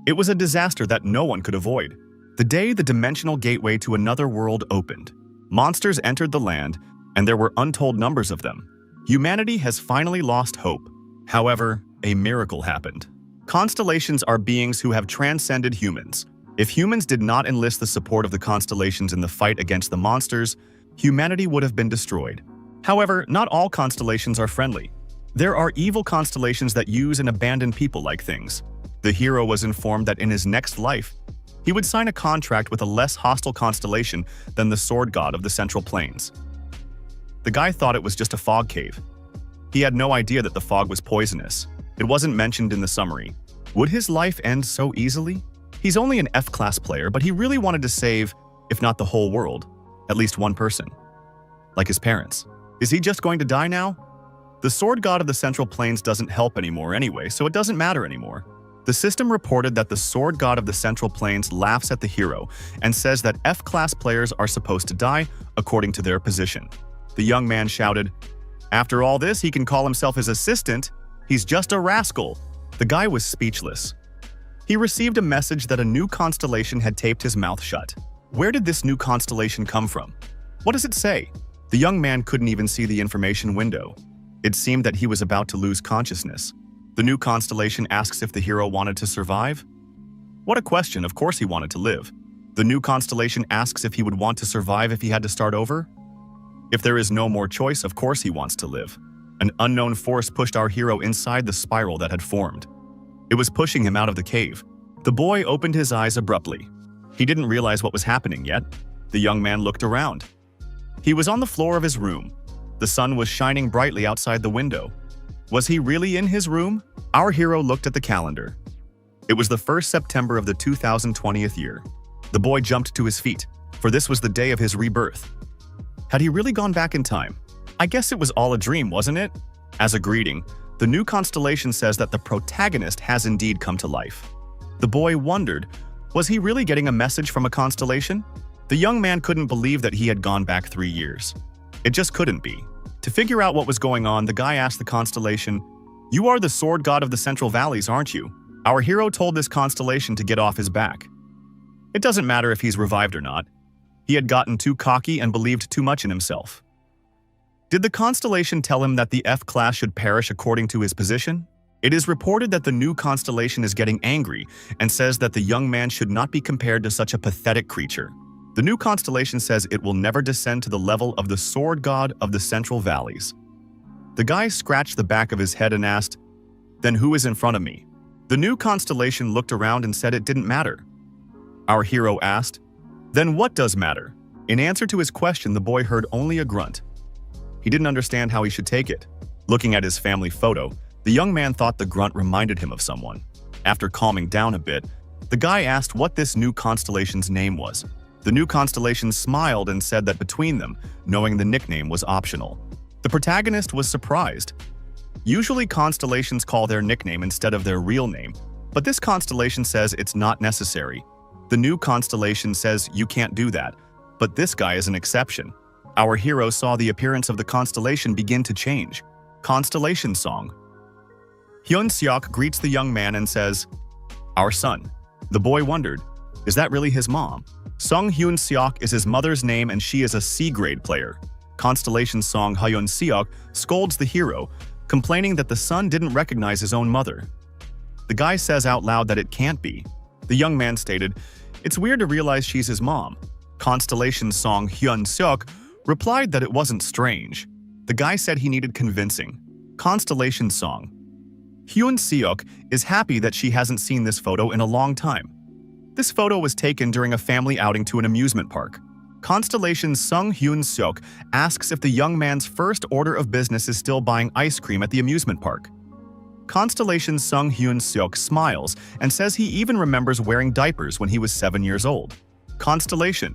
It was a disaster that no one could avoid. The day the dimensional gateway to another world opened, monsters entered the land, and there were untold numbers of them. Humanity has finally lost hope. However, a miracle happened. Constellations are beings who have transcended humans. If humans did not enlist the support of the constellations in the fight against the monsters, humanity would have been destroyed. However, not all constellations are friendly. There are evil constellations that use and abandon people-like things. The hero was informed that in his next life, he would sign a contract with a less hostile constellation than the sword god of the Central Plains. The guy thought it was just a fog cave. He had no idea that the fog was poisonous. It wasn't mentioned in the summary. Would his life end so easily? He's only an F-class player, but he really wanted to save, if not the whole world, at least one person. Like his parents. Is he just going to die now? The sword god of the Central Plains doesn't help anymore anyway, so it doesn't matter anymore. The system reported that the sword god of the Central Plains laughs at the hero and says that F-class players are supposed to die according to their position. The young man shouted, "After all this, he can call himself his assistant. He's just a rascal." The guy was speechless. He received a message that a new constellation had taped his mouth shut. Where did this new constellation come from? What does it say? The young man couldn't even see the information window. It seemed that he was about to lose consciousness. The new constellation asks if the hero wanted to survive. What a question, of course he wanted to live. The new constellation asks if he would want to survive if he had to start over. If there is no more choice, of course he wants to live. An unknown force pushed our hero inside the spiral that had formed. It was pushing him out of the cave. The boy opened his eyes abruptly. He didn't realize what was happening yet. The young man looked around. He was on the floor of his room. The sun was shining brightly outside the window. Was he really in his room? Our hero looked at the calendar. It was the 1st September of the 2020th year. The boy jumped to his feet, for this was the day of his rebirth. Had he really gone back in time? I guess it was all a dream, wasn't it? As a greeting, the new constellation says that the protagonist has indeed come to life. The boy wondered, was he really getting a message from a constellation? The young man couldn't believe that he had gone back 3 years. It just couldn't be. To figure out what was going on, the guy asked the constellation, "You are the sword god of the Central Valleys, aren't you?" Our hero told this constellation to get off his back. It doesn't matter if he's revived or not. He had gotten too cocky and believed too much in himself. Did the constellation tell him that the F-class should perish according to his position? It is reported that the new constellation is getting angry and says that the young man should not be compared to such a pathetic creature. The new constellation says it will never descend to the level of the sword god of the Central Valleys. The guy scratched the back of his head and asked, "Then who is in front of me?" The new constellation looked around and said it didn't matter. Our hero asked, "Then what does matter?" In answer to his question, the boy heard only a grunt. He didn't understand how he should take it. Looking at his family photo, the young man thought the grunt reminded him of someone. After calming down a bit, the guy asked what this new constellation's name was. The new constellation smiled and said that between them, knowing the nickname was optional. The protagonist was surprised. Usually constellations call their nickname instead of their real name, but this constellation says it's not necessary. The new constellation says you can't do that, but this guy is an exception. Our hero saw the appearance of the constellation begin to change. Constellation song. Hyun-seok greets the young man and says, "Our son." The boy wondered, is that really his mom? Sung Hyun-seok is his mother's name and she is a C-grade player. Constellation song Hyun-seok scolds the hero, complaining that the son didn't recognize his own mother. The guy says out loud that it can't be. The young man stated, "It's weird to realize she's his mom." Constellation song Hyun-seok replied that it wasn't strange. The guy said he needed convincing. Constellation song. Hyun-seok is happy that she hasn't seen this photo in a long time. This photo was taken during a family outing to an amusement park. Constellation Sung Hyun-seok asks if the young man's first order of business is still buying ice cream at the amusement park. Constellation Sung Hyun-seok smiles and says he even remembers wearing diapers when he was 7 years old. Constellation.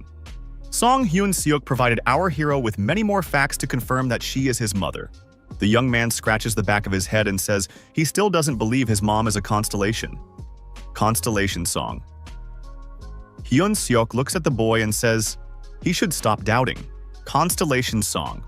Song Hyun-seok provided our hero with many more facts to confirm that she is his mother. The young man scratches the back of his head and says he still doesn't believe his mom is a constellation. Constellation song. Hyun-seok looks at the boy and says he should stop doubting. Constellation song.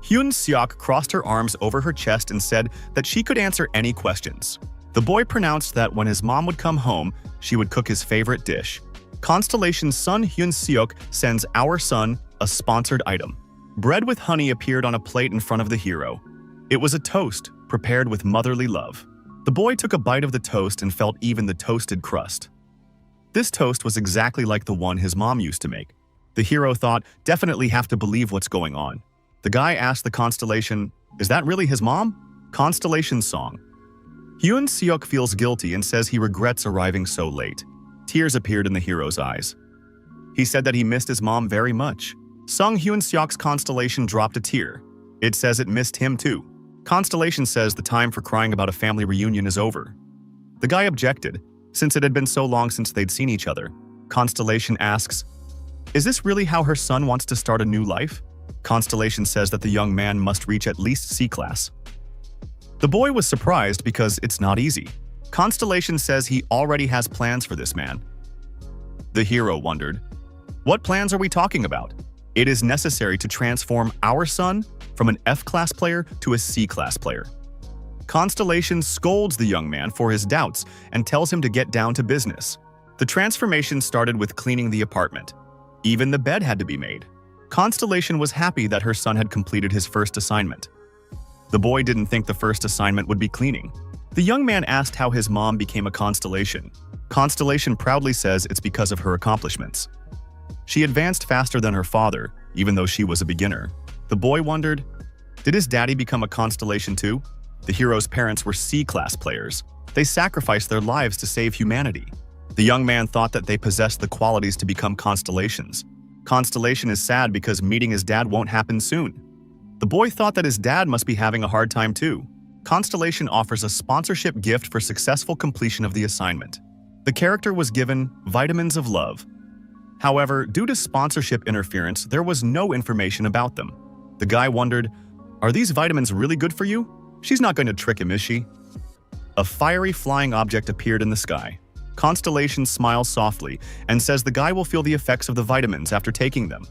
Hyun-seok crossed her arms over her chest and said that she could answer any questions. The boy pronounced that when his mom would come home, she would cook his favorite dish. Constellation's son Hyun-seok sends our son a sponsored item. Bread with honey appeared on a plate in front of the hero. It was a toast, prepared with motherly love. The boy took a bite of the toast and felt even the toasted crust. This toast was exactly like the one his mom used to make. The hero thought, definitely have to believe what's going on. The guy asked the constellation, is that really his mom? Constellation's song. Hyun-seok feels guilty and says he regrets arriving so late. Tears appeared in the hero's eyes. He said that he missed his mom very much. Sung Hyun-seok's constellation dropped a tear. It says it missed him too. Constellation says the time for crying about a family reunion is over. The guy objected, since it had been so long since they'd seen each other. Constellation asks, is this really how her son wants to start a new life? Constellation says that the young man must reach at least C class. The boy was surprised because it's not easy. Constellation says he already has plans for this man. The hero wondered, what plans are we talking about? It is necessary to transform our son from an F-class player to a C-class player. Constellation scolds the young man for his doubts and tells him to get down to business. The transformation started with cleaning the apartment. Even the bed had to be made. Constellation was happy that her son had completed his first assignment. The boy didn't think the first assignment would be cleaning. The young man asked how his mom became a constellation. Constellation proudly says it's because of her accomplishments. She advanced faster than her father, even though she was a beginner. The boy wondered, did his daddy become a constellation too? The hero's parents were C-class players. They sacrificed their lives to save humanity. The young man thought that they possessed the qualities to become constellations. Constellation is sad because meeting his dad won't happen soon. The boy thought that his dad must be having a hard time too. Constellation offers a sponsorship gift for successful completion of the assignment. The character was given vitamins of love. However, due to sponsorship interference, there was no information about them. The guy wondered, are these vitamins really good for you? She's not going to trick him, is she? A fiery flying object appeared in the sky. Constellation smiles softly and says the guy will feel the effects of the vitamins after taking them.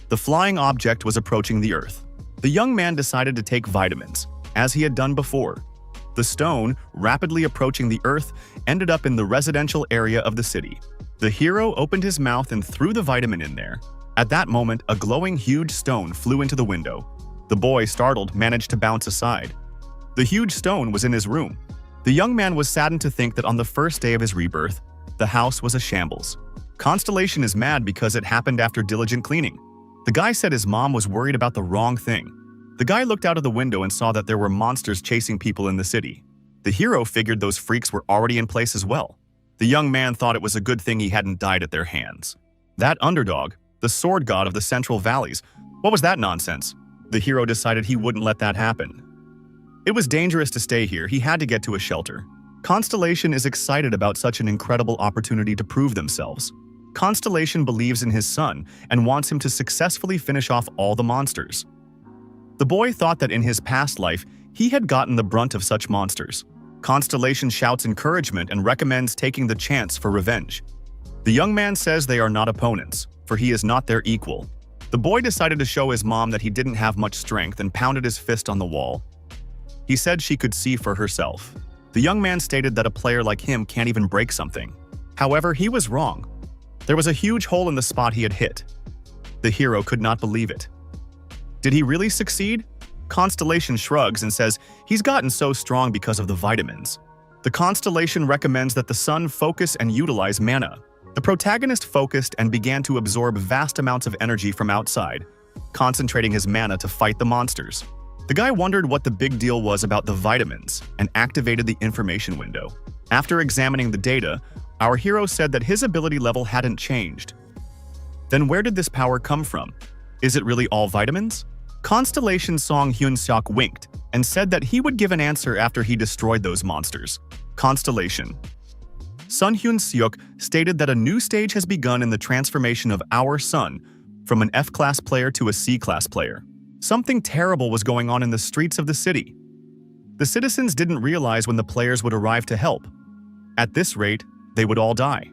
The flying object was approaching the earth. The young man decided to take vitamins, as he had done before. The stone, rapidly approaching the earth, ended up in the residential area of the city. The hero opened his mouth and threw the vitamin in there. At that moment, a glowing huge stone flew into the window. The boy, startled, managed to bounce aside. The huge stone was in his room. The young man was saddened to think that on the first day of his rebirth, the house was a shambles. Constellation is mad because it happened after diligent cleaning. The guy said his mom was worried about the wrong thing. The guy looked out of the window and saw that there were monsters chasing people in the city. The hero figured those freaks were already in place as well. The young man thought it was a good thing he hadn't died at their hands. That underdog, the sword god of the Central Valleys, what was that nonsense? The hero decided he wouldn't let that happen. It was dangerous to stay here, he had to get to a shelter. Constellation is excited about such an incredible opportunity to prove themselves. Constellation believes in his son and wants him to successfully finish off all the monsters. The boy thought that in his past life, he had gotten the brunt of such monsters. Constellation shouts encouragement and recommends taking the chance for revenge. The young man says they are not opponents, for he is not their equal. The boy decided to show his mom that he didn't have much strength and pounded his fist on the wall. He said she could see for herself. The young man stated that a player like him can't even break something. However, he was wrong. There was a huge hole in the spot he had hit. The hero could not believe it. Did he really succeed? Constellation shrugs and says he's gotten so strong because of the vitamins. The constellation recommends that the sun focus and utilize mana. The protagonist focused and began to absorb vast amounts of energy from outside, concentrating his mana to fight the monsters. The guy wondered what the big deal was about the vitamins and activated the information window. After examining the data, our hero said that his ability level hadn't changed. Then where did this power come from? Is it really all vitamins? Constellation Song Hyun-seok winked and said that he would give an answer after he destroyed those monsters. Constellation. Sun Hyun-seok stated that a new stage has begun in the transformation of our son from an F-class player to a C-class player. Something terrible was going on in the streets of the city. The citizens didn't realize when the players would arrive to help. At this rate, they would all die.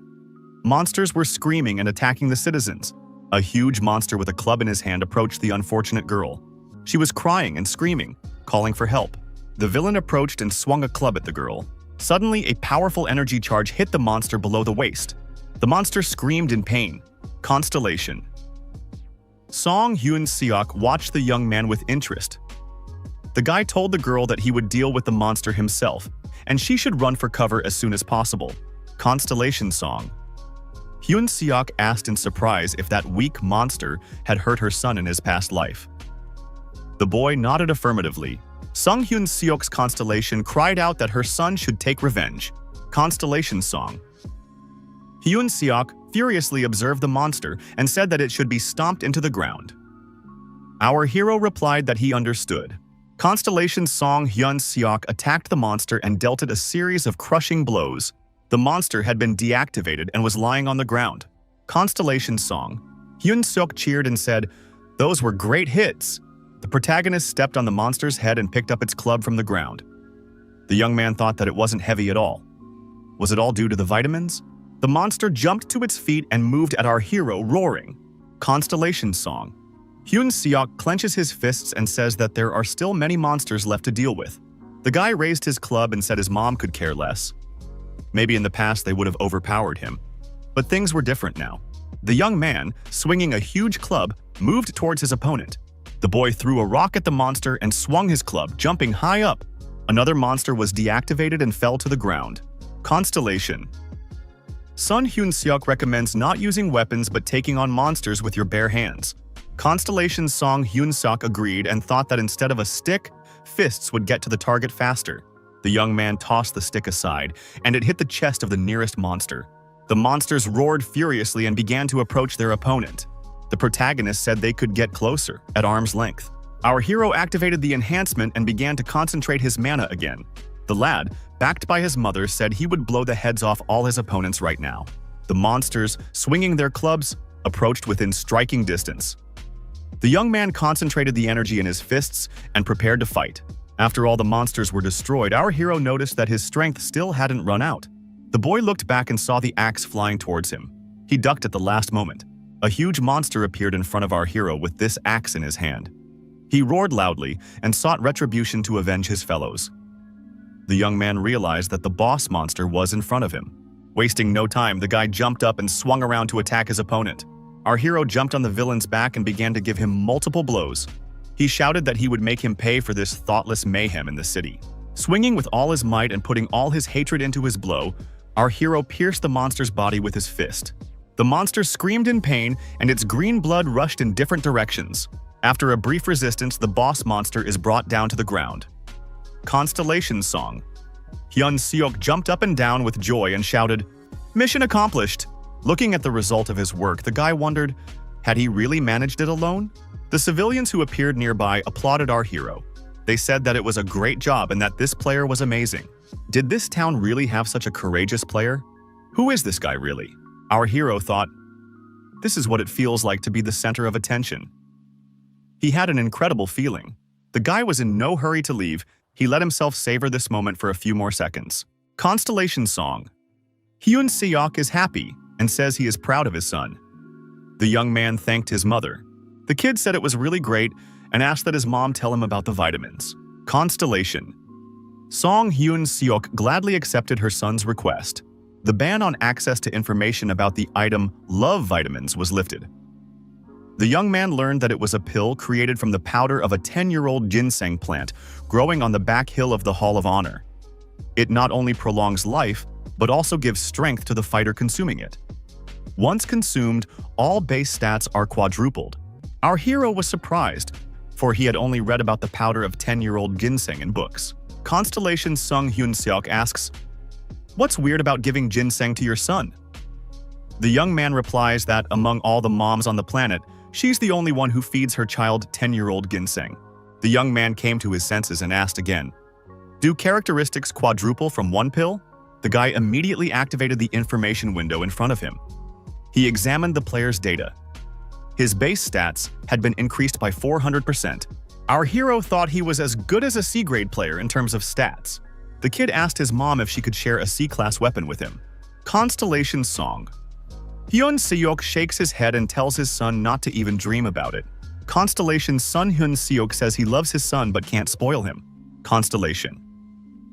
Monsters were screaming and attacking the citizens. A huge monster with a club in his hand approached the unfortunate girl. She was crying and screaming, calling for help. The villain approached and swung a club at the girl. Suddenly, a powerful energy charge hit the monster below the waist. The monster screamed in pain. Constellation. Song Hyun-seok watched the young man with interest. The guy told the girl that he would deal with the monster himself, and she should run for cover as soon as possible. Constellation Song. Hyun-seok asked in surprise if that weak monster had hurt her son in his past life. The boy nodded affirmatively. Sung Hyun-seok's constellation cried out that her son should take revenge. Constellation Song. Hyun-seok furiously observed the monster and said that it should be stomped into the ground. Our hero replied that he understood. Constellation Song Hyun-seok attacked the monster and dealt it a series of crushing blows. The monster had been deactivated and was lying on the ground. Constellation Song. Hyun-seok cheered and said, "Those were great hits." The protagonist stepped on the monster's head and picked up its club from the ground. The young man thought that it wasn't heavy at all. Was it all due to the vitamins? The monster jumped to its feet and moved at our hero, roaring. Constellation Song. Hyun-seok clenches his fists and says that there are still many monsters left to deal with. The guy raised his club and said his mom could care less. Maybe in the past they would have overpowered him. But things were different now. The young man, swinging a huge club, moved towards his opponent. The boy threw a rock at the monster and swung his club, jumping high up. Another monster was deactivated and fell to the ground. Constellation. Sun Hyun-seok recommends not using weapons but taking on monsters with your bare hands. Constellation Song Hyun-seok agreed and thought that instead of a stick, fists would get to the target faster. The young man tossed the stick aside, and it hit the chest of the nearest monster. The monsters roared furiously and began to approach their opponent. The protagonist said they could get closer, at arm's length. Our hero activated the enhancement and began to concentrate his mana again. The lad, backed by his mother, said he would blow the heads off all his opponents right now. The monsters, swinging their clubs, approached within striking distance. The young man concentrated the energy in his fists and prepared to fight. After all the monsters were destroyed, our hero noticed that his strength still hadn't run out. The boy looked back and saw the axe flying towards him. He ducked at the last moment. A huge monster appeared in front of our hero with this axe in his hand. He roared loudly and sought retribution to avenge his fellows. The young man realized that the boss monster was in front of him. Wasting no time, the guy jumped up and swung around to attack his opponent. Our hero jumped on the villain's back and began to give him multiple blows. He shouted that he would make him pay for this thoughtless mayhem in the city. Swinging with all his might and putting all his hatred into his blow, our hero pierced the monster's body with his fist. The monster screamed in pain, and its green blood rushed in different directions. After a brief resistance, the boss monster is brought down to the ground. Constellation Song. Hyun-seok jumped up and down with joy and shouted, "Mission accomplished!" Looking at the result of his work, the guy wondered, had he really managed it alone? The civilians who appeared nearby applauded our hero. They said that it was a great job and that this player was amazing. Did this town really have such a courageous player? Who is this guy really? Our hero thought, this is what it feels like to be the center of attention. He had an incredible feeling. The guy was in no hurry to leave. He let himself savor this moment for a few more seconds. Constellation Song. Hyun-seok is happy and says he is proud of his son. The young man thanked his mother. The kid said it was really great and asked that his mom tell him about the vitamins. Constellation. Song Hyun-seok gladly accepted her son's request. The ban on access to information about the item love vitamins was lifted. The young man learned that it was a pill created from the powder of a 10-year-old ginseng plant growing on the back hill of the Hall of Honor. It not only prolongs life, but also gives strength to the fighter consuming it. Once consumed, all base stats are quadrupled. Our hero was surprised, for he had only read about the powder of 10-year-old ginseng in books. Constellation Sung Hyun-seok asks, "What's weird about giving ginseng to your son?" The young man replies that among all the moms on the planet, she's the only one who feeds her child 10-year-old ginseng. The young man came to his senses and asked again, "Do characteristics quadruple from one pill?" The guy immediately activated the information window in front of him. He examined the player's data. His base stats had been increased by 400%. Our hero thought he was as good as a C-grade player in terms of stats. The kid asked his mom if she could share a C-class weapon with him. Constellation Song. Hyun-seok shakes his head and tells his son not to even dream about it. Constellation Sun Hyun-seok says he loves his son but can't spoil him. Constellation.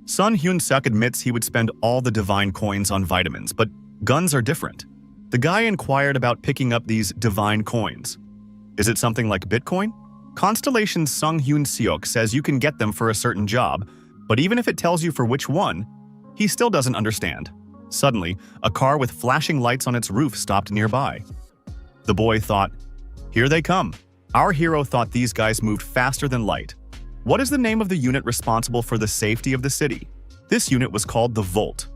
Sun Hyun-suk admits he would spend all the divine coins on vitamins, but guns are different. The guy inquired about picking up these divine coins. Is it something like Bitcoin? Constellation's Sung Hyun-seok says you can get them for a certain job, but even if it tells you for which one, he still doesn't understand. Suddenly, a car with flashing lights on its roof stopped nearby. The boy thought, "Here they come." Our hero thought these guys moved faster than light. What is the name of the unit responsible for the safety of the city? This unit was called the Volt.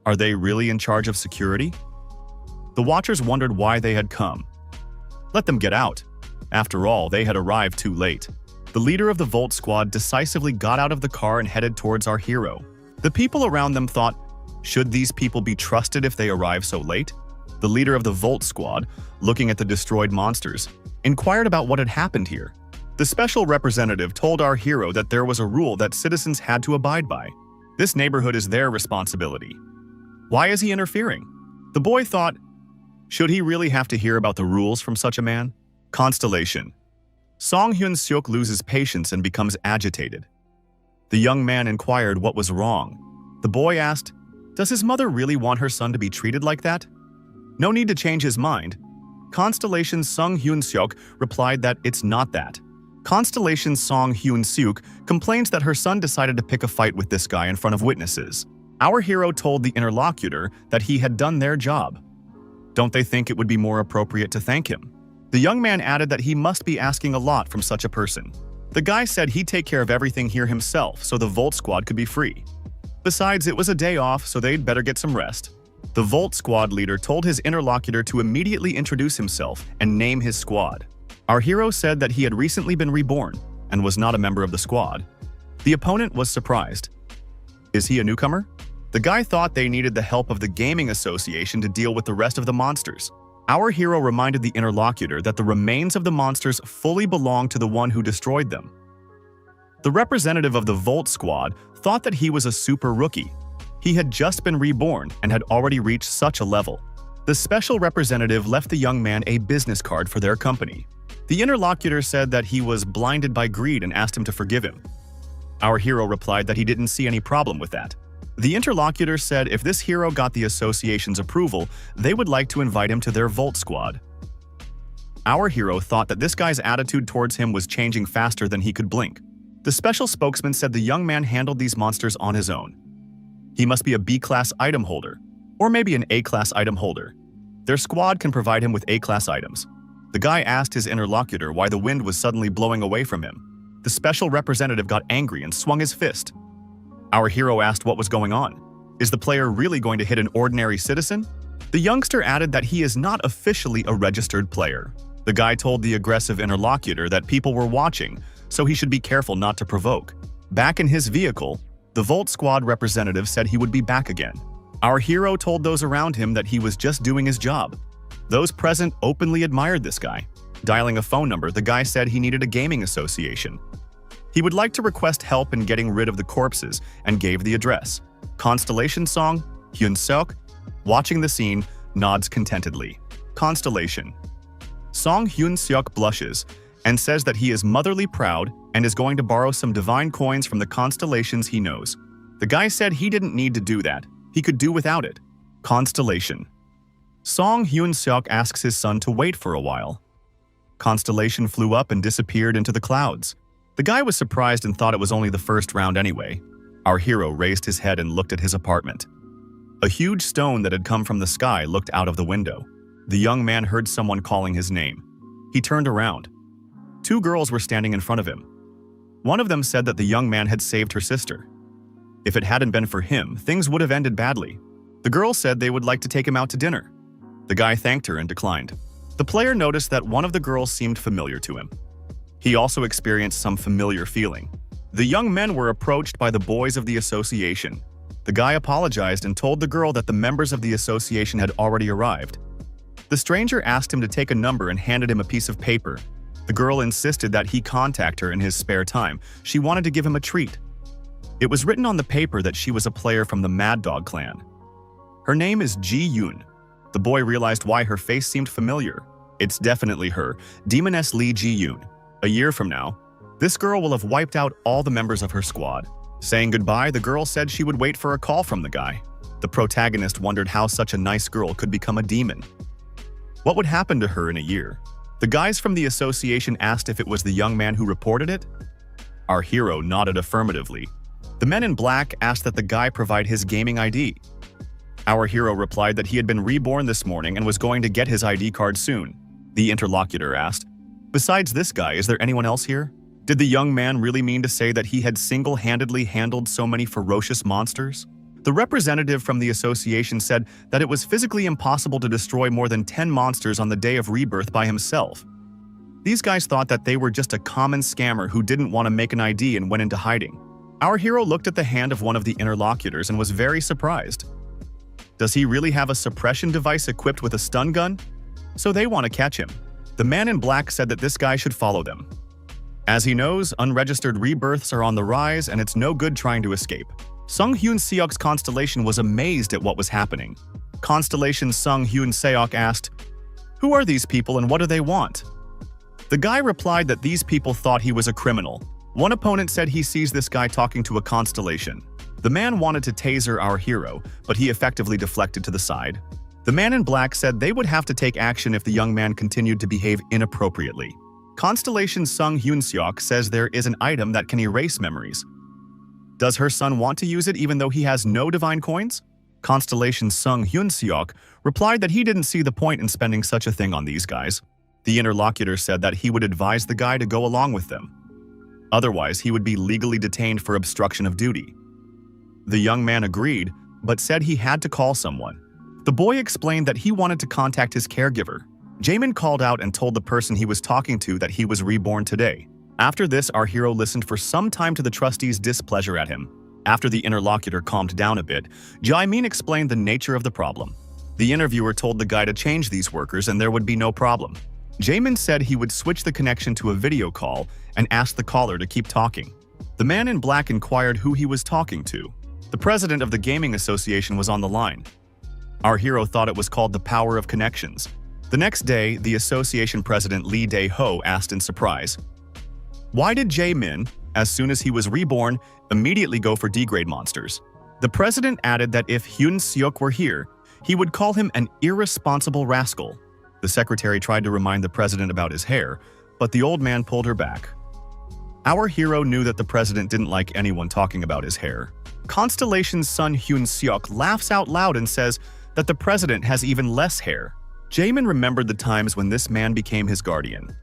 Are they really in charge of security? The watchers wondered why they had come. Let them get out. After all, they had arrived too late. The leader of the Volt squad decisively got out of the car and headed towards our hero. The people around them thought, should these people be trusted if they arrive so late? The leader of the Volt squad, looking at the destroyed monsters, inquired about what had happened here. The special representative told our hero that there was a rule that citizens had to abide by. This neighborhood is their responsibility. Why is he interfering? The boy thought, should he really have to hear about the rules from such a man? Constellation. Song Hyun-seok loses patience and becomes agitated. The young man inquired what was wrong. The boy asked, does his mother really want her son to be treated like that? No need to change his mind. Constellation Sung Hyun-seok replied that it's not that. Constellation Song Hyun-seok complains that her son decided to pick a fight with this guy in front of witnesses. Our hero told the interlocutor that he had done their job. Don't they think it would be more appropriate to thank him? The young man added that he must be asking a lot from such a person. The guy said he'd take care of everything here himself so the Volt squad could be free. Besides, it was a day off, so they'd better get some rest. The Volt squad leader told his interlocutor to immediately introduce himself and name his squad. Our hero said that he had recently been reborn and was not a member of the squad. The opponent was surprised. Is he a newcomer? The guy thought they needed the help of the gaming association to deal with the rest of the monsters. Our hero reminded the interlocutor that the remains of the monsters fully belonged to the one who destroyed them. The representative of the Volt squad thought that he was a super rookie. He had just been reborn and had already reached such a level. The special representative left the young man a business card for their company. The interlocutor said that he was blinded by greed and asked him to forgive him. Our hero replied that he didn't see any problem with that. The interlocutor said if this hero got the association's approval, they would like to invite him to their Volt squad. Our hero thought that this guy's attitude towards him was changing faster than he could blink. The special spokesman said the young man handled these monsters on his own. He must be a B-class item holder, or maybe an A-class item holder. Their squad can provide him with A-class items. The guy asked his interlocutor why the wind was suddenly blowing away from him. The special representative got angry and swung his fist. Our hero asked what was going on. Is the player really going to hit an ordinary citizen? The youngster added that he is not officially a registered player. The guy told the aggressive interlocutor that people were watching, so he should be careful not to provoke. Back in his vehicle, the Volt squad representative said he would be back again. Our hero told those around him that he was just doing his job. Those present openly admired this guy. Dialing a phone number, the guy said he needed a gaming association. He would like to request help in getting rid of the corpses and gave the address. Constellation Song Hyun-seok, watching the scene, nods contentedly. Constellation. Song Hyun-seok blushes and says that he is motherly proud and is going to borrow some divine coins from the constellations he knows. The guy said he didn't need to do that. He could do without it. Constellation. Song Hyun-seok asks his son to wait for a while. Constellation flew up and disappeared into the clouds. The guy was surprised and thought it was only the first round anyway. Our hero raised his head and looked at his apartment. A huge stone that had come from the sky looked out of the window. The young man heard someone calling his name. He turned around. Two girls were standing in front of him. One of them said that the young man had saved her sister. If it hadn't been for him, things would have ended badly. The girl said they would like to take him out to dinner. The guy thanked her and declined. The player noticed that one of the girls seemed familiar to him. He also experienced some familiar feeling. The young men were approached by the boys of the association. The guy apologized and told the girl that the members of the association had already arrived. The stranger asked him to take a number and handed him a piece of paper. The girl insisted that he contact her in his spare time. She wanted to give him a treat. It was written on the paper that she was a player from the Mad Dog clan. Her name is Ji-yoon. The boy realized why her face seemed familiar. It's definitely her, Demoness Lee Ji-yoon. A year from now, this girl will have wiped out all the members of her squad. Saying goodbye, the girl said she would wait for a call from the guy. The protagonist wondered how such a nice girl could become a demon. What would happen to her in a year? The guys from the association asked if it was the young man who reported it. Our hero nodded affirmatively. The men in black asked that the guy provide his gaming ID. Our hero replied that he had been reborn this morning and was going to get his ID card soon. The interlocutor asked, "Besides this guy, is there anyone else here?" Did the young man really mean to say that he had single-handedly handled so many ferocious monsters? The representative from the association said that it was physically impossible to destroy more than 10 monsters on the day of rebirth by himself. These guys thought that they were just a common scammer who didn't want to make an ID and went into hiding. Our hero looked at the hand of one of the interlocutors and was very surprised. Does he really have a suppression device equipped with a stun gun? So they want to catch him. The man in black said that this guy should follow them. As he knows, unregistered rebirths are on the rise and it's no good trying to escape. Sung Hyun Seok's constellation was amazed at what was happening. Constellation Sung Hyun Seok asked, "Who are these people and what do they want?" The guy replied that these people thought he was a criminal. One opponent said he sees this guy talking to a constellation. The man wanted to taser our hero, but he effectively deflected to the side. The man in black said they would have to take action if the young man continued to behave inappropriately. Constellation Sung Hyun Seok says there is an item that can erase memories. Does her son want to use it even though he has no divine coins? Constellation Sung Hyun Seok replied that he didn't see the point in spending such a thing on these guys. The interlocutor said that he would advise the guy to go along with them. Otherwise, he would be legally detained for obstruction of duty. The young man agreed, but said he had to call someone. The boy explained that he wanted to contact his caregiver. Jamin called out and told the person he was talking to that he was reborn today. After this, our hero listened for some time to the trustee's displeasure at him. After the interlocutor calmed down a bit, Jamin explained the nature of the problem. The interviewer told the guy to change these workers and there would be no problem. Jamin said he would switch the connection to a video call and asked the caller to keep talking. The man in black inquired who he was talking to. The president of the gaming association was on the line. Our hero thought it was called the power of connections. The next day, the association president Lee Dae-ho asked in surprise, "Why did Jae-min, as soon as he was reborn, immediately go for D-grade monsters?" The president added that if Hyun Seok were here, he would call him an irresponsible rascal. The secretary tried to remind the president about his hair, but the old man pulled her back. Our hero knew that the president didn't like anyone talking about his hair. Constellation's son Hyun Seok laughs out loud and says that the president has even less hair. Jamin remembered the times when this man became his guardian.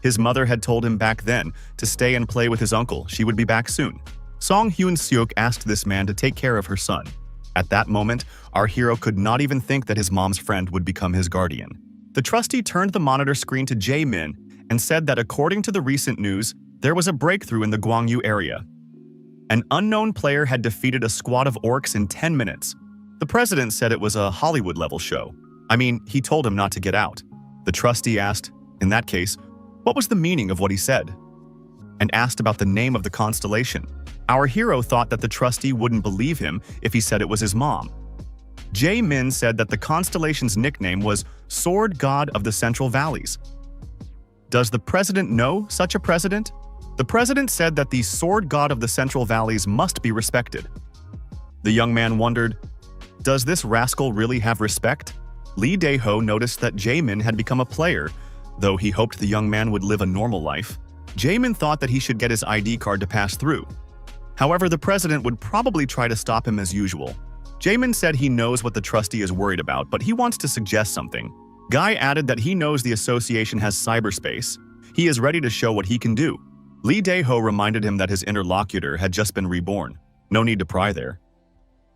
His mother had told him back then to stay and play with his uncle. She would be back soon. Song Hyun Seok asked this man to take care of her son. At that moment, our hero could not even think that his mom's friend would become his guardian. The trustee turned the monitor screen to Jae-min and said that according to the recent news, there was a breakthrough in the Gwangju area. An unknown player had defeated a squad of orcs in 10 minutes. The president said it was a Hollywood-level show. I mean, he told him not to get out. The trustee asked, in that case, what was the meaning of what he said? And asked about the name of the constellation. Our hero thought that the trustee wouldn't believe him if he said it was his mom. Jae-min said that the constellation's nickname was Sword God of the Central Valleys. Does the president know such a president? The president said that the Sword God of the Central Valleys must be respected. The young man wondered, does this rascal really have respect? Lee Dae-ho noticed that Jae-min had become a player, though he hoped the young man would live a normal life. Jae-min thought that he should get his ID card to pass through. However, the president would probably try to stop him as usual. Jae-min said he knows what the trustee is worried about, but he wants to suggest something. Guy added that he knows the association has cyberspace. He is ready to show what he can do. Lee Dae-ho reminded him that his interlocutor had just been reborn. No need to pry there.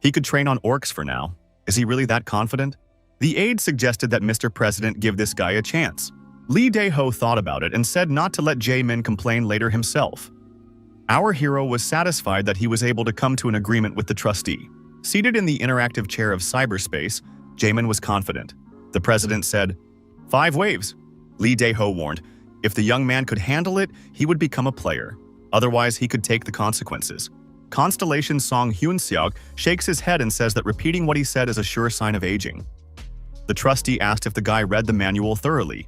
He could train on orcs for now. Is he really that confident? The aide suggested that Mr. President give this guy a chance. Lee Dae-ho thought about it and said not to let Jae-min complain later himself. Our hero was satisfied that he was able to come to an agreement with the trustee. Seated in the interactive chair of cyberspace, Jae-min was confident. The president said, 5 waves. Lee Dae-ho warned, if the young man could handle it, he would become a player. Otherwise, he could take the consequences. Constellation Song Hyun Seok shakes his head and says that repeating what he said is a sure sign of aging. The trustee asked if the guy read the manual thoroughly.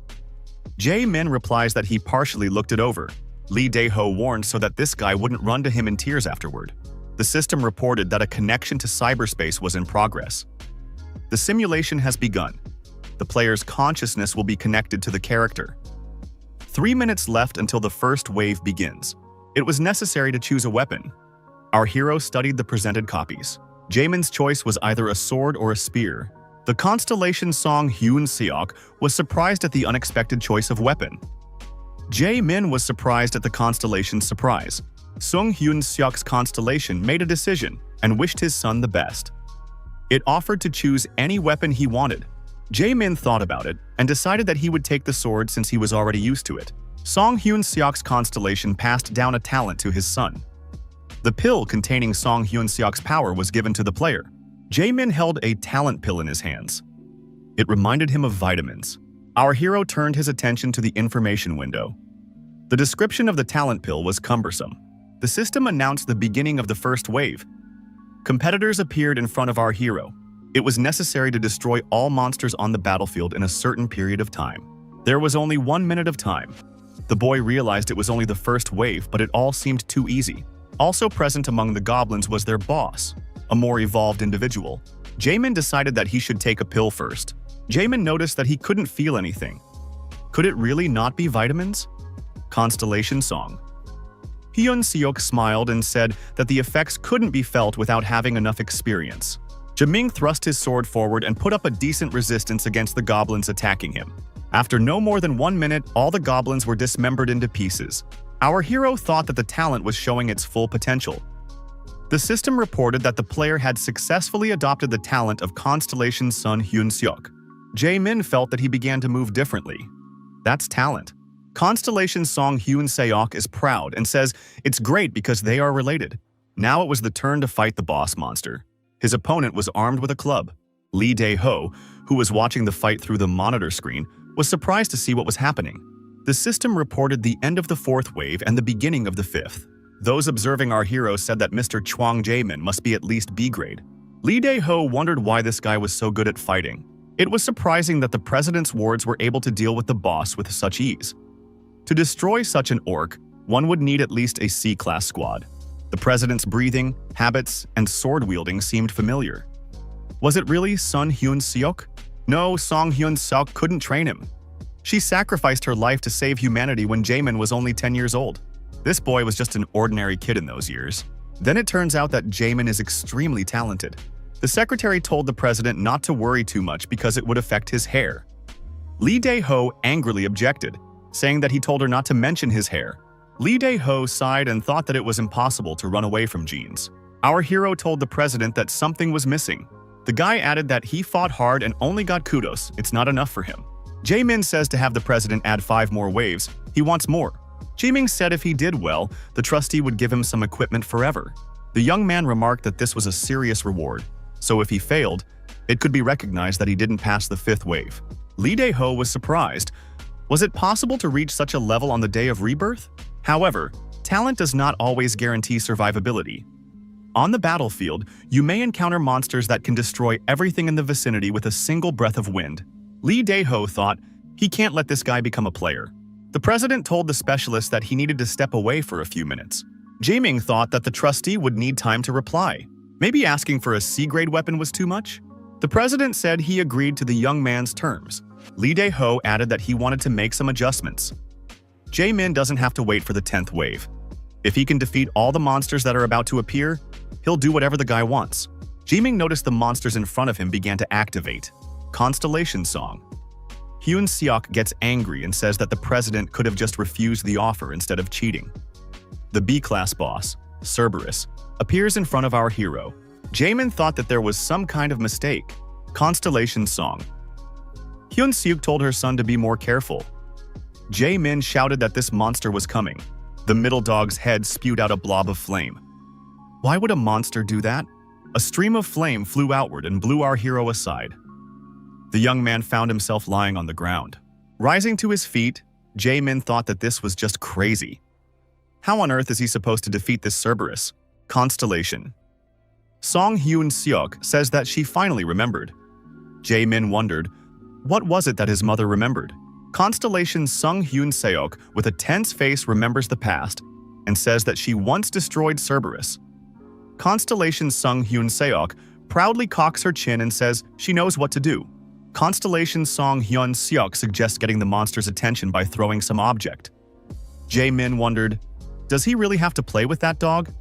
Jae-min replies that he partially looked it over. Lee Dae-ho warned so that this guy wouldn't run to him in tears afterward. The system reported that a connection to cyberspace was in progress. The simulation has begun. The player's consciousness will be connected to the character. 3 minutes left until the first wave begins. It was necessary to choose a weapon. Our hero studied the presented copies. Jaemin's choice was either a sword or a spear. The constellation Song Hyun-seok was surprised at the unexpected choice of weapon. Jaemin was surprised at the constellation's surprise. Song Hyun-seok's constellation made a decision and wished his son the best. It offered to choose any weapon he wanted. Jaemin thought about it and decided that he would take the sword since he was already used to it. Song Hyun-seok's constellation passed down a talent to his son. The pill containing Song Hyun-seok's power was given to the player. Jaemin held a talent pill in his hands. It reminded him of vitamins. Our hero turned his attention to the information window. The description of the talent pill was cumbersome. The system announced the beginning of the first wave. Competitors appeared in front of our hero. It was necessary to destroy all monsters on the battlefield in a certain period of time. There was only 1 minute of time. The boy realized it was only the first wave, but it all seemed too easy. Also present among the goblins was their boss, a more evolved individual. Jaemin decided that he should take a pill first. Jaemin noticed that he couldn't feel anything. Could it really not be vitamins? Constellation Song. Hyun-seok smiled and said that the effects couldn't be felt without having enough experience. Jaeming thrust his sword forward and put up a decent resistance against the goblins attacking him. After no more than 1 minute, all the goblins were dismembered into pieces. Our hero thought that the talent was showing its full potential. The system reported that the player had successfully adopted the talent of Constellation Sun Hyun-seok. Jaemin felt that he began to move differently. That's talent. Constellation Song Hyun-seok is proud and says it's great because they are related. Now it was the turn to fight the boss monster. His opponent was armed with a club. Lee Dae-ho, who was watching the fight through the monitor screen, was surprised to see what was happening. The system reported the end of the fourth wave and the beginning of the fifth. Those observing our hero said that Mr. Chwang Jaemin must be at least B grade. Lee Dae-ho wondered why this guy was so good at fighting. It was surprising that the president's wards were able to deal with the boss with such ease. To destroy such an orc, one would need at least a C-class squad. The president's breathing, habits, and sword-wielding seemed familiar. Was it really Sun Hyun-seok? No, Song Hyun-seok couldn't train him. She sacrificed her life to save humanity when Jaemin was only 10 years old. This boy was just an ordinary kid in those years. Then it turns out that Jaemin is extremely talented. The secretary told the president not to worry too much because it would affect his hair. Lee Dae-ho angrily objected, saying that he told her not to mention his hair. Lee Dae-ho sighed and thought that it was impossible to run away from genes. Our hero told the president that something was missing. The guy added that he fought hard and only got kudos. It's not enough for him. Jaemin says to have the president add 5 more waves. He wants more. Jaeming said if he did well, the trustee would give him some equipment forever. The young man remarked that this was a serious reward, so if he failed, it could be recognized that he didn't pass the 5th wave. Lee Dae-ho was surprised. Was it possible to reach such a level on the day of rebirth? However, talent does not always guarantee survivability. On the battlefield, you may encounter monsters that can destroy everything in the vicinity with a single breath of wind. Lee Dae-ho thought, he can't let this guy become a player. The president told the specialist that he needed to step away for a few minutes. Jaeming thought that the trustee would need time to reply. Maybe asking for a C-grade weapon was too much? The president said he agreed to the young man's terms. Lee Dae-ho added that he wanted to make some adjustments. Jaemin doesn't have to wait for the 10th wave. If he can defeat all the monsters that are about to appear, he'll do whatever the guy wants. Jaeming noticed the monsters in front of him began to activate. Constellation Song. Hyun-seok gets angry and says that the president could have just refused the offer instead of cheating. The B-class boss, Cerberus, appears in front of our hero. Jaemin thought that there was some kind of mistake. Constellation Song. Hyun-seok told her son to be more careful. Jaemin shouted that this monster was coming. The middle dog's head spewed out a blob of flame. Why would a monster do that? A stream of flame flew outward and blew our hero aside. The young man found himself lying on the ground. Rising to his feet, Jaemin thought that this was just crazy. How on earth is he supposed to defeat this Cerberus? Constellation. Song Hyun-seok says that she finally remembered. Jaemin wondered, what was it that his mother remembered? Constellation Sung Hyun-seok, with a tense face, remembers the past and says that she once destroyed Cerberus. Constellation Sung Hyun Seok proudly cocks her chin and says she knows what to do. Constellation Song Hyun Seok suggests getting the monster's attention by throwing some object. Jae-min wondered, does he really have to play with that dog?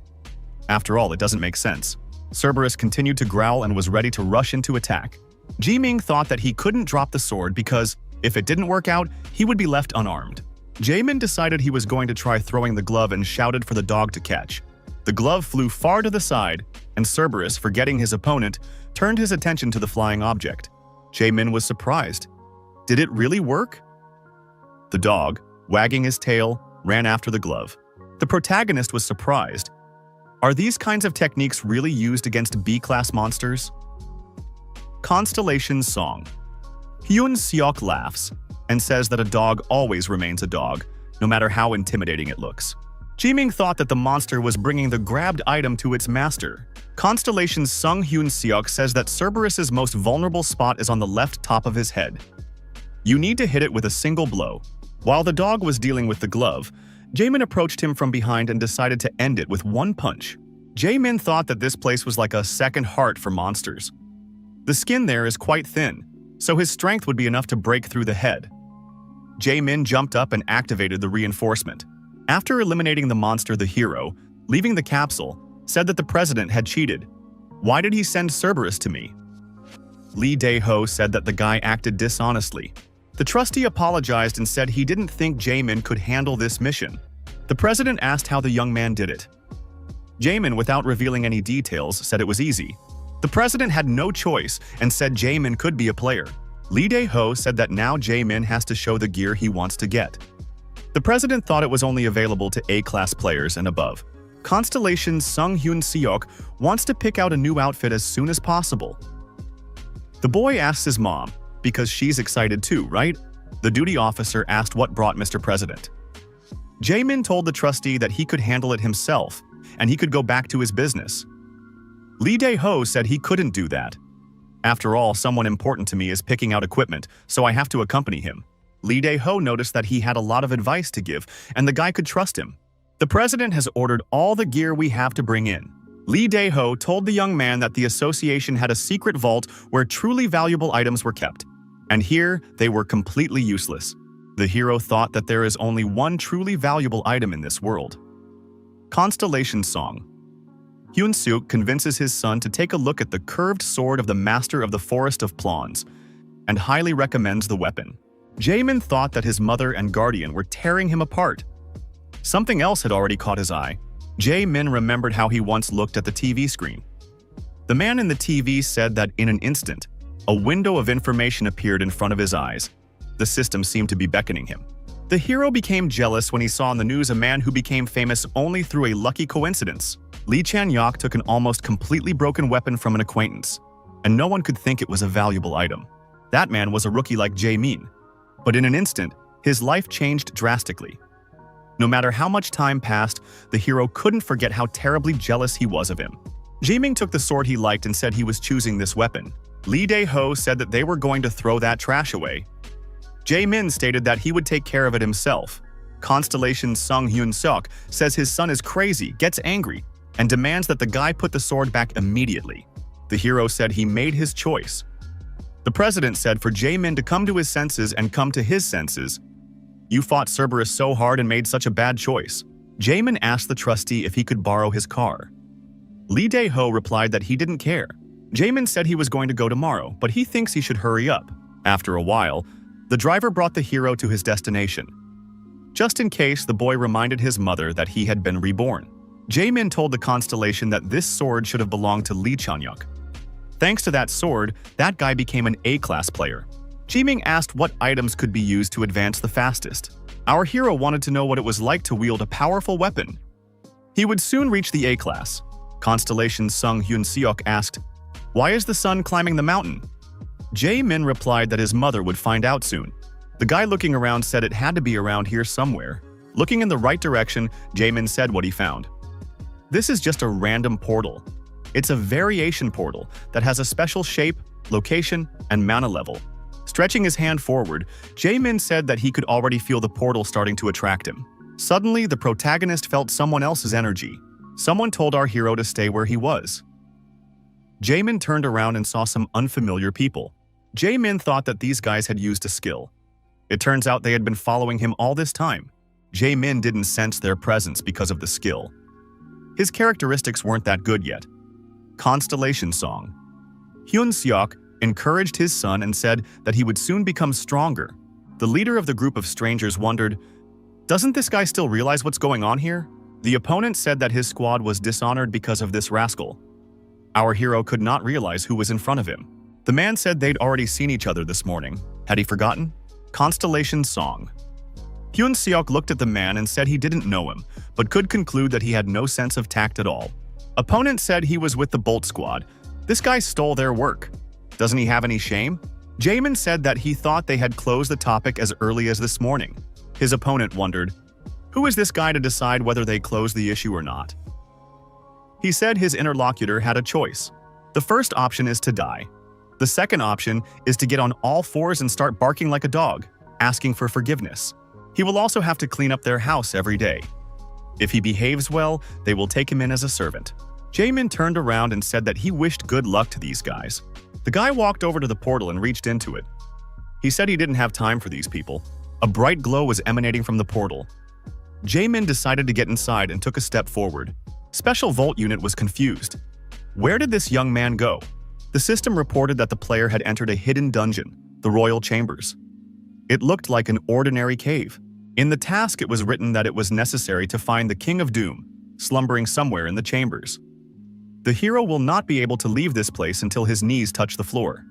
After all, it doesn't make sense. Cerberus continued to growl and was ready to rush into attack. Ji-ming thought that he couldn't drop the sword because, if it didn't work out, he would be left unarmed. Jae-min decided he was going to try throwing the glove and shouted for the dog to catch. The glove flew far to the side, and Cerberus, forgetting his opponent, turned his attention to the flying object. Jae-min was surprised. Did it really work? The dog, wagging his tail, ran after the glove. The protagonist was surprised. Are these kinds of techniques really used against B-class monsters? Constellation Song. Hyun Seok laughs and says that a dog always remains a dog, no matter how intimidating it looks. Ji-ming thought that the monster was bringing the grabbed item to its master. Constellation Sung Hyun Seok says that Cerberus's most vulnerable spot is on the left top of his head. You need to hit it with a single blow. While the dog was dealing with the glove, Jae-min approached him from behind and decided to end it with one punch. Jae-min thought that this place was like a second heart for monsters. The skin there is quite thin, so his strength would be enough to break through the head. Jae-min jumped up and activated the reinforcement. After eliminating the monster, the hero, leaving the capsule, said that the president had cheated. Why did he send Cerberus to me? Lee Dae-ho said that the guy acted dishonestly. The trustee apologized and said he didn't think Jae-min could handle this mission. The president asked how the young man did it. Jae-min, without revealing any details, said it was easy. The president had no choice and said Jae-min could be a player. Lee Dae-ho said that now Jae-min has to show the gear he wants to get. The president thought it was only available to A-class players and above. Constellation Sung Hyun Seok wants to pick out a new outfit as soon as possible. The boy asks his mom, because she's excited too, right? The duty officer asked what brought Mr. President. Jae-min told the trustee that he could handle it himself, and he could go back to his business. Lee Dae-ho said he couldn't do that. After all, someone important to me is picking out equipment, so I have to accompany him. Lee Dae-ho noticed that he had a lot of advice to give, and the guy could trust him. The president has ordered all the gear we have to bring in. Lee Dae-ho told the young man that the association had a secret vault where truly valuable items were kept. And here, they were completely useless. The hero thought that there is only one truly valuable item in this world. Constellation Song. Hyun-suk convinces his son to take a look at the curved sword of the Master of the Forest of Plans, and highly recommends the weapon. Jae-min thought that his mother and guardian were tearing him apart. Something else had already caught his eye. Jae-min remembered how he once looked at the TV screen. The man in the TV said that in an instant, a window of information appeared in front of his eyes. The system seemed to be beckoning him. The hero became jealous when he saw on the news a man who became famous only through a lucky coincidence. Lee Chan-yok took an almost completely broken weapon from an acquaintance, and no one could think it was a valuable item. That man was a rookie like Jae-min. But in an instant, his life changed drastically. No matter how much time passed, the hero couldn't forget how terribly jealous he was of him. Ji-ming took the sword he liked and said he was choosing this weapon. Lee Dae-ho said that they were going to throw that trash away. Jae-min stated that he would take care of it himself. Constellation Sung Hyun Seok says his son is crazy, gets angry, and demands that the guy put the sword back immediately. The hero said he made his choice. The president said for Jae-min to come to his senses and come to his senses. You fought Cerberus so hard and made such a bad choice. Jae-min asked the trustee if he could borrow his car. Lee Dae-ho replied that he didn't care. Jae-min said he was going to go tomorrow, but he thinks he should hurry up. After a while, the driver brought the hero to his destination. Just in case, the boy reminded his mother that he had been reborn. Jae-min told the constellation that this sword should have belonged to Lee Chan-yok. Thanks to that sword, that guy became an A-class player. Ji-ming asked what items could be used to advance the fastest. Our hero wanted to know what it was like to wield a powerful weapon. He would soon reach the A-class. Constellation Sung Hyun Seok asked, "Why is the sun climbing the mountain?" Jae-min replied that his mother would find out soon. The guy looking around said it had to be around here somewhere. Looking in the right direction, Jae-min said what he found. This is just a random portal. It's a variation portal that has a special shape, location, and mana level. Stretching his hand forward, Jae-min said that he could already feel the portal starting to attract him. Suddenly, the protagonist felt someone else's energy. Someone told our hero to stay where he was. Jaemin turned around and saw some unfamiliar people. Jaemin thought that these guys had used a skill. It turns out they had been following him all this time. Jaemin didn't sense their presence because of the skill. His characteristics weren't that good yet. Constellation Song. Hyun-seok encouraged his son and said that he would soon become stronger. The leader of the group of strangers wondered, "Doesn't this guy still realize what's going on here?" The opponent said that his squad was dishonored because of this rascal. Our hero could not realize who was in front of him. The man said they'd already seen each other this morning. Had he forgotten? Constellation Song. Hyun-seok looked at the man and said he didn't know him, but could conclude that he had no sense of tact at all. Opponent said he was with the Bolt Squad. This guy stole their work. Doesn't he have any shame? Jaemin said that he thought they had closed the topic as early as this morning. His opponent wondered, who is this guy to decide whether they closed the issue or not? He said his interlocutor had a choice. The first option is to die. The second option is to get on all fours and start barking like a dog, asking for forgiveness. He will also have to clean up their house every day. If he behaves well, they will take him in as a servant. Jaemin turned around and said that he wished good luck to these guys. The guy walked over to the portal and reached into it. He said he didn't have time for these people. A bright glow was emanating from the portal. Jaemin decided to get inside and took a step forward. Special Vault Unit was confused. Where did this young man go? The system reported that the player had entered a hidden dungeon, the Royal Chambers. It looked like an ordinary cave. In the task, it was written that it was necessary to find the King of Doom, slumbering somewhere in the chambers. The hero will not be able to leave this place until his knees touch the floor.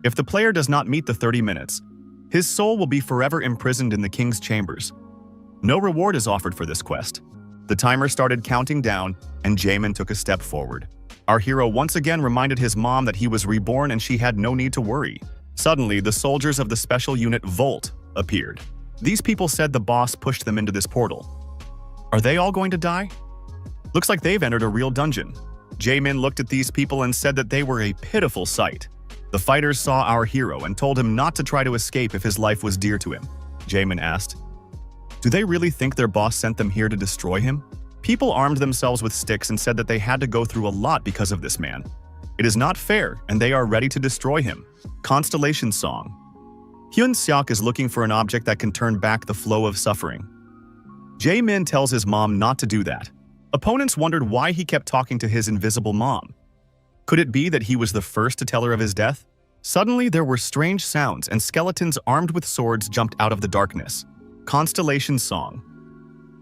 If the player does not meet the 30 minutes, his soul will be forever imprisoned in the King's chambers. No reward is offered for this quest. The timer started counting down, and Jaemin took a step forward. Our hero once again reminded his mom that he was reborn and she had no need to worry. Suddenly, the soldiers of the special unit Volt appeared. These people said the boss pushed them into this portal. Are they all going to die? Looks like they've entered a real dungeon. Jaemin looked at these people and said that they were a pitiful sight. The fighters saw our hero and told him not to try to escape if his life was dear to him. Jaemin asked, do they really think their boss sent them here to destroy him? People armed themselves with sticks and said that they had to go through a lot because of this man. It is not fair, and they are ready to destroy him. Constellation Song. Hyun-seok is looking for an object that can turn back the flow of suffering. Jaemin tells his mom not to do that. Opponents wondered why he kept talking to his invisible mom. Could it be that he was the first to tell her of his death? Suddenly, there were strange sounds, and skeletons armed with swords jumped out of the darkness. Constellation Song.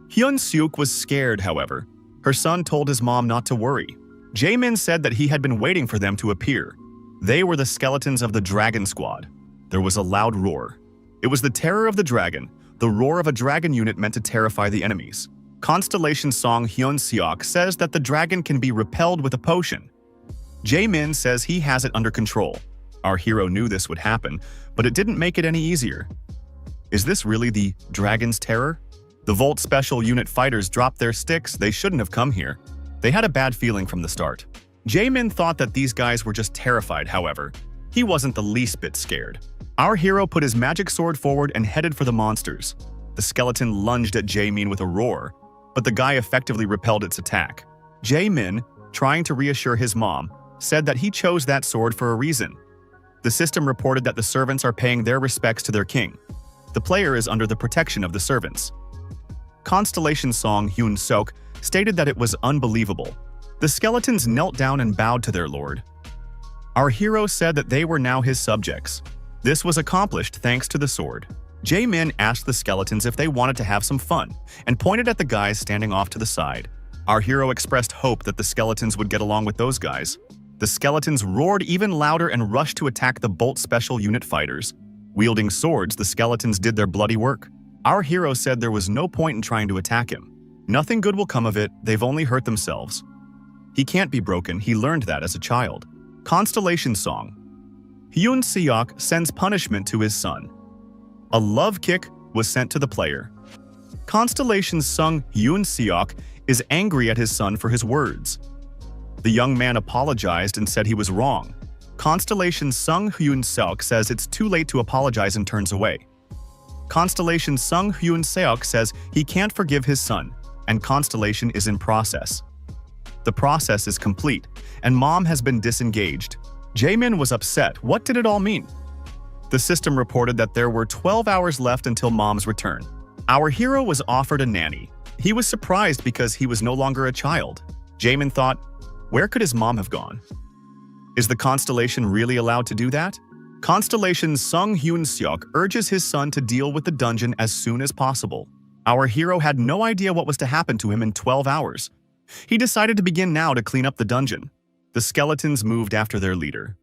Hyun-seok was scared, however. Her son told his mom not to worry. Jaemin said that he had been waiting for them to appear. They were the skeletons of the Dragon Squad. There was a loud roar. It was the terror of the dragon, the roar of a dragon unit meant to terrify the enemies. Constellation Song Hyun-seok says that the dragon can be repelled with a potion. Jaemin says he has it under control. Our hero knew this would happen, but it didn't make it any easier. Is this really the dragon's terror? The Volt Special Unit fighters dropped their sticks. They shouldn't have come here. They had a bad feeling from the start. Jaemin thought that these guys were just terrified, however. He wasn't the least bit scared. Our hero put his magic sword forward and headed for the monsters. The skeleton lunged at Jaemin with a roar, but the guy effectively repelled its attack. Jaemin, trying to reassure his mom, said that he chose that sword for a reason. The system reported that the servants are paying their respects to their king. The player is under the protection of the servants. Constellation Song Hyun-seok stated that it was unbelievable. The skeletons knelt down and bowed to their lord. Our hero said that they were now his subjects. This was accomplished thanks to the sword. Jaemin asked the skeletons if they wanted to have some fun and pointed at the guys standing off to the side. Our hero expressed hope that the skeletons would get along with those guys. The skeletons roared even louder and rushed to attack the Bolt Special Unit fighters. Wielding swords, the skeletons did their bloody work. Our hero said there was no point in trying to attack him. Nothing good will come of it, they've only hurt themselves. He can't be broken, he learned that as a child. Constellation Song. Hyun-seok sends punishment to his son. A love kick was sent to the player. Constellation Song Hyun-seok is angry at his son for his words. The young man apologized and said he was wrong. Constellation Sung Hyun-seok says it's too late to apologize and turns away. Constellation Sung Hyun-seok says he can't forgive his son, and Constellation is in process. The process is complete, and Mom has been disengaged. Jaemin was upset. What did it all mean? The system reported that there were 12 hours left until Mom's return. Our hero was offered a nanny. He was surprised because he was no longer a child. Jaemin thought, where could his mom have gone? Is the constellation really allowed to do that? Constellation Sung Hyun Seok urges his son to deal with the dungeon as soon as possible. Our hero had no idea what was to happen to him in 12 hours. He decided to begin now to clean up the dungeon. The skeletons moved after their leader.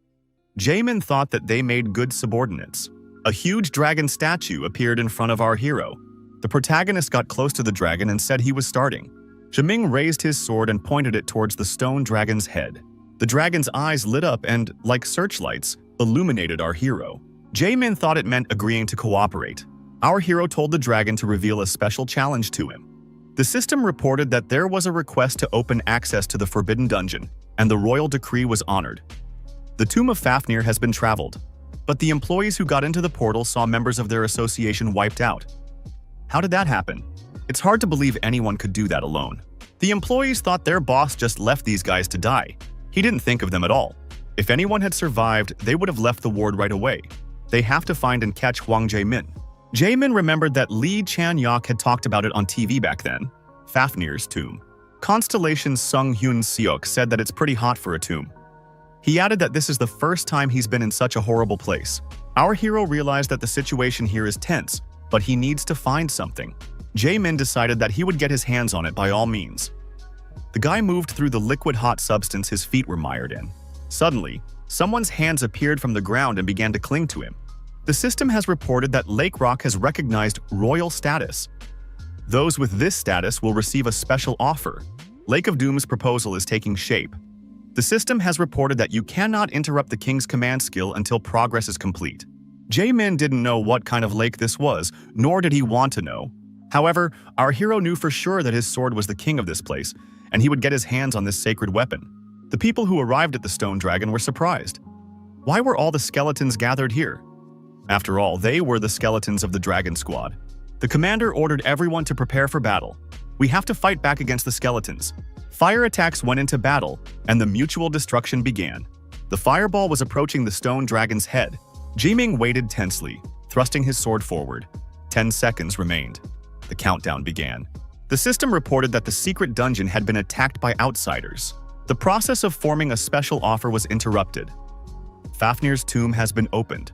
Jaemin thought that they made good subordinates. A huge dragon statue appeared in front of our hero. The protagonist got close to the dragon and said he was starting. Jaeming raised his sword and pointed it towards the stone dragon's head. The dragon's eyes lit up and, like searchlights, illuminated our hero. Jaemin thought it meant agreeing to cooperate. Our hero told the dragon to reveal a special challenge to him. The system reported that there was a request to open access to the Forbidden Dungeon, and the royal decree was honored. The tomb of Fafnir has been traveled, but the employees who got into the portal saw members of their association wiped out. How did that happen? It's hard to believe anyone could do that alone. The employees thought their boss just left these guys to die. He didn't think of them at all. If anyone had survived, they would have left the ward right away. They have to find and catch Hwang Jae-min. Jaemin remembered that Lee Chan-yok had talked about it on TV back then. Fafnir's tomb. Constellation Sung Hyun Seok said that it's pretty hot for a tomb. He added that this is the first time he's been in such a horrible place. Our hero realized that the situation here is tense, but he needs to find something. Jaemin decided that he would get his hands on it by all means. The guy moved through the liquid hot substance his feet were mired in. Suddenly, someone's hands appeared from the ground and began to cling to him. The system has reported that Lake Rock has recognized royal status. Those with this status will receive a special offer. Lake of Doom's proposal is taking shape. The system has reported that you cannot interrupt the king's command skill until progress is complete. Jaemin didn't know what kind of lake this was, nor did he want to know. However, our hero knew for sure that his sword was the king of this place, and he would get his hands on this sacred weapon. The people who arrived at the stone dragon were surprised. Why were all the skeletons gathered here? After all, they were the skeletons of the dragon squad. The commander ordered everyone to prepare for battle. We have to fight back against the skeletons. Fire attacks went into battle, and the mutual destruction began. The fireball was approaching the stone dragon's head. Jaeming waited tensely, thrusting his sword forward. 10 seconds remained. The countdown began. The system reported that the secret dungeon had been attacked by outsiders. The process of forming a special offer was interrupted. Fafnir's tomb has been opened.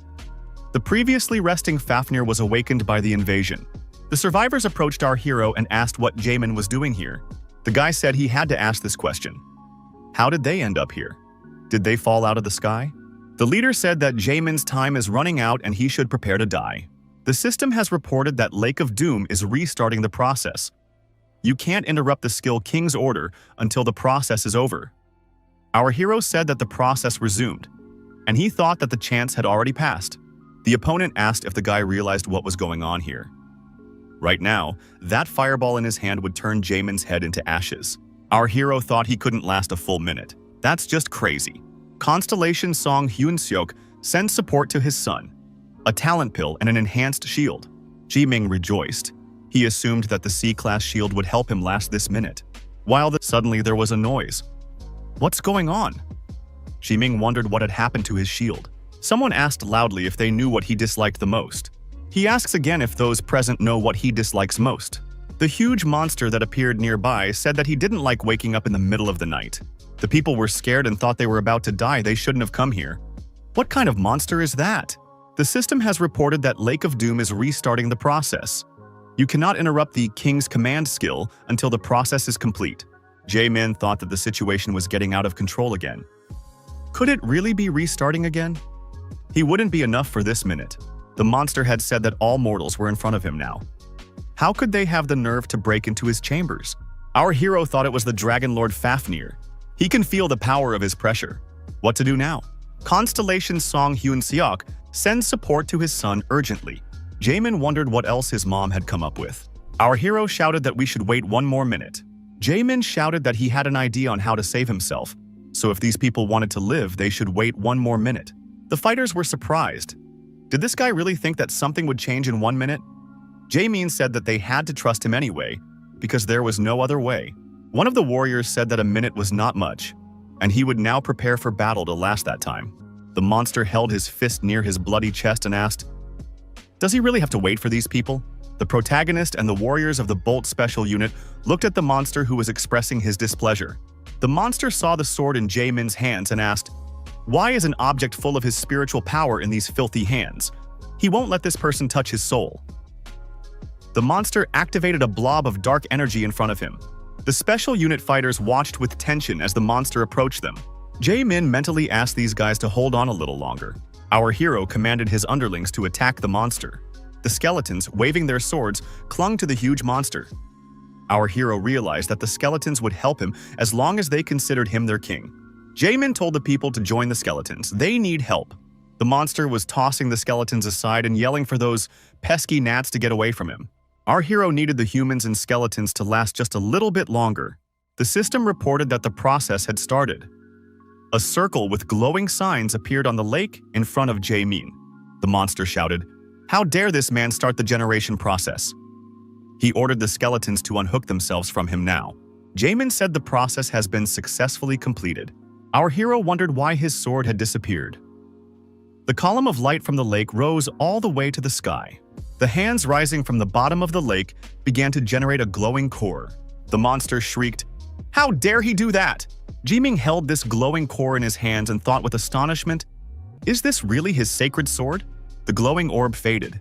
The previously resting Fafnir was awakened by the invasion. The survivors approached our hero and asked what Jaemin was doing here. The guy said he had to ask this question. How did they end up here? Did they fall out of the sky? The leader said that Jaemin's time is running out and he should prepare to die. The system has reported that Lake of Doom is restarting the process. You can't interrupt the skill King's Order until the process is over. Our hero said that the process resumed, and he thought that the chance had already passed. The opponent asked if the guy realized what was going on here. Right now, that fireball in his hand would turn Jaemin's head into ashes. Our hero thought he couldn't last a full minute. That's just crazy. Constellation Song Hyun Seok sends support to his son. A talent pill and an enhanced shield. Jaeming rejoiced. He assumed that the C-class shield would help him last this minute. Suddenly there was a noise. What's going on? Jaeming wondered what had happened to his shield. Someone asked loudly if they knew what he disliked the most. He asks again if those present know what he dislikes most. The huge monster that appeared nearby said that he didn't like waking up in the middle of the night. The people were scared and thought they were about to die. They shouldn't have come here. What kind of monster is that? The system has reported that Lake of Doom is restarting the process. You cannot interrupt the King's command skill until the process is complete. Jaemin thought that the situation was getting out of control again. Could it really be restarting again? He wouldn't be enough for this minute. The monster had said that all mortals were in front of him now. How could they have the nerve to break into his chambers? Our hero thought it was the Dragon Lord Fafnir. He can feel the power of his pressure. What to do now? Constellation Song Hyun Seok sends support to his son urgently. Jaemin wondered what else his mom had come up with. Our hero shouted that we should wait one more minute. Jaemin shouted that he had an idea on how to save himself, so if these people wanted to live, they should wait one more minute. The fighters were surprised. Did this guy really think that something would change in 1 minute? Jaemin said that they had to trust him anyway, because there was no other way. One of the warriors said that a minute was not much, and he would now prepare for battle to last that time. The monster held his fist near his bloody chest and asked, "Does he really have to wait for these people?" The protagonist and the warriors of the Bolt Special Unit looked at the monster who was expressing his displeasure. The monster saw the sword in Jae-min's hands and asked, "Why is an object full of his spiritual power in these filthy hands? He won't let this person touch his soul." The monster activated a blob of dark energy in front of him. The Special Unit fighters watched with tension as the monster approached them. Jae-min mentally asked these guys to hold on a little longer. Our hero commanded his underlings to attack the monster. The skeletons, waving their swords, clung to the huge monster. Our hero realized that the skeletons would help him as long as they considered him their king. Jae-min told the people to join the skeletons. They need help. The monster was tossing the skeletons aside and yelling for those pesky gnats to get away from him. Our hero needed the humans and skeletons to last just a little bit longer. The system reported that the process had started. A circle with glowing signs appeared on the lake in front of Jae-min. The monster shouted, "How dare this man start the generation process?" He ordered the skeletons to unhook themselves from him now. Jae-min said the process has been successfully completed. Our hero wondered why his sword had disappeared. The column of light from the lake rose all the way to the sky. The hands rising from the bottom of the lake began to generate a glowing core. The monster shrieked, "How dare he do that?" Jae-min held this glowing core in his hands and thought with astonishment, "Is this really his sacred sword?" The glowing orb faded,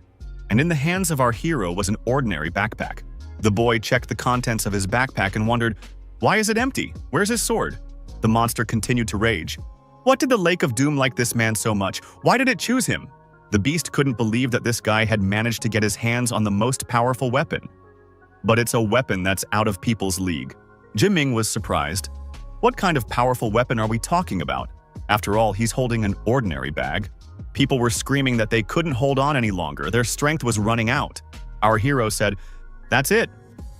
and in the hands of our hero was an ordinary backpack. The boy checked the contents of his backpack and wondered, "Why is it empty? Where's his sword?" The monster continued to rage. What did the Lake of Doom like this man so much? Why did it choose him? The beast couldn't believe that this guy had managed to get his hands on the most powerful weapon. But it's a weapon that's out of people's league. Jae-min was surprised. What kind of powerful weapon are we talking about? After all, he's holding an ordinary bag. People were screaming that they couldn't hold on any longer. Their strength was running out. Our hero said, "That's it.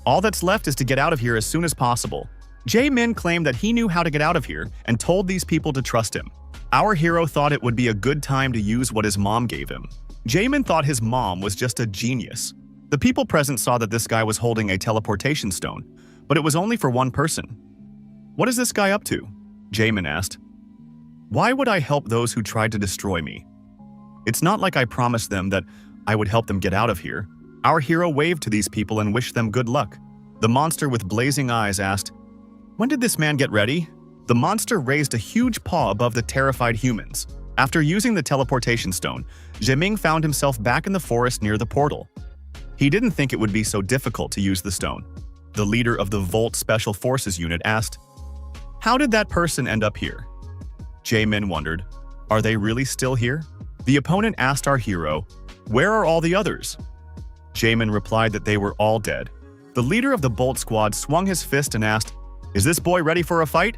All that's left is to get out of here as soon as possible." Jae-min claimed that he knew how to get out of here and told these people to trust him. Our hero thought it would be a good time to use what his mom gave him. Jae-min thought his mom was just a genius. The people present saw that this guy was holding a teleportation stone, but it was only for one person. "What is this guy up to?" Jae-min asked. "Why would I help those who tried to destroy me? It's not like I promised them that I would help them get out of here." Our hero waved to these people and wished them good luck. The monster with blazing eyes asked, "When did this man get ready?" The monster raised a huge paw above the terrified humans. After using the teleportation stone, Jae-min found himself back in the forest near the portal. He didn't think it would be so difficult to use the stone. The leader of the Volt Special Forces unit asked, "How did that person end up here?" Jae-min wondered, "Are they really still here?" The opponent asked our hero, "Where are all the others?" Jae-min replied that they were all dead. The leader of the Bolt Squad swung his fist and asked, "Is this boy ready for a fight?"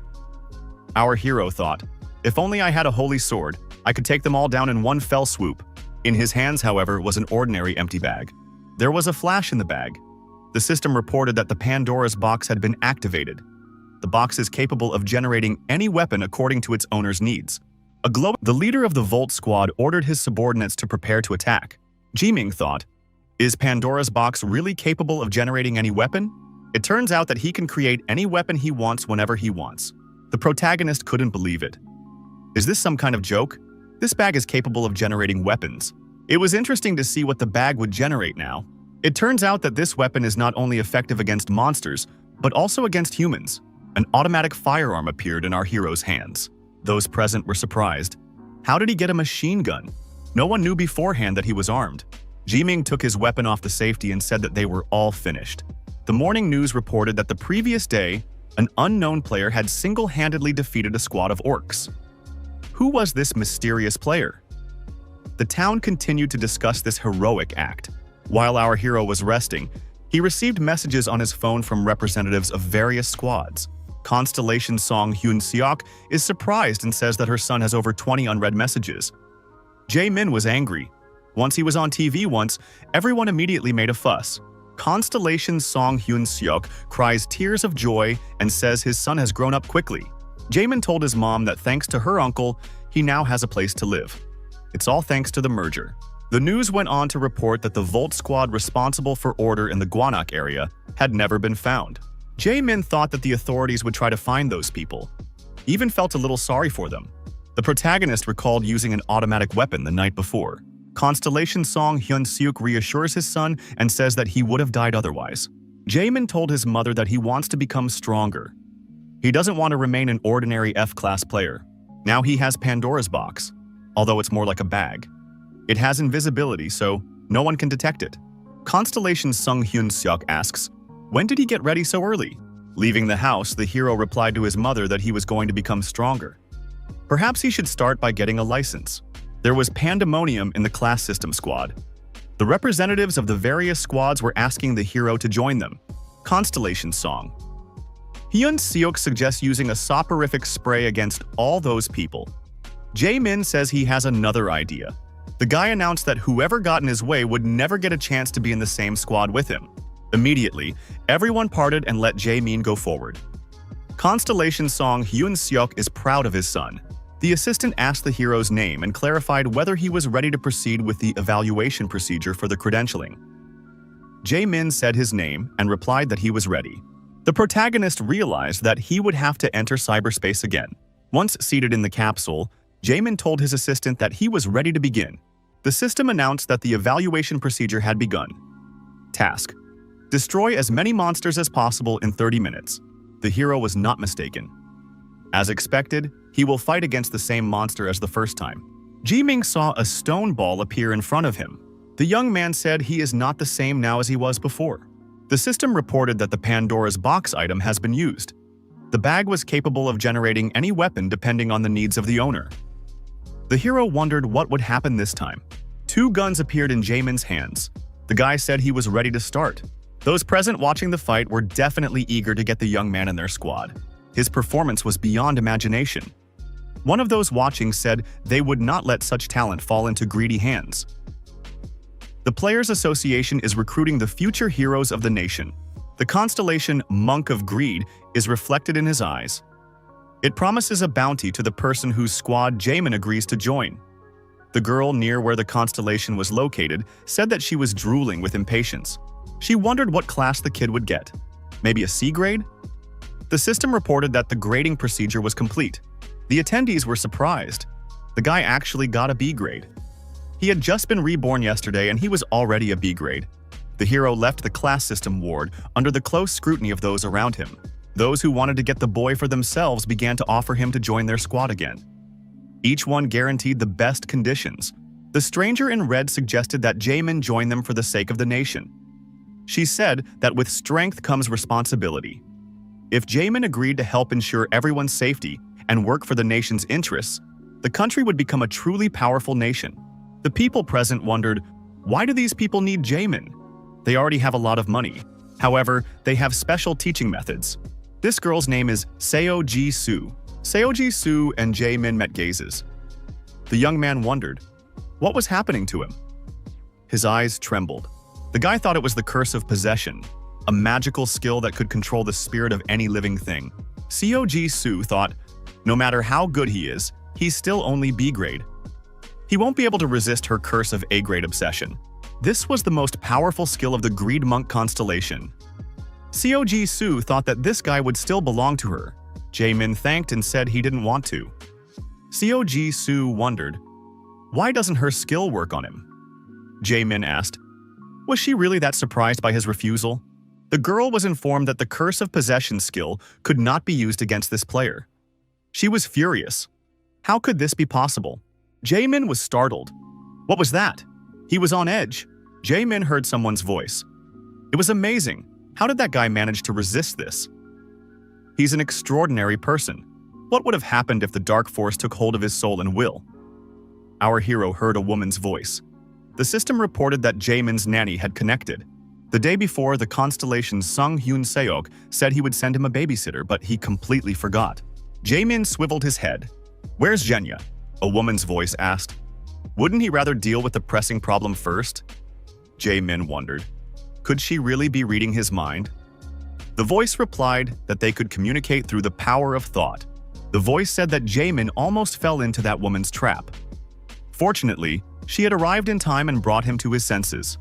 Our hero thought, "If only I had a holy sword, I could take them all down in one fell swoop." In his hands, however, was an ordinary empty bag. There was a flash in the bag. The system reported that the Pandora's box had been activated. The box is capable of generating any weapon according to its owner's needs. The leader of the Volt Squad ordered his subordinates to prepare to attack. Jae-min thought, "Is Pandora's box really capable of generating any weapon?" It turns out that he can create any weapon he wants whenever he wants. The protagonist couldn't believe it. Is this some kind of joke? This bag is capable of generating weapons. It was interesting to see what the bag would generate now. It turns out that this weapon is not only effective against monsters, but also against humans. An automatic firearm appeared in our hero's hands. Those present were surprised. How did he get a machine gun? No one knew beforehand that he was armed. Jae-min took his weapon off the safety and said that they were all finished. The morning news reported that the previous day, an unknown player had single-handedly defeated a squad of orcs. Who was this mysterious player? The town continued to discuss this heroic act. While our hero was resting, he received messages on his phone from representatives of various squads. Constellation Song Hyun-seok is surprised and says that her son has over 20 unread messages. Jae-min was angry. Once he was on TV once, everyone immediately made a fuss. Constellation Song Hyun-seok cries tears of joy and says his son has grown up quickly. Jae-min told his mom that thanks to her uncle, he now has a place to live. It's all thanks to the merger. The news went on to report that the Volt Squad responsible for order in the Gwanak area had never been found. Jae-min thought that the authorities would try to find those people. He even felt a little sorry for them. The protagonist recalled using an automatic weapon the night before. Constellation Song Hyun-seok reassures his son and says that he would have died otherwise. Jae-min told his mother that he wants to become stronger. He doesn't want to remain an ordinary F-class player. Now he has Pandora's box, although it's more like a bag. It has invisibility, so no one can detect it. Constellation Sung Hyun-seok asks, when did he get ready so early? Leaving the house, the hero replied to his mother that he was going to become stronger. Perhaps he should start by getting a license. There was pandemonium in the class system squad. The representatives of the various squads were asking the hero to join them. Constellation Song. Hyun-seok suggests using a soporific spray against all those people. Jae-min says he has another idea. The guy announced that whoever got in his way would never get a chance to be in the same squad with him. Immediately, everyone parted and let Jae-min go forward. Constellation Song Hyun-seok is proud of his son. The assistant asked the hero's name and clarified whether he was ready to proceed with the evaluation procedure for the credentialing. Jae-min said his name and replied that he was ready. The protagonist realized that he would have to enter cyberspace again. Once seated in the capsule, Jae-min told his assistant that he was ready to begin. The system announced that the evaluation procedure had begun. Task: destroy as many monsters as possible in 30 minutes. The hero was not mistaken. As expected, he will fight against the same monster as the first time. Ji-ming saw a stone ball appear in front of him. The young man said he is not the same now as he was before. The system reported that the Pandora's box item has been used. The bag was capable of generating any weapon depending on the needs of the owner. The hero wondered what would happen this time. 2 guns appeared in Jae-min's hands. The guy said he was ready to start. Those present watching the fight were definitely eager to get the young man in their squad. His performance was beyond imagination. One of those watching said they would not let such talent fall into greedy hands. The Players Association is recruiting the future heroes of the nation. The constellation Monk of Greed is reflected in his eyes. It promises a bounty to the person whose squad Jae-min agrees to join. The girl near where the constellation was located said that she was drooling with impatience. She wondered what class the kid would get. Maybe a C grade? The system reported that the grading procedure was complete. The attendees were surprised. The guy actually got a B grade. He had just been reborn yesterday and he was already a B grade. The hero left the class system ward under the close scrutiny of those around him. Those who wanted to get the boy for themselves began to offer him to join their squad again. Each one guaranteed the best conditions. The stranger in red suggested that Jae-min join them for the sake of the nation. She said that with strength comes responsibility. If Jae-min agreed to help ensure everyone's safety and work for the nation's interests, the country would become a truly powerful nation. The people present wondered, why do these people need Jae-min? They already have a lot of money. However, they have special teaching methods. This girl's name is Seo Ji-soo. Seo Ji-soo and Jae-min met gazes. The young man wondered, what was happening to him? His eyes trembled. The guy thought it was the curse of possession, a magical skill that could control the spirit of any living thing. Seo Ji-soo thought, no matter how good he is, he's still only B grade. He won't be able to resist her curse of A grade obsession. This was the most powerful skill of the Greed Monk constellation. Seo Ji-soo thought that this guy would still belong to her. Jae-min thanked and said he didn't want to. Seo Ji-soo wondered, why doesn't her skill work on him? Jae-min asked, was she really that surprised by his refusal? The girl was informed that the curse of possession skill could not be used against this player. She was furious. How could this be possible? Jae-min was startled. What was that? He was on edge. Jae-min heard someone's voice. It was amazing. How did that guy manage to resist this? He's an extraordinary person. What would have happened if the dark force took hold of his soul and will? Our hero heard a woman's voice. The system reported that Jae-min's nanny had connected. The day before, the constellation Sung Hyun-seok said he would send him a babysitter, but he completely forgot. Jae-min swiveled his head. Where's Jenya? A woman's voice asked. Wouldn't he rather deal with the pressing problem first? Jae-min wondered. Could she really be reading his mind? The voice replied that they could communicate through the power of thought. The voice said that Jae-min almost fell into that woman's trap. Fortunately, she had arrived in time and brought him to his senses.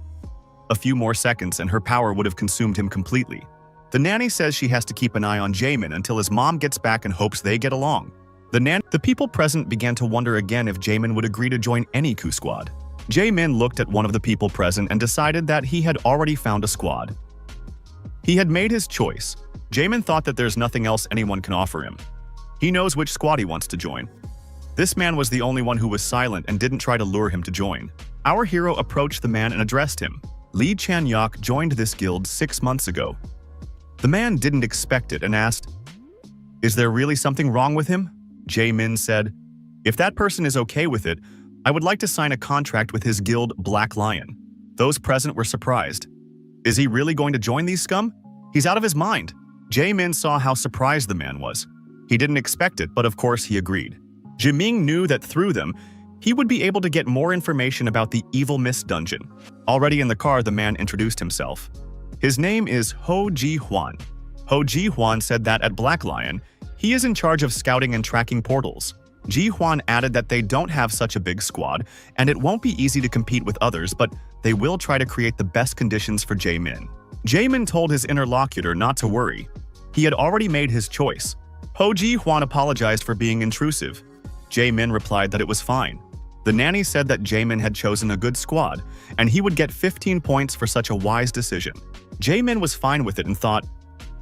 A few more seconds and her power would have consumed him completely. The nanny says she has to keep an eye on Jaemin until his mom gets back and hopes they get along. The people present began to wonder again if Jaemin would agree to join any coup squad. Jaemin looked at one of the people present and decided that he had already found a squad. He had made his choice. Jaemin thought that there's nothing else anyone can offer him. He knows which squad he wants to join. This man was the only one who was silent and didn't try to lure him to join. Our hero approached the man and addressed him. Lee Chan-yok joined this guild 6 months ago. The man didn't expect it and asked, "Is there really something wrong with him?" Jaemin said, "If that person is okay with it, I would like to sign a contract with his guild Black Lion." Those present were surprised. Is he really going to join these scum? He's out of his mind. Jaemin saw how surprised the man was. He didn't expect it, but of course he agreed. Jiming knew that through them, he would be able to get more information about the Evil Mist dungeon. Already in the car, the man introduced himself. His name is Ho Ji-hwan. Ho Ji-hwan said that at Black Lion, he is in charge of scouting and tracking portals. Ji-hwan added that they don't have such a big squad, and it won't be easy to compete with others, but they will try to create the best conditions for Jaemin. Jaemin told his interlocutor not to worry. He had already made his choice. Ho Ji-hwan apologized for being intrusive. Jaemin replied that it was fine. The nanny said that Jaemin had chosen a good squad, and he would get 15 points for such a wise decision. Jaemin was fine with it and thought,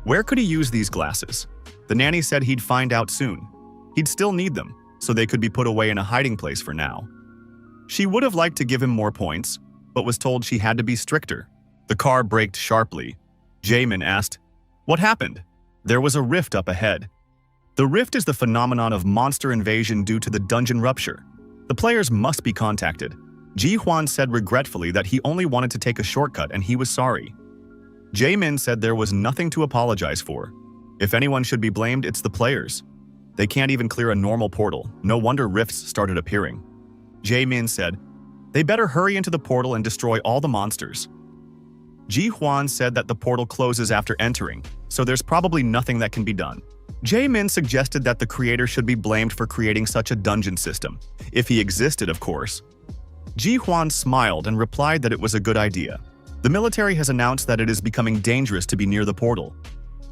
where could he use these glasses? The nanny said he'd find out soon. He'd still need them, so they could be put away in a hiding place for now. She would have liked to give him more points, but was told she had to be stricter. The car braked sharply. Jaemin asked, "What happened?" There was a rift up ahead. The rift is the phenomenon of monster invasion due to the dungeon rupture. The players must be contacted. Ji-hwan said regretfully that he only wanted to take a shortcut and he was sorry. Jaemin said there was nothing to apologize for. If anyone should be blamed, it's the players. They can't even clear a normal portal. No wonder rifts started appearing. Jaemin said, they better hurry into the portal and destroy all the monsters. Ji-hwan said that the portal closes after entering, so there's probably nothing that can be done. Jaemin suggested that the creator should be blamed for creating such a dungeon system, if he existed, of course. Ji-hwan smiled and replied that it was a good idea. The military has announced that it is becoming dangerous to be near the portal.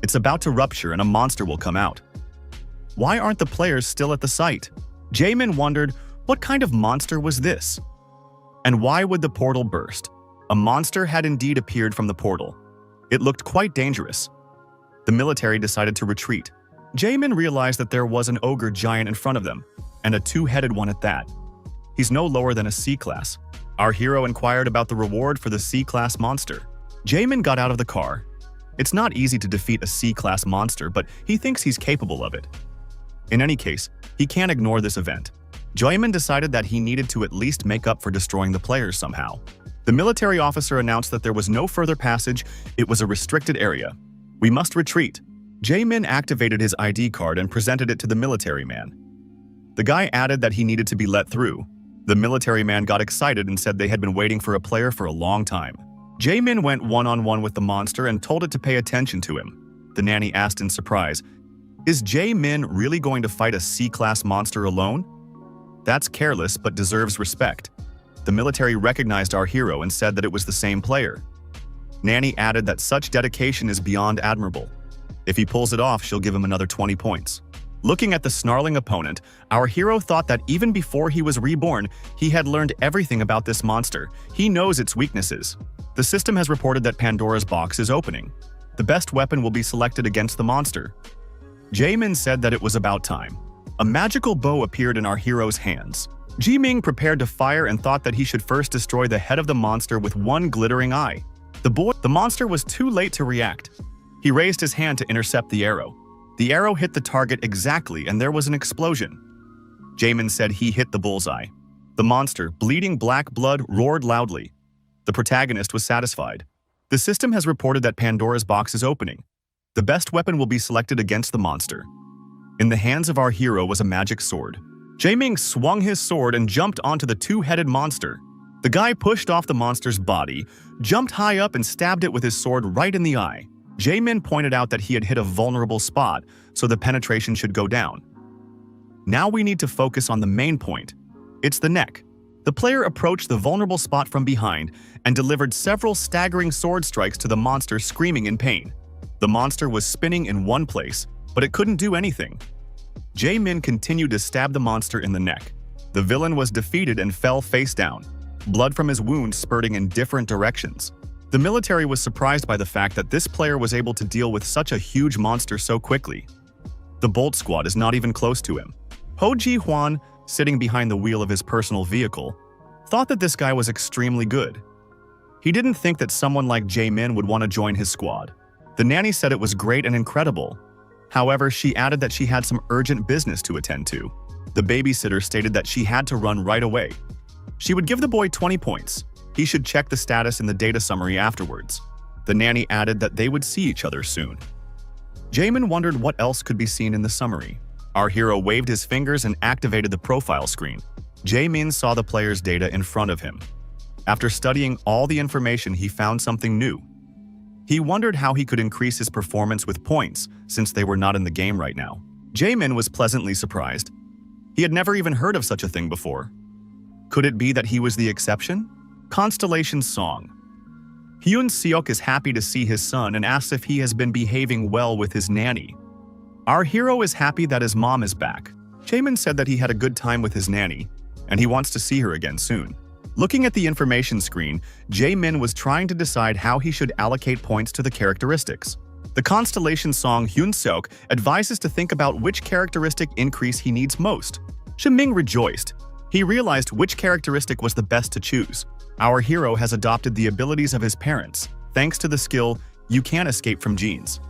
It's about to rupture and a monster will come out. Why aren't the players still at the site? Jaemin wondered, what kind of monster was this? And why would the portal burst? A monster had indeed appeared from the portal. It looked quite dangerous. The military decided to retreat. Jaemin realized that there was an ogre giant in front of them, and a two-headed one at that. He's no lower than a C-class. Our hero inquired about the reward for the C-class monster. Jaemin got out of the car. It's not easy to defeat a C-class monster, but he thinks he's capable of it. In any case, he can't ignore this event. Jaemin decided that he needed to at least make up for destroying the players somehow. The military officer announced that there was no further passage, it was a restricted area. We must retreat. Jaemin activated his ID card and presented it to the military man. The guy added that he needed to be let through. The military man got excited and said they had been waiting for a player for a long time. Jaemin went one-on-one with the monster and told it to pay attention to him. The nanny asked in surprise, is Jaemin really going to fight a C-class monster alone? That's careless but deserves respect. The military recognized our hero and said that it was the same player. Nanny added that such dedication is beyond admirable. If he pulls it off, she'll give him another 20 points. Looking at the snarling opponent, our hero thought that even before he was reborn, he had learned everything about this monster. He knows its weaknesses. The system has reported that Pandora's box is opening. The best weapon will be selected against the monster. Jaemin said that it was about time. A magical bow appeared in our hero's hands. Ji-ming prepared to fire and thought that he should first destroy the head of the monster with one glittering eye. The monster was too late to react. He raised his hand to intercept the arrow. The arrow hit the target exactly and there was an explosion. Jaemin said he hit the bullseye. The monster, bleeding black blood, roared loudly. The protagonist was satisfied. The system has reported that Pandora's box is opening. The best weapon will be selected against the monster. In the hands of our hero was a magic sword. Jae-ming swung his sword and jumped onto the two-headed monster. The guy pushed off the monster's body, jumped high up and stabbed it with his sword right in the eye. Jae-min pointed out that he had hit a vulnerable spot, so the penetration should go down. Now we need to focus on the main point. It's the neck. The player approached the vulnerable spot from behind and delivered several staggering sword strikes to the monster screaming in pain. The monster was spinning in one place, but it couldn't do anything. Jae-min continued to stab the monster in the neck. The villain was defeated and fell face down, blood from his wounds spurting in different directions. The military was surprised by the fact that this player was able to deal with such a huge monster so quickly. The Bolt Squad is not even close to him. Ho Ji-hwan, sitting behind the wheel of his personal vehicle, thought that this guy was extremely good. He didn't think that someone like Jae-min would want to join his squad. The nanny said it was great and incredible. However, she added that she had some urgent business to attend to. The babysitter stated that she had to run right away. She would give the boy 20 points. He should check the status in the data summary afterwards. The nanny added that they would see each other soon. Jae-min wondered what else could be seen in the summary. Our hero waved his fingers and activated the profile screen. Jae-min saw the player's data in front of him. After studying all the information, he found something new. He wondered how he could increase his performance with points since they were not in the game right now. Jae-min was pleasantly surprised. He had never even heard of such a thing before. Could it be that he was the exception? Constellation Song. Hyun-seok is happy to see his son and asks if he has been behaving well with his nanny. Our hero is happy that his mom is back. Jae-min said that he had a good time with his nanny, and he wants to see her again soon. Looking at the information screen, Jae-min was trying to decide how he should allocate points to the characteristics. The Constellation Song Hyun-seok advises to think about which characteristic increase he needs most. Shiming rejoiced. He realized which characteristic was the best to choose. Our hero has adopted the abilities of his parents, thanks to the skill, You Can't Escape from Genes.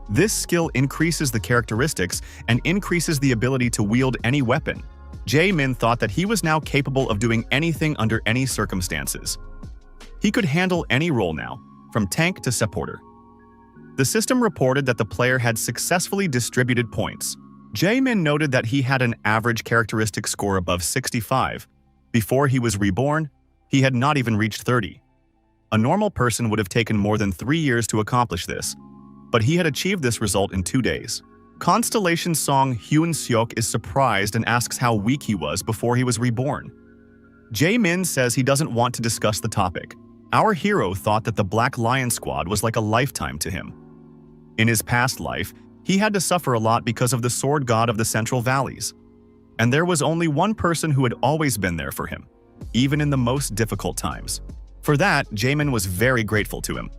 This skill increases the characteristics and increases the ability to wield any weapon. Jae-min thought that he was now capable of doing anything under any circumstances. He could handle any role now, from tank to supporter. The system reported that the player had successfully distributed points. Jae-min noted that he had an average characteristic score above 65. Before he was reborn, he had not even reached 30. A normal person would have taken more than 3 years to accomplish this, but he had achieved this result in 2 days. Constellation Song Hyun-seok is surprised and asks how weak he was before he was reborn. Jae-min says he doesn't want to discuss the topic. Our hero thought that the Black Lion Squad was like a lifetime to him. In his past life, he had to suffer a lot because of the sword god of the Central Valleys. And there was only one person who had always been there for him, even in the most difficult times. For that, Jae-min was very grateful to him.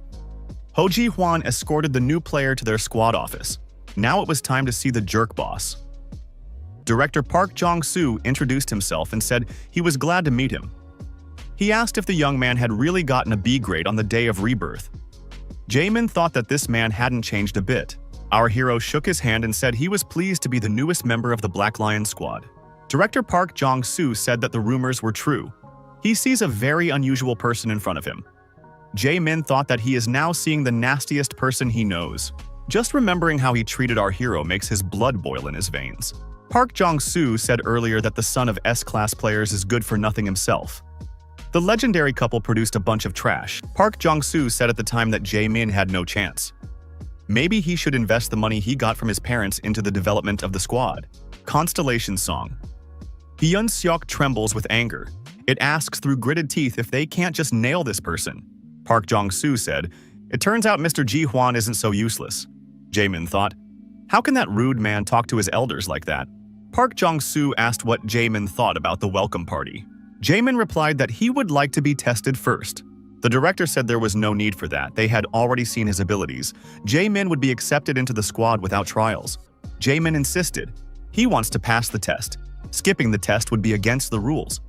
Ho Ji-hwan escorted the new player to their squad office. Now it was time to see the jerk boss. Director Park Jong-soo introduced himself and said he was glad to meet him. He asked if the young man had really gotten a B grade on the day of rebirth. Jae-min thought that this man hadn't changed a bit. Our hero shook his hand and said he was pleased to be the newest member of the Black Lion Squad. Director Park Jong-soo said that the rumors were true. He sees a very unusual person in front of him. Jae-min thought that he is now seeing the nastiest person he knows. Just remembering how he treated our hero makes his blood boil in his veins. Park Jong-soo said earlier that the son of S-class players is good for nothing himself. The legendary couple produced a bunch of trash. Park Jong-soo said at the time that Jae-min had no chance. Maybe he should invest the money he got from his parents into the development of the squad. Constellation Song. Hyun-seok trembles with anger. It asks through gritted teeth if they can't just nail this person. Park Jong-soo said, "It turns out Mr. Ji-hwan isn't so useless." Jae-min thought, "How can that rude man talk to his elders like that?" Park Jong-soo asked what Jae-min thought about the welcome party. Jae-min replied that he would like to be tested first. The director said there was no need for that. They had already seen his abilities. Jae-min would be accepted into the squad without trials. Jae-min insisted. He wants to pass the test. Skipping the test would be against the rules.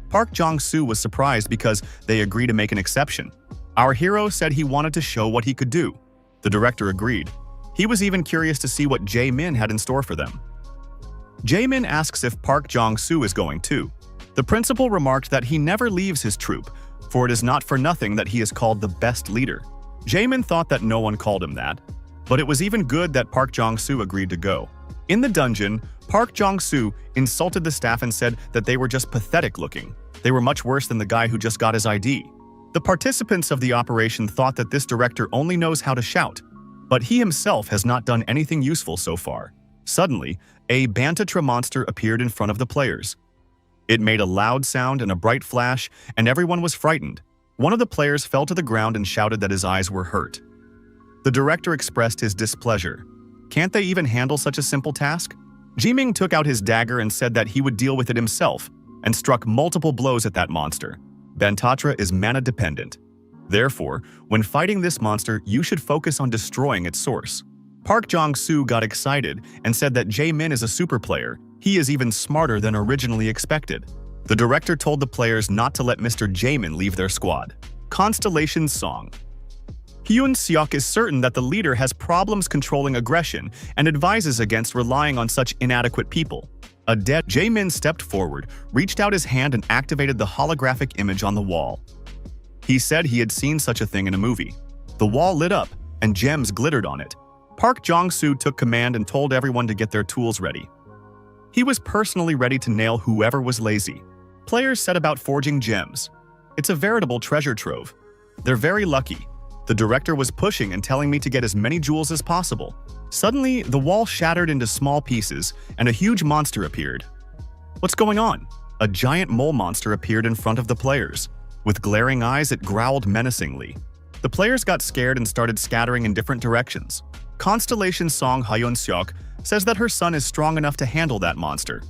Park Jong-soo was surprised because they agreed to make an exception. Our hero said he wanted to show what he could do. The director agreed. He was even curious to see what Jae-min had in store for them. Jae-min asks if Park Jong-soo is going too. The principal remarked that he never leaves his troop, for it is not for nothing that he is called the best leader. Jae-min thought that no one called him that, but it was even good that Park Jong-soo agreed to go. In the dungeon, Park Jong-soo insulted the staff and said that they were just pathetic looking. They were much worse than the guy who just got his ID. The participants of the operation thought that this director only knows how to shout, but he himself has not done anything useful so far. Suddenly, a Bantatra monster appeared in front of the players. It made a loud sound and a bright flash, and everyone was frightened. One of the players fell to the ground and shouted that his eyes were hurt. The director expressed his displeasure. Can't they even handle such a simple task? Jiming took out his dagger and said that he would deal with it himself, and struck multiple blows at that monster. Bantatra is mana-dependent. Therefore, when fighting this monster, you should focus on destroying its source. Park Jong-soo got excited and said that Jae-min is a super player. He is even smarter than originally expected. The director told the players not to let Mr. Jae-min leave their squad. Constellation's song. Hyun-seok is certain that the leader has problems controlling aggression and advises against relying on such inadequate people. Jae-min stepped forward, reached out his hand and activated the holographic image on the wall. He said he had seen such a thing in a movie. The wall lit up, and gems glittered on it. Park Jong-soo took command and told everyone to get their tools ready. He was personally ready to nail whoever was lazy. Players set about forging gems. It's a veritable treasure trove. They're very lucky. The director was pushing and telling me to get as many jewels as possible. Suddenly, the wall shattered into small pieces, and a huge monster appeared. What's going on? A giant mole monster appeared in front of the players. With glaring eyes, it growled menacingly. The players got scared and started scattering in different directions. Constellation Song Hyun-seok says that her son is strong enough to handle that monster.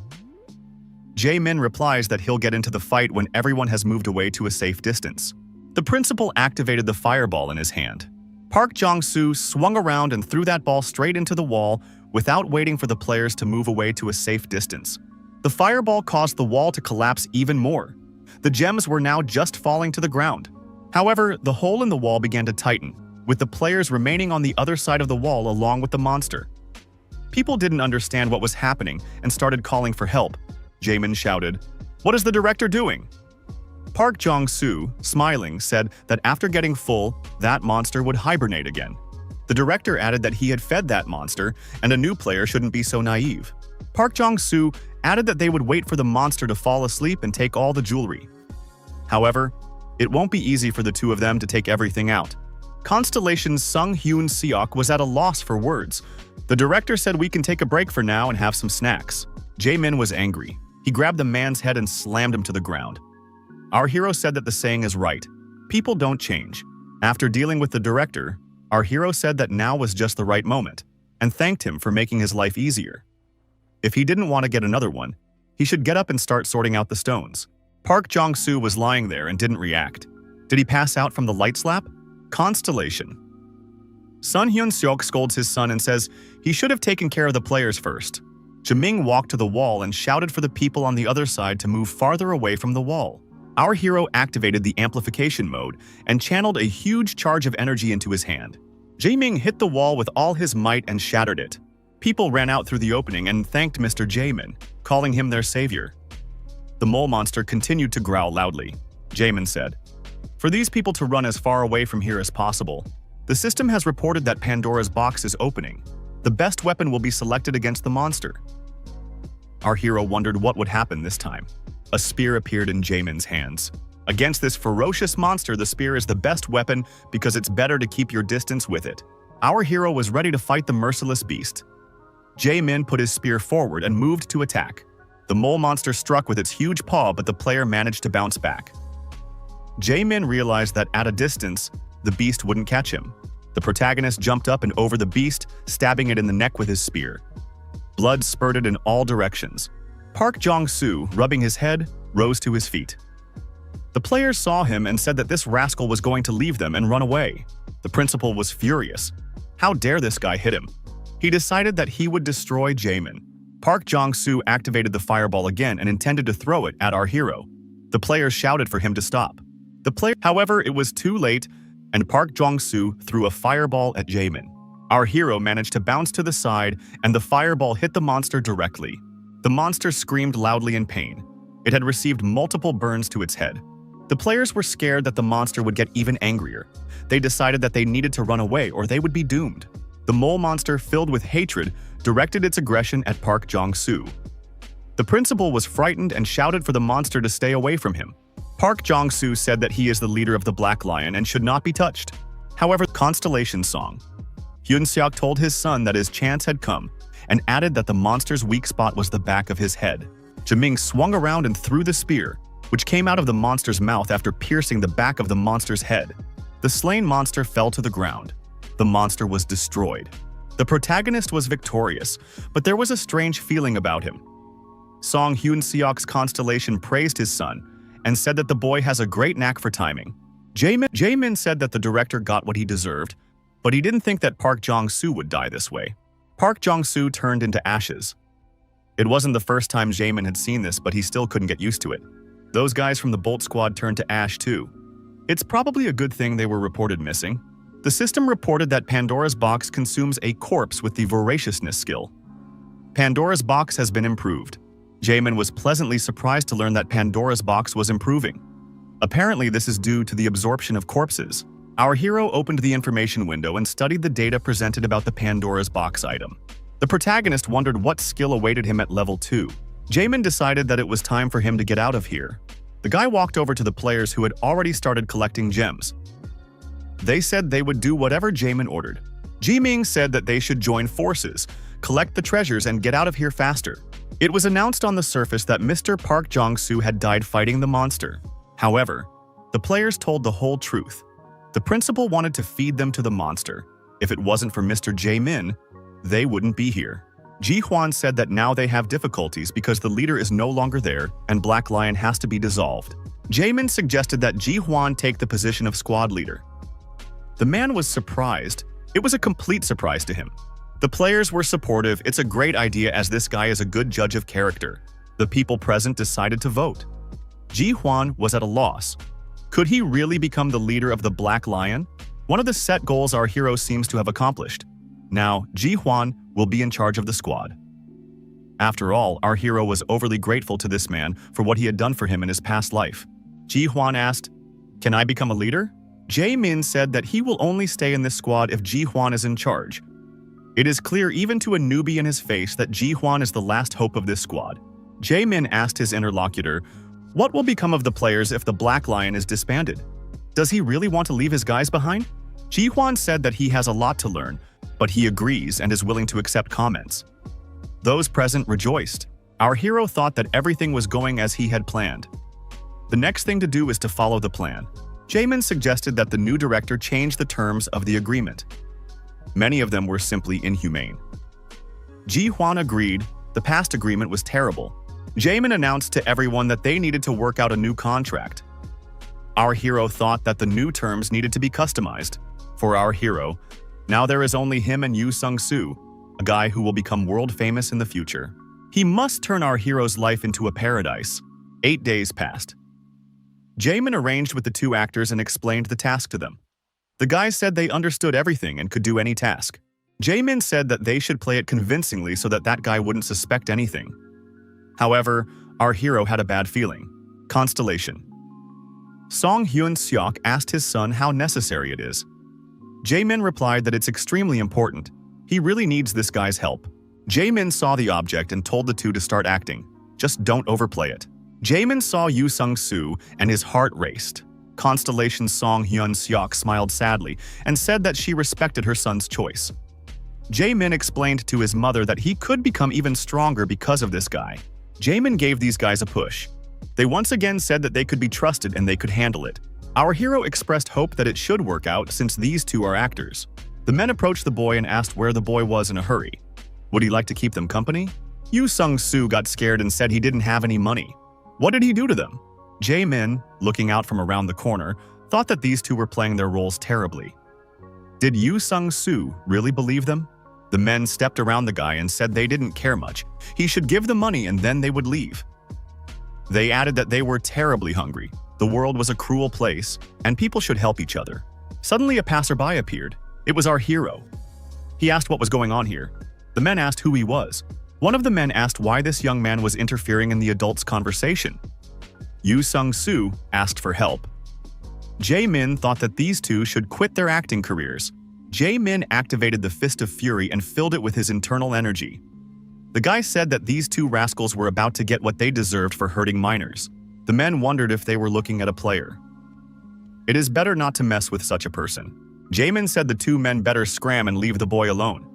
Jae-min replies that he'll get into the fight when everyone has moved away to a safe distance. The principal activated the fireball in his hand. Park Jong-soo swung around and threw that ball straight into the wall without waiting for the players to move away to a safe distance. The fireball caused the wall to collapse even more. The gems were now just falling to the ground. However, the hole in the wall began to tighten, with the players remaining on the other side of the wall along with the monster. People didn't understand what was happening and started calling for help. Jae-min shouted, "What is the director doing?" Park Jong-soo, smiling, said that after getting full, that monster would hibernate again. The director added that he had fed that monster, and a new player shouldn't be so naive. Park Jong-soo added that they would wait for the monster to fall asleep and take all the jewelry. However, it won't be easy for the two of them to take everything out. Constellation's Sung Hyun-seok was at a loss for words. The director said we can take a break for now and have some snacks. Jae-min was angry. He grabbed the man's head and slammed him to the ground. Our hero said that the saying is right. People don't change. After dealing with the director, our hero said that now was just the right moment, and thanked him for making his life easier. If he didn't want to get another one, he should get up and start sorting out the stones. Park Jong-soo was lying there and didn't react. Did he pass out from the light slap? Constellation. Sun Hyun-seok scolds his son and says he should have taken care of the players first. Jae-min walked to the wall and shouted for the people on the other side to move farther away from the wall. Our hero activated the amplification mode and channeled a huge charge of energy into his hand. Jae-min hit the wall with all his might and shattered it. People ran out through the opening and thanked Mr. Jae-min, calling him their savior. The mole monster continued to growl loudly. Jae-min said, "For these people to run as far away from here as possible. The system has reported that Pandora's box is opening. The best weapon will be selected against the monster." Our hero wondered what would happen this time. A spear appeared in Jae-min's hands. Against this ferocious monster, the spear is the best weapon because it's better to keep your distance with it. Our hero was ready to fight the merciless beast. Jae-min put his spear forward and moved to attack. The mole monster struck with its huge paw, but the player managed to bounce back. Jae-min realized that at a distance, the beast wouldn't catch him. The protagonist jumped up and over the beast, stabbing it in the neck with his spear. Blood spurted in all directions. Park Jong-soo, rubbing his head, rose to his feet. The players saw him and said that this rascal was going to leave them and run away. The principal was furious. How dare this guy hit him? He decided that he would destroy Jae-min. Park Jong-soo activated the fireball again and intended to throw it at our hero. The players shouted for him to stop. However, it was too late, and Park Jong-soo threw a fireball at Jae-min. Our hero managed to bounce to the side, and the fireball hit the monster directly. The monster screamed loudly in pain. It had received multiple burns to its head. The players were scared that the monster would get even angrier. They decided that they needed to run away or they would be doomed. The mole monster, filled with hatred, directed its aggression at Park Jong-soo. The principal was frightened and shouted for the monster to stay away from him. Park Jong-soo said that he is the leader of the Black Lion and should not be touched. However, Constellation Song. Hyun-seok told his son that his chance had come and added that the monster's weak spot was the back of his head. Jae-min swung around and threw the spear, which came out of the monster's mouth after piercing the back of the monster's head. The slain monster fell to the ground. The monster was destroyed. The protagonist was victorious, but there was a strange feeling about him. Song Hyun-seok's constellation praised his son and said that the boy has a great knack for timing. Jae-min said that the director got what he deserved, but he didn't think that Park Jong-soo would die this way. Park Jong-soo turned into ashes. It wasn't the first time Jae-min had seen this, but he still couldn't get used to it. Those guys from the Bolt Squad turned to ash too. It's probably a good thing they were reported missing. The system reported that Pandora's box consumes a corpse with the voraciousness skill. Pandora's box has been improved. Jae-min was pleasantly surprised to learn that Pandora's box was improving. Apparently, this is due to the absorption of corpses. Our hero opened the information window and studied the data presented about the Pandora's box item. The protagonist wondered what skill awaited him at level 2. Jae-min decided that it was time for him to get out of here. The guy walked over to the players who had already started collecting gems. They said they would do whatever Jae-min ordered. Ji-ming said that they should join forces, collect the treasures, and get out of here faster. It was announced on the surface that Mr. Park Jong-soo had died fighting the monster. However, the players told the whole truth. The principal wanted to feed them to the monster. If it wasn't for Mr. Jae-min, they wouldn't be here. Ji-hwan said that now they have difficulties because the leader is no longer there and Black Lion has to be dissolved. Jae-min suggested that Ji-hwan take the position of squad leader. The man was surprised. It was a complete surprise to him. The players were supportive. It's a great idea as this guy is a good judge of character. The people present decided to vote. Ji-hwan was at a loss. Could he really become the leader of the Black Lion? One of the set goals our hero seems to have accomplished. Now, Ji-hwan will be in charge of the squad. After all, our hero was overly grateful to this man for what he had done for him in his past life. Ji-hwan asked, "Can I become a leader?" Jae-min said that he will only stay in this squad if Ji-hwan is in charge. It is clear even to a newbie in his face that Ji-hwan is the last hope of this squad. Jae-min asked his interlocutor, what will become of the players if the Black Lion is disbanded? Does he really want to leave his guys behind? Ji-hwan said that he has a lot to learn, but he agrees and is willing to accept comments. Those present rejoiced. Our hero thought that everything was going as he had planned. The next thing to do is to follow the plan. Jae-min suggested that the new director change the terms of the agreement. Many of them were simply inhumane. Ji-hwan agreed. The past agreement was terrible. Jae-min announced to everyone that they needed to work out a new contract. Our hero thought that the new terms needed to be customized. For our hero, now there is only him and Yu Sung-soo, a guy who will become world famous in the future. He must turn our hero's life into a paradise. 8 days passed. Jae-min arranged with the two actors and explained the task to them. The guys said they understood everything and could do any task. Jae-min said that they should play it convincingly so that that guy wouldn't suspect anything. However, our hero had a bad feeling. Constellation. Song Hyun-seok asked his son how necessary it is. Jae-min replied that it's extremely important. He really needs this guy's help. Jae-min saw the object and told the two to start acting. Just don't overplay it. Jae-min saw Yu Sung-soo and his heart raced. Constellation Song Hyun-seok smiled sadly and said that she respected her son's choice. Jae-min explained to his mother that he could become even stronger because of this guy. Jae-min gave these guys a push. They once again said that they could be trusted and they could handle it. Our hero expressed hope that it should work out since these two are actors. The men approached the boy and asked where the boy was in a hurry. Would he like to keep them company? Yu Sung-soo got scared and said he didn't have any money. What did he do to them? Jae-min, looking out from around the corner, thought that these two were playing their roles terribly. Did Yu Sung-soo really believe them? The men stepped around the guy and said they didn't care much. He should give the money and then they would leave. They added that they were terribly hungry. The world was a cruel place, and people should help each other. Suddenly a passerby appeared. It was our hero. He asked what was going on here. The men asked who he was. One of the men asked why this young man was interfering in the adults' conversation. Yu Sung-soo asked for help. Jae-min thought that these two should quit their acting careers. Jae-min activated the Fist of Fury and filled it with his internal energy. The guy said that these two rascals were about to get what they deserved for hurting minors. The men wondered if they were looking at a player. It is better not to mess with such a person. Jae-min said the two men better scram and leave the boy alone.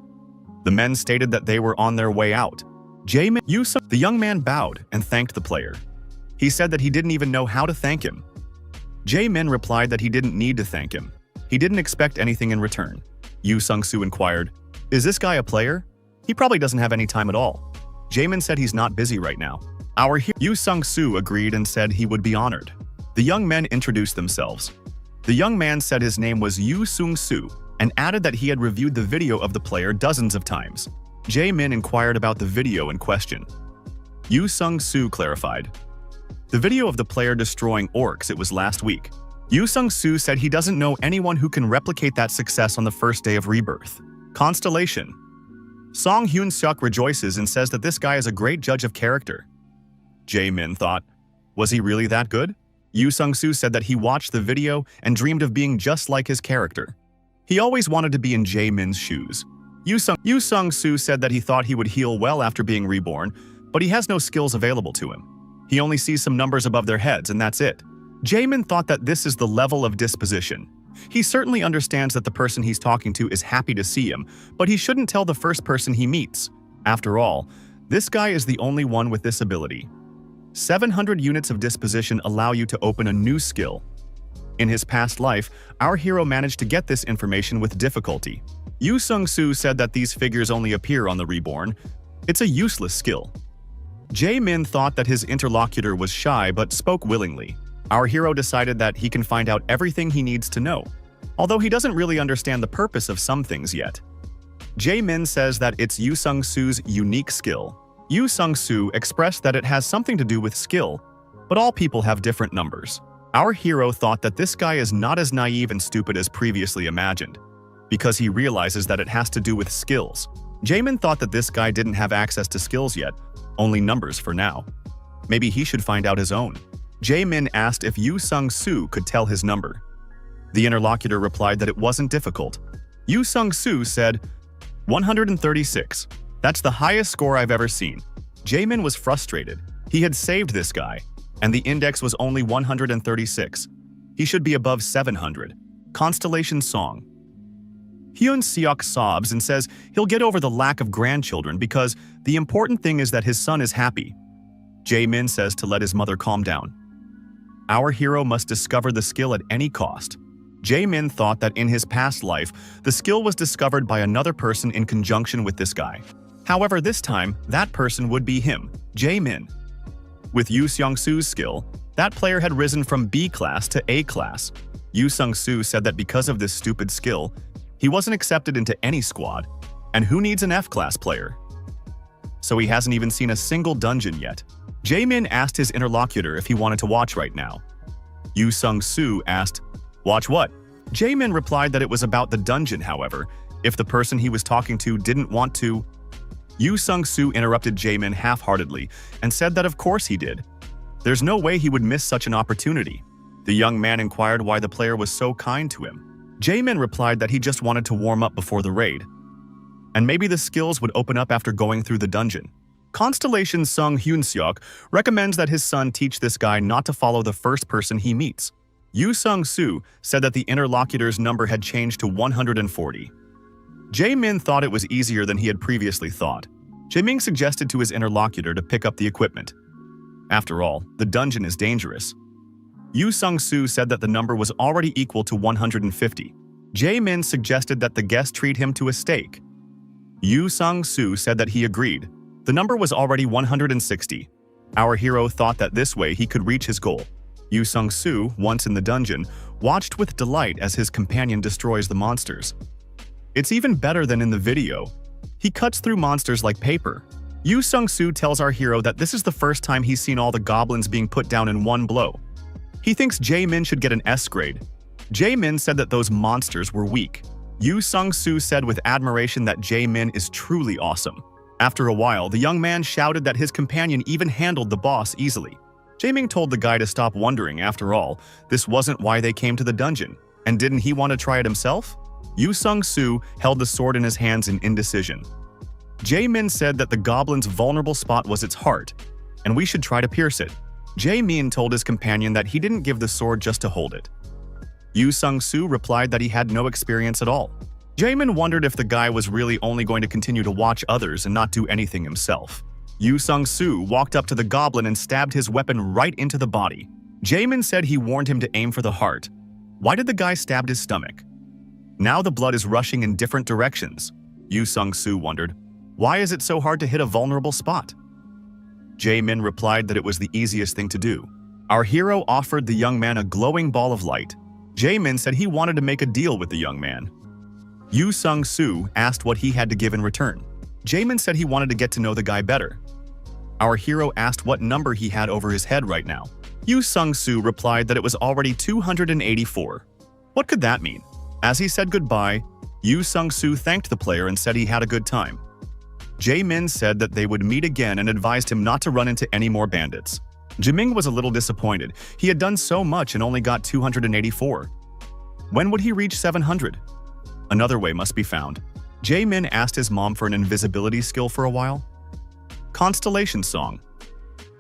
The men stated that they were on their way out. Jae-min, the young man bowed and thanked the player. He said that he didn't even know how to thank him. Jae-min replied that he didn't need to thank him. He didn't expect anything in return. Yu Sung-soo inquired. Is this guy a player? He probably doesn't have any time at all. Jaemin said he's not busy right now. Yu Sung-soo agreed and said he would be honored. The young men introduced themselves. The young man said his name was Yu Sung-soo and added that he had reviewed the video of the player dozens of times. Jaemin inquired about the video in question. Yu Sung-soo clarified. The video of the player destroying orcs, it was last week. Yu Sung-soo said he doesn't know anyone who can replicate that success on the first day of rebirth. Constellation. Song Hyun-seok rejoices and says that this guy is a great judge of character. Jaemin thought, was he really that good? Yu Sung-soo said that he watched the video and dreamed of being just like his character. He always wanted to be in Jaemin's shoes. Yu Sung-soo said that he thought he would heal well after being reborn, but he has no skills available to him. He only sees some numbers above their heads and that's it. Jaemin thought that this is the level of disposition. He certainly understands that the person he's talking to is happy to see him, but he shouldn't tell the first person he meets. After all, this guy is the only one with this ability. 700 units of disposition allow you to open a new skill. In his past life, our hero managed to get this information with difficulty. Yu Sung-soo said that these figures only appear on the reborn. It's a useless skill. Jaemin thought that his interlocutor was shy but spoke willingly. Our hero decided that he can find out everything he needs to know, although he doesn't really understand the purpose of some things yet. Jaemin says that it's Yu Sung-soo's unique skill. Yu Sung-soo expressed that it has something to do with skill, but all people have different numbers. Our hero thought that this guy is not as naive and stupid as previously imagined, because he realizes that it has to do with skills. Jaemin thought that this guy didn't have access to skills yet, only numbers for now. Maybe he should find out his own. Jaemin asked if Yu Sung-soo could tell his number. The interlocutor replied that it wasn't difficult. Yu Sung-soo said, 136. That's the highest score I've ever seen. Jaemin was frustrated. He had saved this guy, and the index was only 136. He should be above 700. Constellation Song. Hyun-seok sobs and says he'll get over the lack of grandchildren because the important thing is that his son is happy. Jaemin says to let his mother calm down. Our hero must discover the skill at any cost. Jaemin thought that in his past life, the skill was discovered by another person in conjunction with this guy. However, this time, that person would be him, Jaemin. With Yu Sung-soo's skill, that player had risen from B class to A class. Yu Sung-soo said that because of this stupid skill, he wasn't accepted into any squad, and who needs an F-class player? So he hasn't even seen a single dungeon yet. Jaemin asked his interlocutor if he wanted to watch right now. Yu Sung-soo asked, watch what? Jaemin replied that it was about the dungeon, however, if the person he was talking to didn't want to. Yu Sung-soo interrupted Jaemin half-heartedly and said that of course he did. There's no way he would miss such an opportunity. The young man inquired why the player was so kind to him. Jaemin replied that he just wanted to warm up before the raid, and maybe the skills would open up after going through the dungeon. Constellation Sung Hyun-seok recommends that his son teach this guy not to follow the first person he meets. Yu Sung-soo said that the interlocutor's number had changed to 140. Jaemin thought it was easier than he had previously thought. Jaemin suggested to his interlocutor to pick up the equipment. After all, the dungeon is dangerous. Yu Sung-soo said that the number was already equal to 150. Jaemin suggested that the guest treat him to a steak. Yu Sung-soo said that he agreed. The number was already 160. Our hero thought that this way he could reach his goal. Yu Sung-soo, once in the dungeon, watched with delight as his companion destroys the monsters. It's even better than in the video. He cuts through monsters like paper. Yu Sung-soo tells our hero that this is the first time he's seen all the goblins being put down in one blow. He thinks Jaemin should get an S grade. Jaemin said that those monsters were weak. Yu Sung-soo said with admiration that Jaemin is truly awesome. After a while, the young man shouted that his companion even handled the boss easily. Jaemin told the guy to stop wondering. After all, this wasn't why they came to the dungeon. And didn't he want to try it himself? Yu Sung-soo held the sword in his hands in indecision. Jaemin said that the goblin's vulnerable spot was its heart, and we should try to pierce it. Jaemin told his companion that he didn't give the sword just to hold it. Yu Sung-soo replied that he had no experience at all. Jaemin wondered if the guy was really only going to continue to watch others and not do anything himself. Yu Sung-soo walked up to the goblin and stabbed his weapon right into the body. Jaemin said he warned him to aim for the heart. Why did the guy stab his stomach? Now the blood is rushing in different directions. Yu Sung-soo wondered, why is it so hard to hit a vulnerable spot? Jae-min replied that it was the easiest thing to do. Our hero offered the young man a glowing ball of light. Jae-min said he wanted to make a deal with the young man. Yu Sung-soo asked what he had to give in return. Jae-min said he wanted to get to know the guy better. Our hero asked what number he had over his head right now. Yu Sung-soo replied that it was already 284. What could that mean? As he said goodbye, Yu Sung-soo thanked the player and said he had a good time. Jae-min said that they would meet again and advised him not to run into any more bandits. Jae-min was a little disappointed. He had done so much and only got 284. When would he reach 700? Another way must be found. Jae-min asked his mom for an invisibility skill for a while. Constellation Song.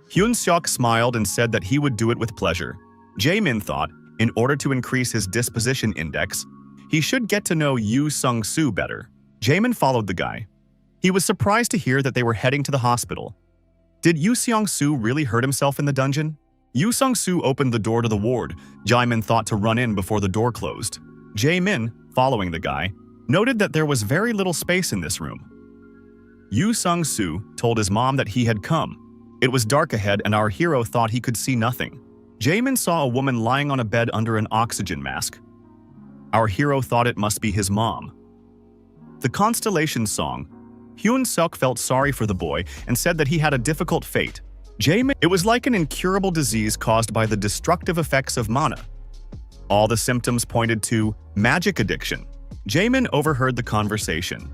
Hyun-seok smiled and said that he would do it with pleasure. Jae-min thought, in order to increase his disposition index, he should get to know Yu Sung-soo better. Jae-min followed the guy. He was surprised to hear that they were heading to the hospital. Did Yu Sung-soo really hurt himself in the dungeon? Yu Sung-soo opened the door to the ward. Jae-min thought to run in before the door closed. Jae-min, following the guy, noted that there was very little space in this room. Yu Sung-soo told his mom that he had come. It was dark ahead and our hero thought he could see nothing. Jae-min saw a woman lying on a bed under an oxygen mask. Our hero thought it must be his mom. The Constellation Song. Hyun-seok felt sorry for the boy and said that he had a difficult fate. Jae-min, it was like an incurable disease caused by the destructive effects of mana. All the symptoms pointed to magic addiction. Jae-min overheard the conversation.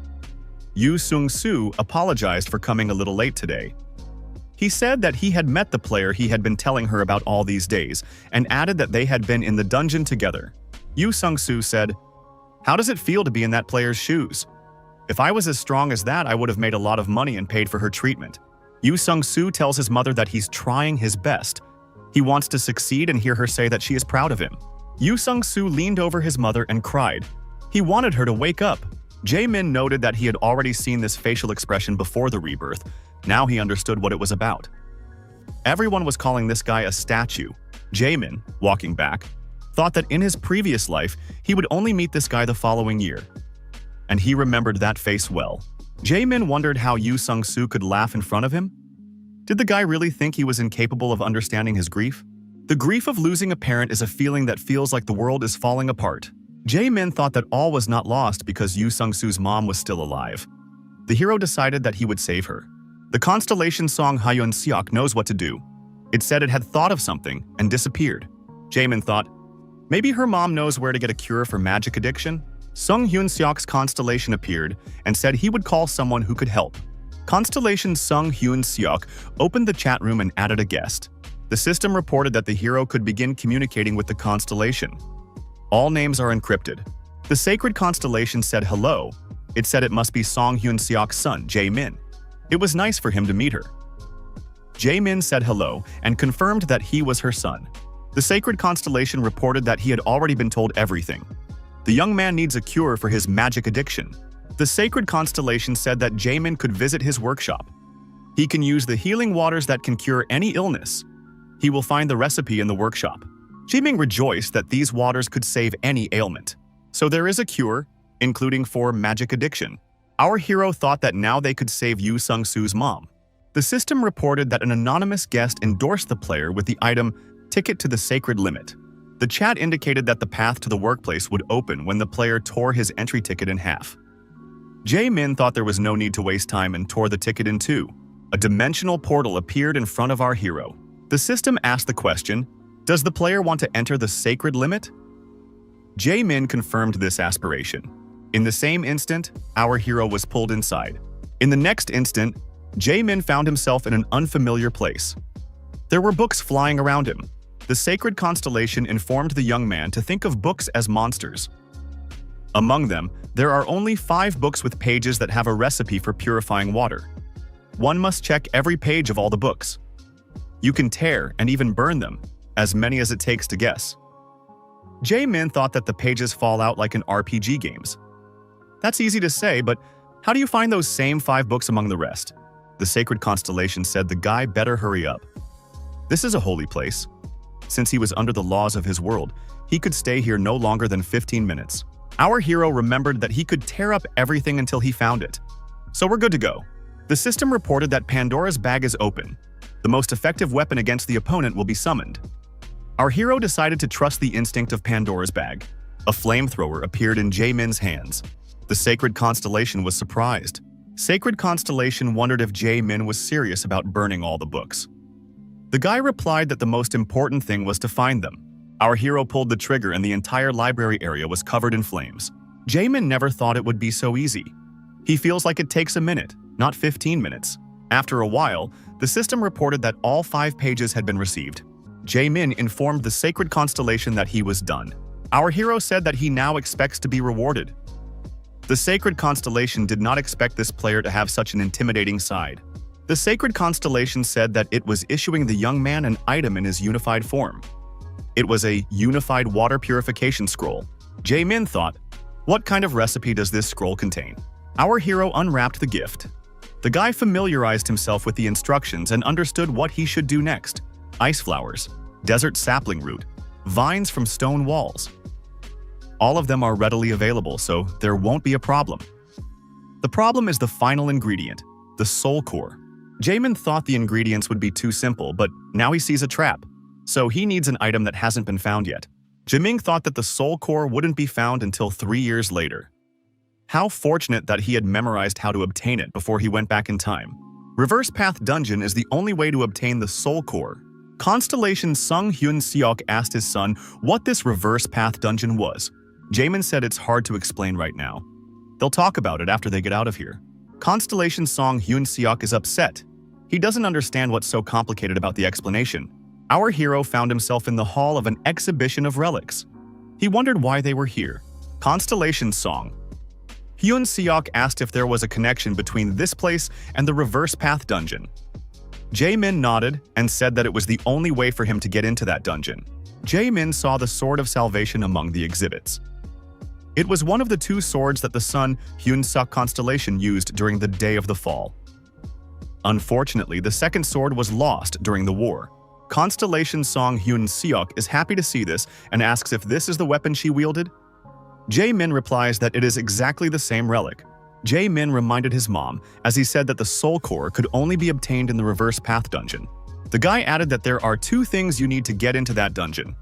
Yu Sung-soo apologized for coming a little late today. He said that he had met the player he had been telling her about all these days and added that they had been in the dungeon together. Yu Sung-soo said, "How does it feel to be in that player's shoes? If I was as strong as that, I would have made a lot of money and paid for her treatment." Yu Sung-soo tells his mother that he's trying his best. He wants to succeed and hear her say that she is proud of him. Yu Sung-soo leaned over his mother and cried. He wanted her to wake up. Jae-min noted that he had already seen this facial expression before the rebirth. Now he understood what it was about. Everyone was calling this guy a statue. Jae-min, walking back, thought that in his previous life, he would only meet this guy the following year. And he remembered that face well. Jae-min wondered how Yu Sung-soo could laugh in front of him. Did the guy really think he was incapable of understanding his grief? The grief of losing a parent is a feeling that feels like the world is falling apart. Jae-min thought that all was not lost because Yu Sung-soo's mom was still alive. The hero decided that he would save her. The Constellation Song Hyun-seok knows what to do. It said it had thought of something and disappeared. Jae-min thought, maybe her mom knows where to get a cure for magic addiction? Sung Hyun-seok's constellation appeared and said he would call someone who could help. Constellation Sung Hyun-seok opened the chat room and added a guest. The system reported that the hero could begin communicating with the constellation. All names are encrypted. The sacred constellation said hello. It said it must be Song Hyun-seok's son, Jae-min. It was nice for him to meet her. Jae-min said hello and confirmed that he was her son. The sacred constellation reported that he had already been told everything. The young man needs a cure for his magic addiction. The sacred constellation said that Jae-min could visit his workshop. He can use the healing waters that can cure any illness. He will find the recipe in the workshop. Jae-min rejoiced that these waters could save any ailment. So there is a cure, including for magic addiction. Our hero thought that now they could save Yu Sung-soo's mom. The system reported that an anonymous guest endorsed the player with the item Ticket to the Sacred Limit. The chat indicated that the path to the workplace would open when the player tore his entry ticket in half. Jae-min thought there was no need to waste time and tore the ticket in two. A dimensional portal appeared in front of our hero. The system asked the question, does the player want to enter the sacred limit? Jae-min confirmed this aspiration. In the same instant, our hero was pulled inside. In the next instant, Jae-min found himself in an unfamiliar place. There were books flying around him. The sacred constellation informed the young man to think of books as monsters. Among them, there are only 5 books with pages that have a recipe for purifying water. One must check every page of all the books. You can tear and even burn them, as many as it takes to guess. Jae-min thought that the pages fall out like in RPG games. That's easy to say, but how do you find those same 5 books among the rest? The sacred constellation said the guy better hurry up. This is a holy place. Since he was under the laws of his world, he could stay here no longer than 15 minutes. Our hero remembered that he could tear up everything until he found it. So we're good to go. The system reported that Pandora's bag is open. The most effective weapon against the opponent will be summoned. Our hero decided to trust the instinct of Pandora's bag. A flamethrower appeared in Jae-min's hands. The Sacred Constellation was surprised. Sacred Constellation wondered if Jae-min was serious about burning all the books. The guy replied that the most important thing was to find them. Our hero pulled the trigger and the entire library area was covered in flames. Jae-min never thought it would be so easy. He feels like it takes a minute, not 15 minutes. After a while, the system reported that all 5 pages had been received. Jae-min informed the Sacred Constellation that he was done. Our hero said that he now expects to be rewarded. The Sacred Constellation did not expect this player to have such an intimidating side. The Sacred Constellation said that it was issuing the young man an item in his unified form. It was a unified water purification scroll. Jae-min thought, what kind of recipe does this scroll contain? Our hero unwrapped the gift. The guy familiarized himself with the instructions and understood what he should do next. Ice flowers, desert sapling root, vines from stone walls. All of them are readily available, so there won't be a problem. The problem is the final ingredient, the soul core. Jae-min thought the ingredients would be too simple, but now he sees a trap. So he needs an item that hasn't been found yet. Jae-min thought that the soul core wouldn't be found until 3 years later. How fortunate that he had memorized how to obtain it before he went back in time. Reverse Path Dungeon is the only way to obtain the soul core. Constellation Sung Hyun Seok asked his son what this Reverse Path Dungeon was. Jae-min said it's hard to explain right now. They'll talk about it after they get out of here. Constellation Song Hyun Seok is upset. He doesn't understand what's so complicated about the explanation. Our hero found himself in the hall of an exhibition of relics. He wondered why they were here. Constellation Song. Hyun Seok asked if there was a connection between this place and the Reverse Path Dungeon. Jae-min nodded and said that it was the only way for him to get into that dungeon. Jae-min saw the Sword of Salvation among the exhibits. It was one of the 2 swords that the Sun Hyun Suk constellation used during the Day of the Fall. Unfortunately, the second sword was lost during the war. Constellation Song Hyun Seok is happy to see this and asks if this is the weapon she wielded. Jae-min replies that it is exactly the same relic. Jae-min reminded his mom, as he said that the soul core could only be obtained in the Reverse Path Dungeon. The guy added that there are 2 things you need to get into that dungeon: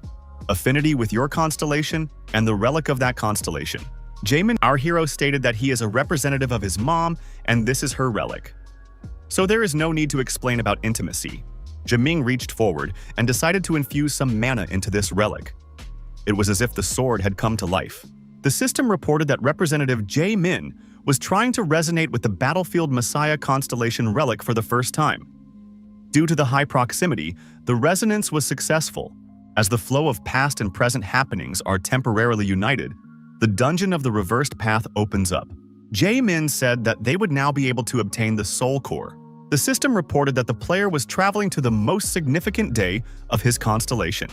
affinity with your constellation and the relic of that constellation. Jae-min, our hero, stated that he is a representative of his mom and this is her relic. So there is no need to explain about intimacy. Jae-min reached forward and decided to infuse some mana into this relic. It was as if the sword had come to life. The system reported that Representative Jae-min was trying to resonate with the Battlefield Messiah constellation relic for the first time. Due to the high proximity, the resonance was successful. As the flow of past and present happenings are temporarily united, the dungeon of the reversed path opens up. Jae-min said that they would now be able to obtain the soul core. The system reported that the player was traveling to the most significant day of his constellation.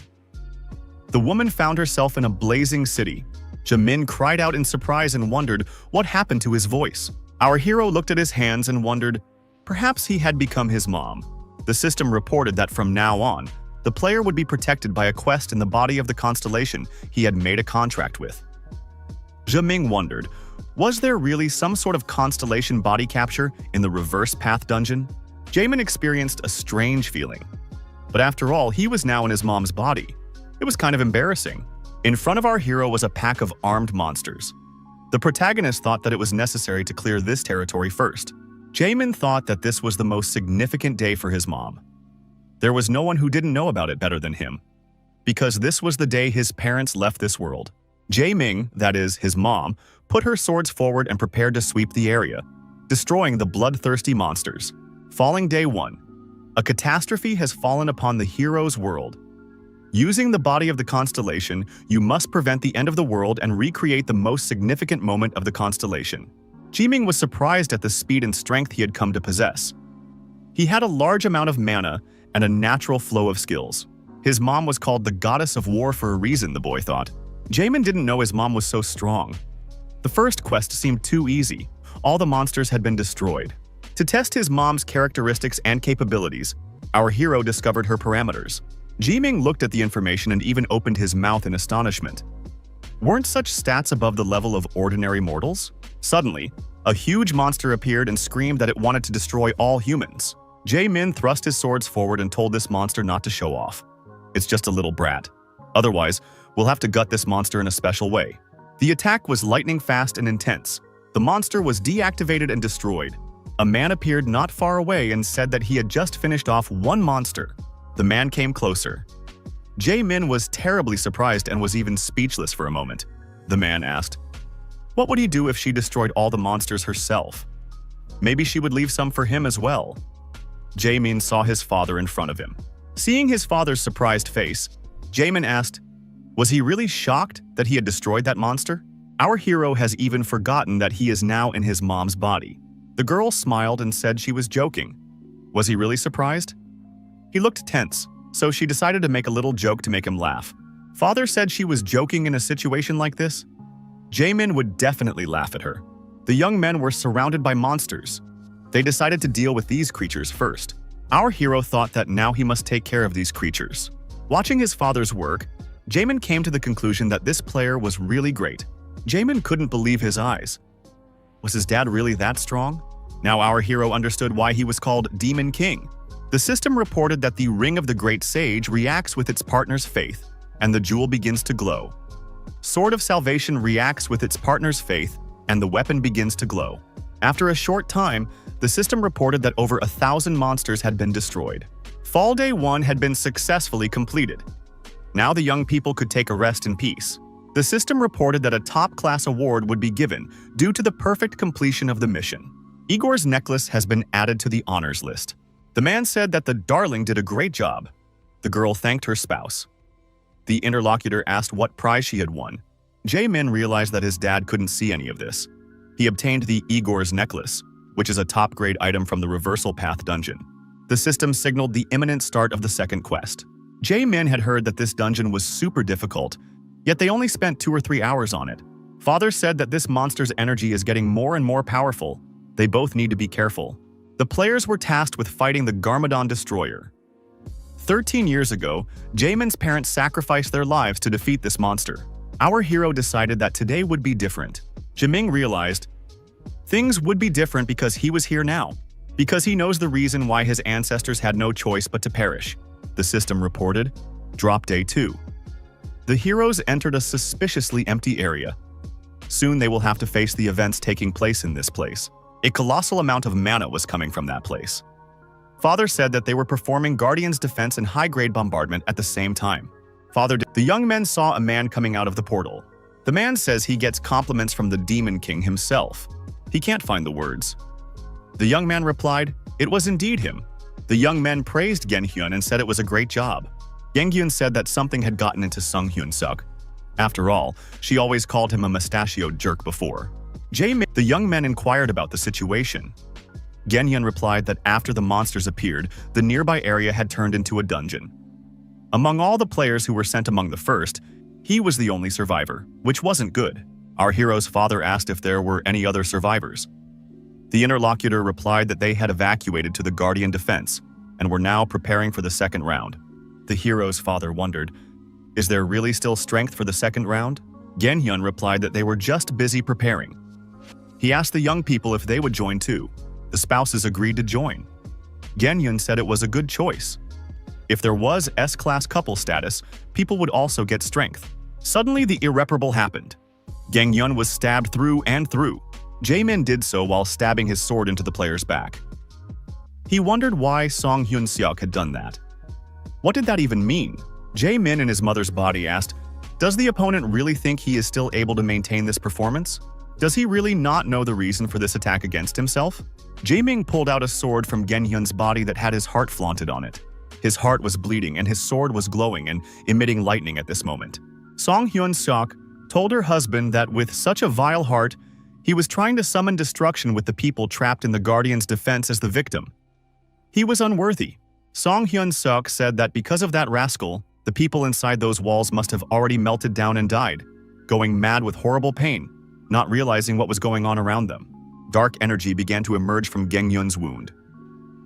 The woman found herself in a blazing city. Jae-min cried out in surprise and wondered what happened to his voice. Our hero looked at his hands and wondered, perhaps he had become his mom. The system reported that from now on, the player would be protected by a quest in the body of the constellation he had made a contract with. Jae-min wondered, was there really some sort of constellation body capture in the Reverse Path Dungeon? Jae-min experienced a strange feeling. But after all, he was now in his mom's body. It was kind of embarrassing. In front of our hero was a pack of armed monsters. The protagonist thought that it was necessary to clear this territory first. Jae-min thought that this was the most significant day for his mom. There was no one who didn't know about it better than him, because this was the day his parents left this world. Jae-min, that is, his mom, put her swords forward and prepared to sweep the area, destroying the bloodthirsty monsters. Falling Day 1. A catastrophe has fallen upon the hero's world. Using the body of the constellation, you must prevent the end of the world and recreate the most significant moment of the constellation. Jae-min was surprised at the speed and strength he had come to possess. He had a large amount of mana and a natural flow of skills. His mom was called the Goddess of War for a reason, the boy thought. Jae-min didn't know his mom was so strong. The first quest seemed too easy. All the monsters had been destroyed. To test his mom's characteristics and capabilities, our hero discovered her parameters. Jae-min looked at the information and even opened his mouth in astonishment. Weren't such stats above the level of ordinary mortals? Suddenly, a huge monster appeared and screamed that it wanted to destroy all humans. Jae-min thrust his swords forward and told this monster not to show off. It's just a little brat. Otherwise, we'll have to gut this monster in a special way. The attack was lightning fast and intense. The monster was deactivated and destroyed. A man appeared not far away and said that he had just finished off one monster. The man came closer. Jae-min was terribly surprised and was even speechless for a moment. The man asked, what would he do if she destroyed all the monsters herself? Maybe she would leave some for him as well. Jae-min saw his father in front of him. Seeing his father's surprised face, Jae-min asked, was he really shocked that he had destroyed that monster? Our hero has even forgotten that he is now in his mom's body. The girl smiled and said she was joking. Was he really surprised? He looked tense, so she decided to make a little joke to make him laugh. Father said she was joking in a situation like this? Jae-min would definitely laugh at her. The young men were surrounded by monsters. They decided to deal with these creatures first. Our hero thought that now he must take care of these creatures. Watching his father's work, Jae-min came to the conclusion that this player was really great. Jae-min couldn't believe his eyes. Was his dad really that strong? Now our hero understood why he was called Demon King. The system reported that the Ring of the Great Sage reacts with its partner's faith, and the jewel begins to glow. Sword of Salvation reacts with its partner's faith, and the weapon begins to glow. After a short time, the system reported that over 1,000 monsters had been destroyed. Fall Day 1 had been successfully completed. Now the young people could take a rest in peace. The system reported that a top-class award would be given due to the perfect completion of the mission. Igor's necklace has been added to the honors list. The man said that the darling did a great job. The girl thanked her spouse. The interlocutor asked what prize she had won. Jae-min realized that his dad couldn't see any of this. He obtained the Igor's necklace, which is a top-grade item from the Reversal Path dungeon. The system signaled the imminent start of the second quest. Jae-min had heard that this dungeon was super difficult, yet they only spent 2 or 3 hours on it. Father said that this monster's energy is getting more and more powerful. They both need to be careful. The players were tasked with fighting the Garmadon Destroyer. 13 years ago, Jae-min's parents sacrificed their lives to defeat this monster. Our hero decided that today would be different. Jae-min realized things would be different because he was here now, because he knows the reason why his ancestors had no choice but to perish. The system reported, Drop Day 2. The heroes entered a suspiciously empty area. Soon they will have to face the events taking place in this place. A colossal amount of mana was coming from that place. Father said that they were performing Guardian's defense and high-grade bombardment at the same time. The young men saw a man coming out of the portal. The man says he gets compliments from the Demon King himself. He can't find the words. The young man replied, it was indeed him. The young men praised Gen-hyun and said it was a great job. Gen-hyun said that something had gotten into Sung Hyun-suk. After all, she always called him a mustachioed jerk before. The young men inquired about the situation. Gen-hyun replied that after the monsters appeared, the nearby area had turned into a dungeon. Among all the players who were sent among the first, he was the only survivor, which wasn't good. Our hero's father asked if there were any other survivors. The interlocutor replied that they had evacuated to the Guardian defense and were now preparing for the second round. The hero's father wondered, is there really still strength for the second round? Gen-hyun replied that they were just busy preparing. He asked the young people if they would join too. The spouses agreed to join. Gen-hyun said it was a good choice. If there was S-class couple status, people would also get strength. Suddenly, the irreparable happened. Gen-hyun was stabbed through and through. Jae-min did so while stabbing his sword into the player's back. He wondered why Song Hyun-seok had done that. What did that even mean? Jae-min in his mother's body asked, does the opponent really think he is still able to maintain this performance? Does he really not know the reason for this attack against himself? Jae-min pulled out a sword from Gen-hyun's body that had his heart flaunted on it. His heart was bleeding and his sword was glowing and emitting lightning at this moment. Song Hyun-seok told her husband that with such a vile heart, he was trying to summon destruction with the people trapped in the Guardian's defense as the victim. He was unworthy. Song Hyun-seok said that because of that rascal, the people inside those walls must have already melted down and died, going mad with horrible pain, not realizing what was going on around them. Dark energy began to emerge from Gen-hyun's wound.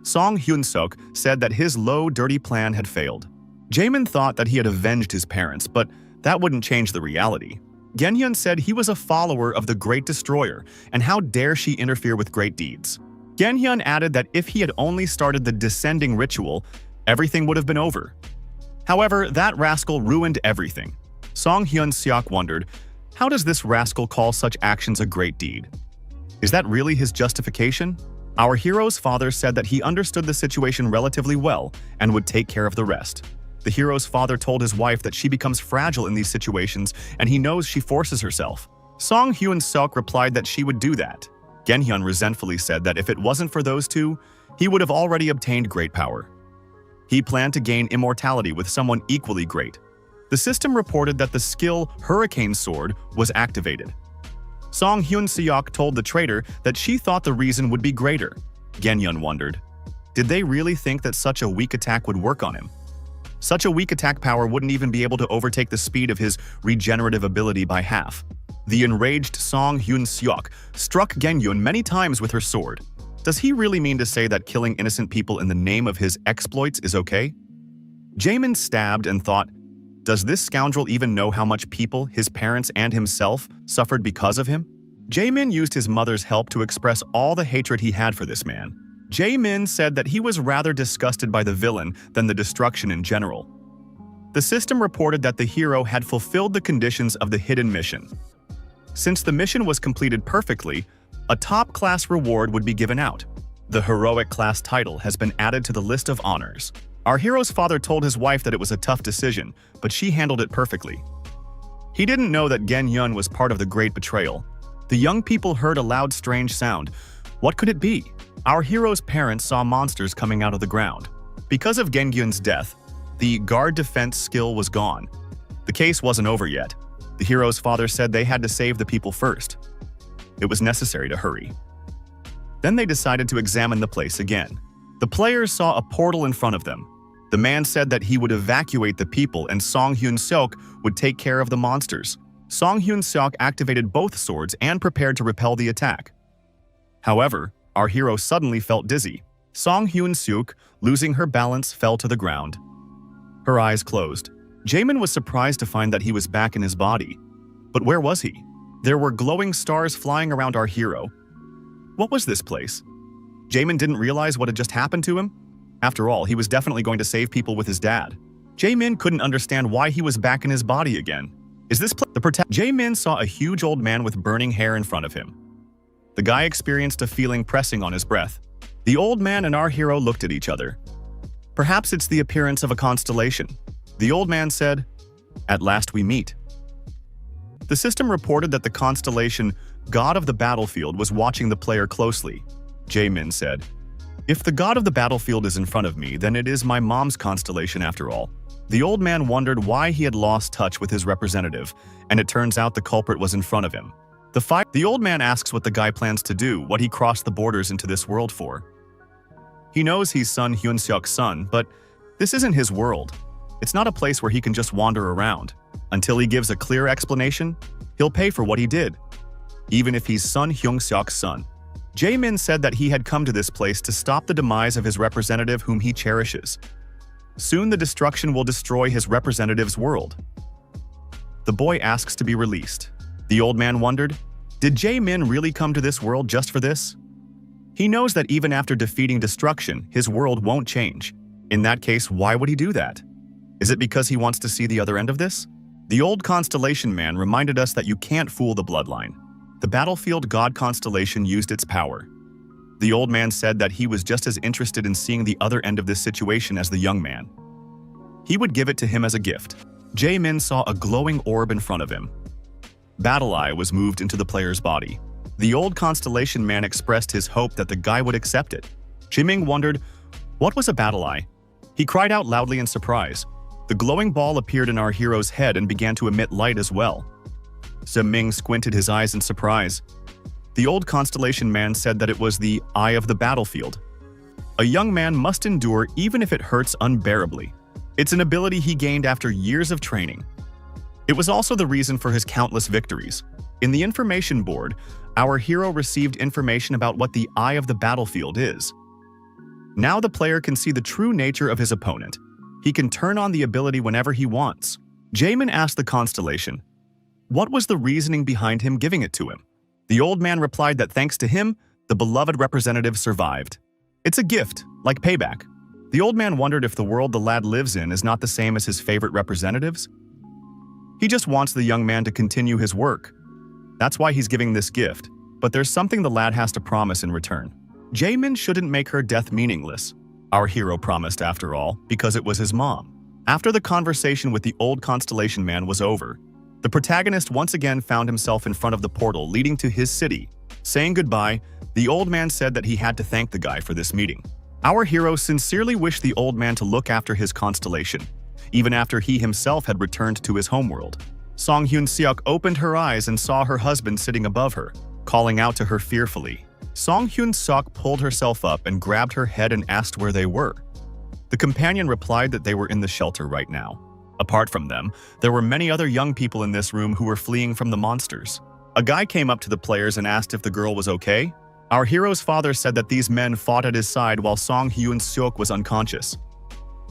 Song Hyun-seok said that his low, dirty plan had failed. Jae-min thought that he had avenged his parents, but that wouldn't change the reality. Genhyun said he was a follower of the Great Destroyer, and how dare she interfere with great deeds. Genhyun added that if he had only started the descending ritual, everything would have been over. However, that rascal ruined everything. Song Hyun-seok wondered, how does this rascal call such actions a great deed? Is that really his justification? Our hero's father said that he understood the situation relatively well and would take care of the rest. The hero's father told his wife that she becomes fragile in these situations and he knows she forces herself. Song Hyun-seok replied that she would do that. Genhyun resentfully said that if it wasn't for those two, he would have already obtained great power. He planned to gain immortality with someone equally great. The system reported that the skill Hurricane Sword was activated. Song Hyun-seok told the traitor that she thought the reason would be greater. Genhyun wondered, did they really think that such a weak attack would work on him? Such a weak attack power wouldn't even be able to overtake the speed of his regenerative ability by half. The enraged Song Hyun-seok struck Genhyun many times with her sword. Does he really mean to say that killing innocent people in the name of his exploits is okay? Jaemin stabbed and thought, does this scoundrel even know how much people, his parents and himself, suffered because of him? Jaemin used his mother's help to express all the hatred he had for this man. Jaemin said that he was rather disgusted by the villain than the destruction in general. The system reported that the hero had fulfilled the conditions of the hidden mission. Since the mission was completed perfectly, a top-class reward would be given out. The heroic class title has been added to the list of honors. Our hero's father told his wife that it was a tough decision, but she handled it perfectly. He didn't know that Genhyun was part of the great betrayal. The young people heard a loud, strange sound. What could it be? Our hero's parents saw monsters coming out of the ground. Because of Gengyun's death, the guard defense skill was gone. The case wasn't over yet. The hero's father said they had to save the people first. It was necessary to hurry. Then they decided to examine the place again. The players saw a portal in front of them. The man said that he would evacuate the people and Song Hyun-seok would take care of the monsters. Song Hyun-seok activated both swords and prepared to repel the attack. However, our hero suddenly felt dizzy. Song Hyun-seok, losing her balance, fell to the ground. Her eyes closed. Jaemin was surprised to find that he was back in his body. But where was he? There were glowing stars flying around our hero. What was this place? Jaemin didn't realize what had just happened to him. After all, he was definitely going to save people with his dad. Jaemin couldn't understand why he was back in his body again. Is this Jaemin saw a huge old man with burning hair in front of him. The guy experienced a feeling pressing on his breath. The old man and our hero looked at each other. Perhaps it's the appearance of a constellation. The old man said, "At last we meet." The system reported that the constellation God of the Battlefield was watching the player closely. Jaemin said, "If the God of the Battlefield is in front of me, then it is my mom's constellation after all." The old man wondered why he had lost touch with his representative, and it turns out the culprit was in front of him. The old man asks what the guy plans to do, what he crossed the borders into this world for. He knows he's Son Hyun-seok's son, but this isn't his world. It's not a place where he can just wander around. Until he gives a clear explanation, he'll pay for what he did, even if he's Son Hyun-seok's son. Jaemin said that he had come to this place to stop the demise of his representative whom he cherishes. Soon the destruction will destroy his representative's world. The boy asks to be released. The old man wondered, did Jaemin really come to this world just for this? He knows that even after defeating destruction, his world won't change. In that case, why would he do that? Is it because he wants to see the other end of this? The old constellation man reminded us that you can't fool the bloodline. The battlefield god constellation used its power. The old man said that he was just as interested in seeing the other end of this situation as the young man. He would give it to him as a gift. Jaemin saw a glowing orb in front of him. Battle Eye was moved into the player's body. The old constellation man expressed his hope that the guy would accept it. Jiming wondered, what was a Battle Eye? He cried out loudly in surprise. The glowing ball appeared in our hero's head and began to emit light as well. Zeming squinted his eyes in surprise. The old constellation man said that it was the eye of the battlefield. A young man must endure even if it hurts unbearably. It's an ability he gained after years of training. It was also the reason for his countless victories. In the information board, our hero received information about what the eye of the battlefield is. Now the player can see the true nature of his opponent. He can turn on the ability whenever he wants. Jaemin asked the constellation, What was the reasoning behind him giving it to him? The old man replied that thanks to him, the beloved representative survived. It's a gift, like payback. The old man wondered if the world the lad lives in is not the same as his favorite representatives. He just wants the young man to continue his work. That's why he's giving this gift, but there's something the lad has to promise in return. Jaemin shouldn't make her death meaningless. Our hero promised after all, because it was his mom. After the conversation with the old constellation man was over, the protagonist once again found himself in front of the portal leading to his city. Saying goodbye, the old man said that he had to thank the guy for this meeting. Our hero sincerely wished the old man to look after his constellation, even after he himself had returned to his homeworld. Song Hyun-seok opened her eyes and saw her husband sitting above her, calling out to her fearfully. Song Hyun-seok pulled herself up and grabbed her head and asked where they were. The companion replied that they were in the shelter right now. Apart from them, there were many other young people in this room who were fleeing from the monsters. A guy came up to the players and asked if the girl was okay. Our hero's father said that these men fought at his side while Song Hyun-seok was unconscious.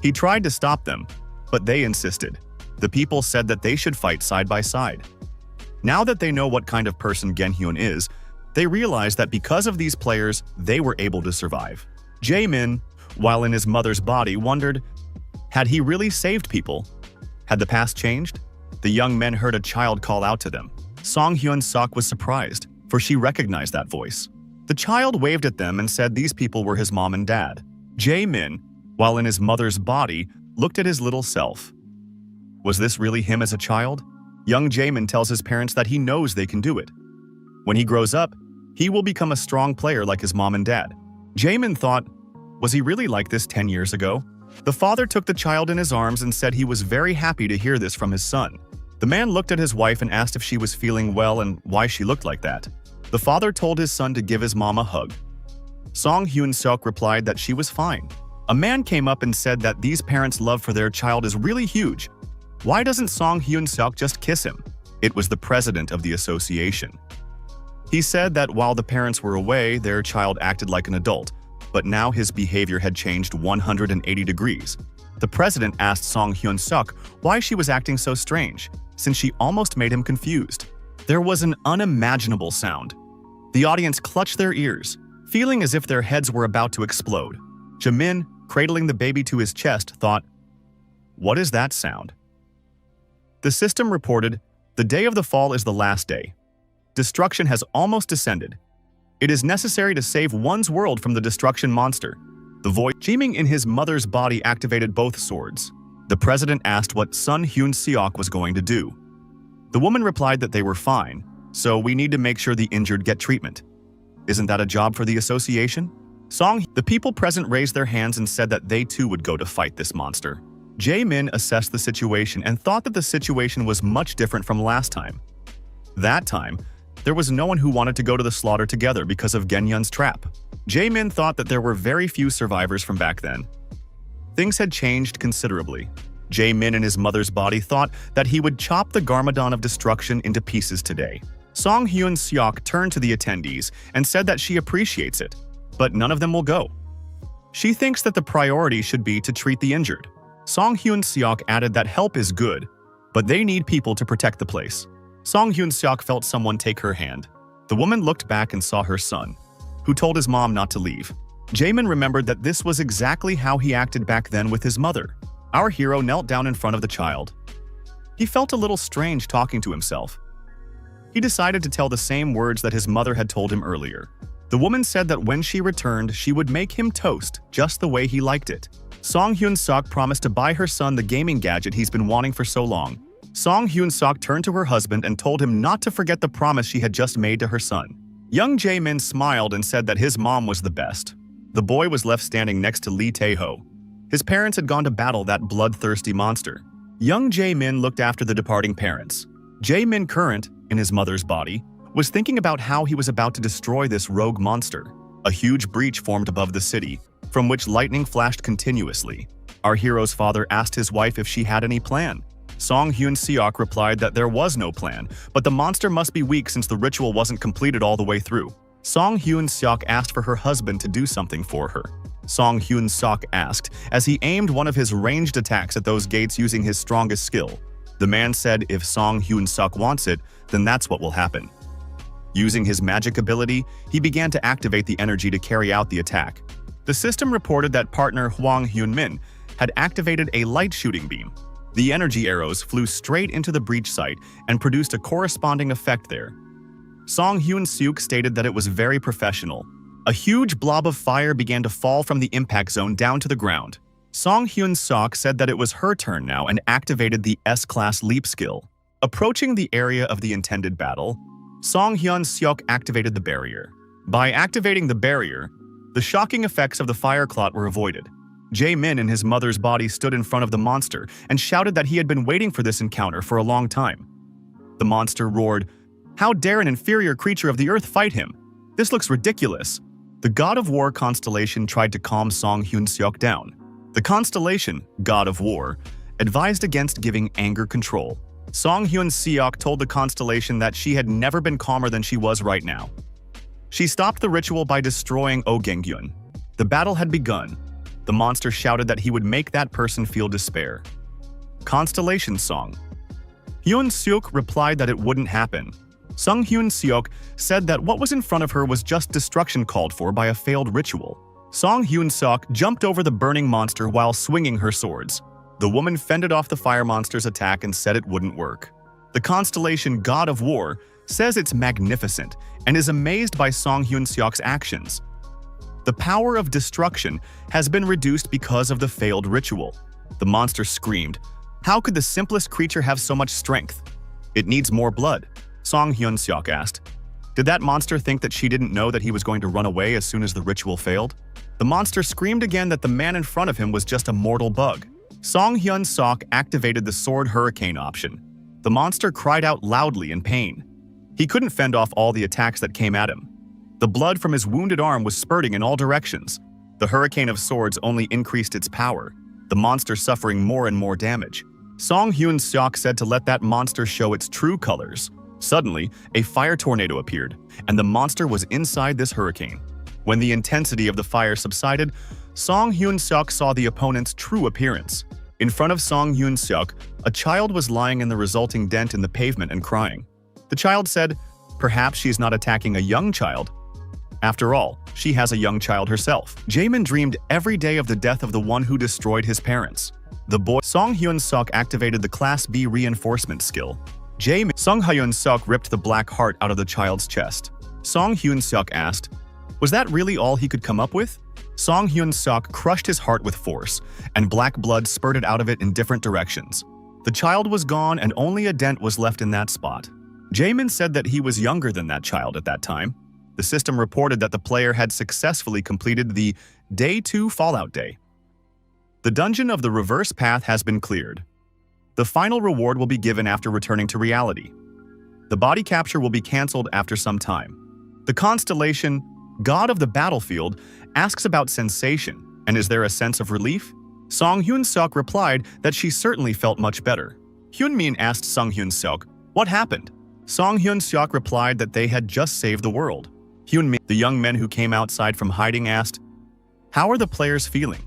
He tried to stop them, but they insisted. The people said that they should fight side by side. Now that they know what kind of person Gen-hyun is, they realize that because of these players, they were able to survive. Jaemin, while in his mother's body, wondered, had he really saved people? Had the past changed? The young men heard a child call out to them. Song Hyun-seok was surprised, for she recognized that voice. The child waved at them and said these people were his mom and dad. Jaemin, while in his mother's body, looked at his little self. Was this really him as a child? Young Jaemin tells his parents that he knows they can do it. When he grows up, he will become a strong player like his mom and dad. Jaemin thought, was he really like this 10 years ago? The father took the child in his arms and said he was very happy to hear this from his son. The man looked at his wife and asked if she was feeling well and why she looked like that. The father told his son to give his mom a hug. Song Hyun-seok replied that she was fine. A man came up and said that these parents' love for their child is really huge. Why doesn't Song Hyun-seok just kiss him? It was the president of the association. He said that while the parents were away, their child acted like an adult, but now his behavior had changed 180 degrees. The president asked Song Hyun-seok why she was acting so strange, since she almost made him confused. There was an unimaginable sound. The audience clutched their ears, feeling as if their heads were about to explode. Jaemin, cradling the baby to his chest, thought, "What is that sound?" The system reported, "The day of the fall is the last day. Destruction has almost descended. It is necessary to save one's world from the destruction monster." The voice screaming in his mother's body activated both swords. The president asked what Sun Hyun-seok was going to do. The woman replied that they were fine, so we need to make sure the injured get treatment. Isn't that a job for the association? The people present raised their hands and said that they too would go to fight this monster. Jaemin assessed the situation and thought that the situation was much different from last time. That time, there was no one who wanted to go to the slaughter together because of Gen-hyun's trap. Jaemin thought that there were very few survivors from back then. Things had changed considerably. Jaemin in his mother's body thought that he would chop the Garmadon of destruction into pieces today. Song Hyun-seok turned to the attendees and said that she appreciates it, but none of them will go. She thinks that the priority should be to treat the injured. Song Hyun-seok added that help is good, but they need people to protect the place. Song Hyun-seok felt someone take her hand. The woman looked back and saw her son, who told his mom not to leave. Jaemin remembered that this was exactly how he acted back then with his mother. Our hero knelt down in front of the child. He felt a little strange talking to himself. He decided to tell the same words that his mother had told him earlier. The woman said that when she returned, she would make him toast just the way he liked it. Song Hyun-seok promised to buy her son the gaming gadget he's been wanting for so long. Song Hyun-seok turned to her husband and told him not to forget the promise she had just made to her son. Young Jaemin smiled and said that his mom was the best. The boy was left standing next to Lee Tae-ho. His parents had gone to battle that bloodthirsty monster. Young Jaemin looked after the departing parents. Jaemin, current in his mother's body, was thinking about how he was about to destroy this rogue monster. A huge breach formed above the city, from which lightning flashed continuously. Our hero's father asked his wife if she had any plan. Song Hyun-seok replied that there was no plan, but the monster must be weak since the ritual wasn't completed all the way through. Song Hyun-seok asked for her husband to do something for her. Song Hyun-seok asked, as he aimed one of his ranged attacks at those gates using his strongest skill. The man said if Song Hyun-suk wants it, then that's what will happen. Using his magic ability, he began to activate the energy to carry out the attack. The system reported that partner Hwang Hyun-min had activated a light shooting beam. The energy arrows flew straight into the breach site and produced a corresponding effect there. Song Hyun-suk stated that it was very professional. A huge blob of fire began to fall from the impact zone down to the ground. Song Hyun-suk said that it was her turn now and activated the S-class leap skill. Approaching the area of the intended battle, Song Hyun-suk activated the barrier. By activating the barrier, the shocking effects of the fire clot were avoided. Jae-min in his mother's body stood in front of the monster and shouted that he had been waiting for this encounter for a long time. The monster roared, "How dare an inferior creature of the earth fight him? This looks ridiculous." The God of War constellation tried to calm Song Hyun-suk down. The constellation, God of War, advised against giving anger control. Song Hyun-suk told the constellation that she had never been calmer than she was right now. She stopped the ritual by destroying Oh Gengyun. The battle had begun. The monster shouted that he would make that person feel despair. Constellation Song. Hyun-suk replied that it wouldn't happen. Song Hyun-suk said that what was in front of her was just destruction called for by a failed ritual. Song Hyun-suk jumped over the burning monster while swinging her swords. The woman fended off the fire monster's attack and said it wouldn't work. The constellation God of War says it's magnificent and is amazed by Song Hyun-suk's actions. The power of destruction has been reduced because of the failed ritual. The monster screamed, "How could the simplest creature have so much strength? It needs more blood," Song Hyun-suk asked. Did that monster think that she didn't know that he was going to run away as soon as the ritual failed? The monster screamed again that the man in front of him was just a mortal bug. Song Hyun-suk activated the sword hurricane option. The monster cried out loudly in pain. He couldn't fend off all the attacks that came at him. The blood from his wounded arm was spurting in all directions. The hurricane of swords only increased its power, the monster suffering more and more damage. Song Hyun-suk said to let that monster show its true colors. Suddenly, a fire tornado appeared, and the monster was inside this hurricane. When the intensity of the fire subsided, Song Hyun-suk saw the opponent's true appearance. In front of Song Hyun-suk, a child was lying in the resulting dent in the pavement and crying. The child said, "Perhaps she's not attacking a young child. After all, she has a young child herself." Jae-min dreamed every day of the death of the one who destroyed his parents. The boy Song Hyun-suk activated the Class B reinforcement skill. Song Hyun-suk ripped the black heart out of the child's chest. Song Hyun-suk asked, "Was that really all he could come up with?" Song Hyun-suk crushed his heart with force, and black blood spurted out of it in different directions. The child was gone and only a dent was left in that spot. Jae-min said that he was younger than that child at that time. The system reported that the player had successfully completed the Day 2 Fallout Day. The dungeon of the reverse path has been cleared. The final reward will be given after returning to reality. The body capture will be cancelled after some time. The constellation, God of the Battlefield, asks about sensation, and is there a sense of relief? Song Hyun-suk replied that she certainly felt much better. Hyun-min asked Song Hyun-suk, "What happened?" Song Hyun-suk replied that they had just saved the world. Hyun-min, the young men who came outside from hiding, asked, "How are the players feeling?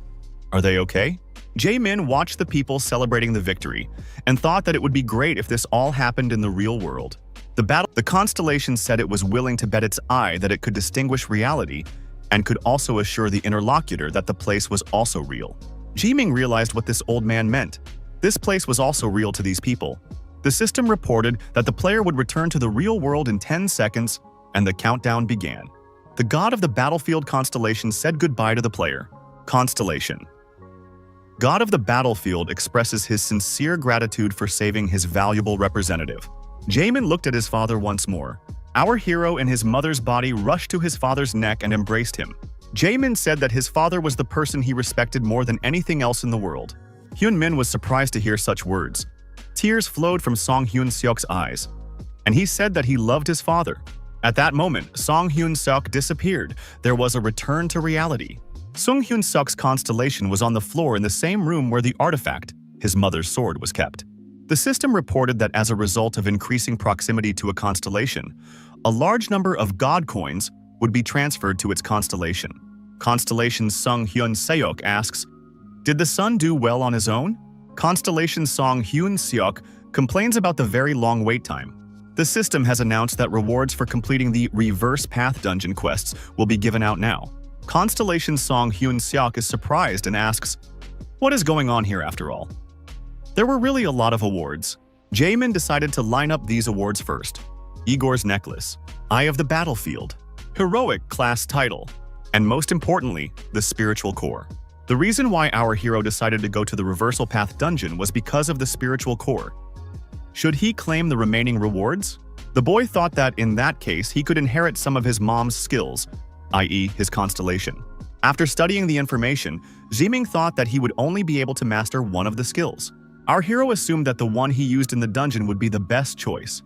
Are they okay?" Jae-min watched the people celebrating the victory and thought that it would be great if this all happened in the real world. The constellation said it was willing to bet its eye that it could distinguish reality and could also assure the interlocutor that the place was also real. Ji-ming realized what this old man meant. This place was also real to these people. The system reported that the player would return to the real world in 10 seconds, and the countdown began. The God of the Battlefield constellation said goodbye to the player. Constellation. God of the Battlefield expresses his sincere gratitude for saving his valuable representative. Jae-min looked at his father once more. Our hero in his mother's body rushed to his father's neck and embraced him. Jae-min said that his father was the person he respected more than anything else in the world. Hyun-min was surprised to hear such words. Tears flowed from Song Hyun-suk's eyes, and he said that he loved his father. At that moment, Song Hyun-suk disappeared. There was a return to reality. Song Hyun-suk's constellation was on the floor in the same room where the artifact, his mother's sword, was kept. The system reported that as a result of increasing proximity to a constellation, a large number of God coins would be transferred to its constellation. Constellation Sung Hyun-seok asks, "Did the sun do well on his own?" Constellation Song Hyun-seok complains about the very long wait time. The system has announced that rewards for completing the Reverse Path dungeon quests will be given out now. Constellation Song Hyun-seok is surprised and asks, "What is going on here after all?" There were really a lot of awards. Jaemin decided to line up these awards first. Igor's Necklace, Eye of the Battlefield, Heroic Class Title, and most importantly, the Spiritual Core. The reason why our hero decided to go to the Reversal Path dungeon was because of the Spiritual Core. Should he claim the remaining rewards? The boy thought that in that case he could inherit some of his mom's skills, i.e. his constellation. After studying the information, Ziming thought that he would only be able to master one of the skills. Our hero assumed that the one he used in the dungeon would be the best choice.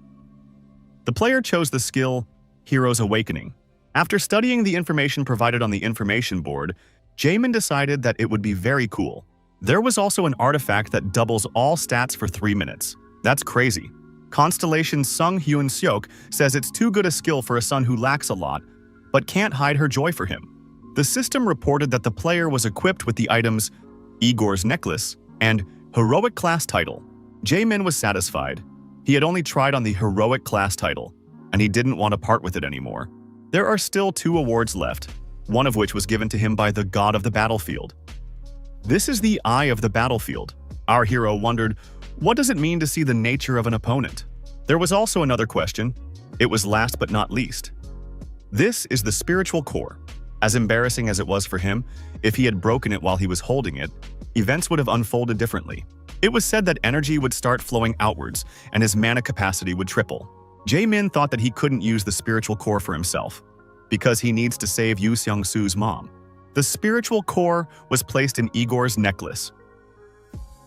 The player chose the skill Hero's Awakening. After studying the information provided on the information board, Jaemin decided that it would be very cool. There was also an artifact that doubles all stats for 3 minutes. That's crazy. Constellation Sung Hyun-seok says it's too good a skill for a son who lacks a lot, but can't hide her joy for him. The system reported that the player was equipped with the items Igor's Necklace and Heroic Class Title. Jaemin was satisfied. He had only tried on the Heroic Class Title, and he didn't want to part with it anymore. There are still 2 awards left, one of which was given to him by the God of the Battlefield. This is the Eye of the Battlefield. Our hero wondered, what does it mean to see the nature of an opponent? There was also another question. It was last but not least. This is the Spiritual Core. As embarrassing as it was for him, if he had broken it while he was holding it, events would have unfolded differently. It was said that energy would start flowing outwards and his mana capacity would triple. Jaemin thought that he couldn't use the Spiritual Core for himself, because he needs to save Yu Seong-soo's mom. The Spiritual Core was placed in Igor's Necklace.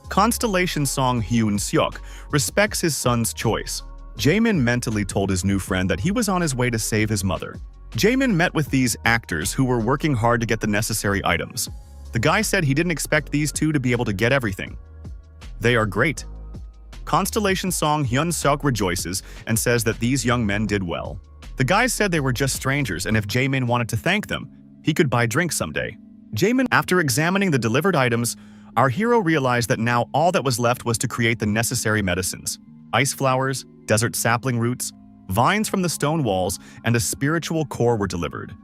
Constellation Song Hyun-seok respects his son's choice. Jaemin mentally told his new friend that he was on his way to save his mother. Jaemin met with these actors who were working hard to get the necessary items. The guy said he didn't expect these two to be able to get everything. They are great. Constellation Song Hyun-seok rejoices and says that these young men did well. The guys said they were just strangers and if Jaemin wanted to thank them, he could buy drinks someday. Jaemin, after examining the delivered items, our hero realized that now all that was left was to create the necessary medicines. Ice flowers, desert sapling roots, vines from the stone walls, and a spiritual core were delivered.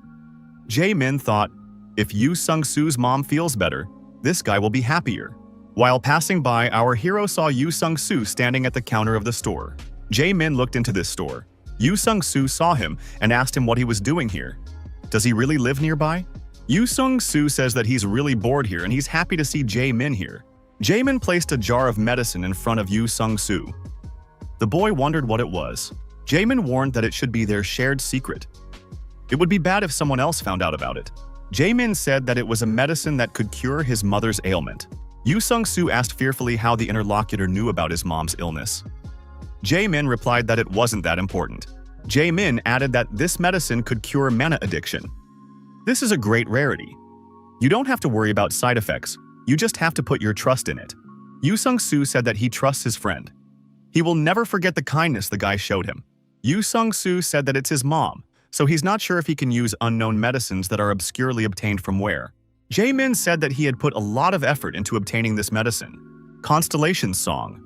Jaemin thought, if Yu Seong-soo's mom feels better, this guy will be happier. While passing by, our hero saw Yu Seong-soo standing at the counter of the store. Jaemin looked into this store. Yu Seong-soo saw him and asked him what he was doing here. Does he really live nearby? Yu Seong-soo says that he's really bored here and he's happy to see Jaemin here. Jaemin placed a jar of medicine in front of Yu Seong-soo. The boy wondered what it was. Jaemin warned that it should be their shared secret. It would be bad if someone else found out about it. Jaemin said that it was a medicine that could cure his mother's ailment. Yu Seong-soo asked fearfully how the interlocutor knew about his mom's illness. Jaemin replied that it wasn't that important. Jaemin added that this medicine could cure mana addiction. This is a great rarity. You don't have to worry about side effects, you just have to put your trust in it. Yu Seong-soo said that he trusts his friend. He will never forget the kindness the guy showed him. Yu Seong-soo said that it's his mom, so he's not sure if he can use unknown medicines that are obscurely obtained from where. Jaemin said that he had put a lot of effort into obtaining this medicine. Constellation Song.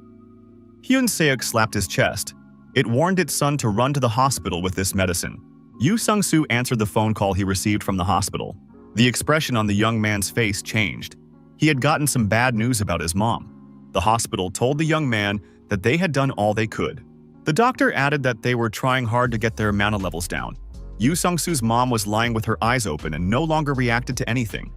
Hyun-seok slapped his chest. It warned its son to run to the hospital with this medicine. Yu Seong-soo answered the phone call he received from the hospital. The expression on the young man's face changed. He had gotten some bad news about his mom. The hospital told the young man that they had done all they could. The doctor added that they were trying hard to get their mana levels down. Yu Seong-soo's mom was lying with her eyes open and no longer reacted to anything.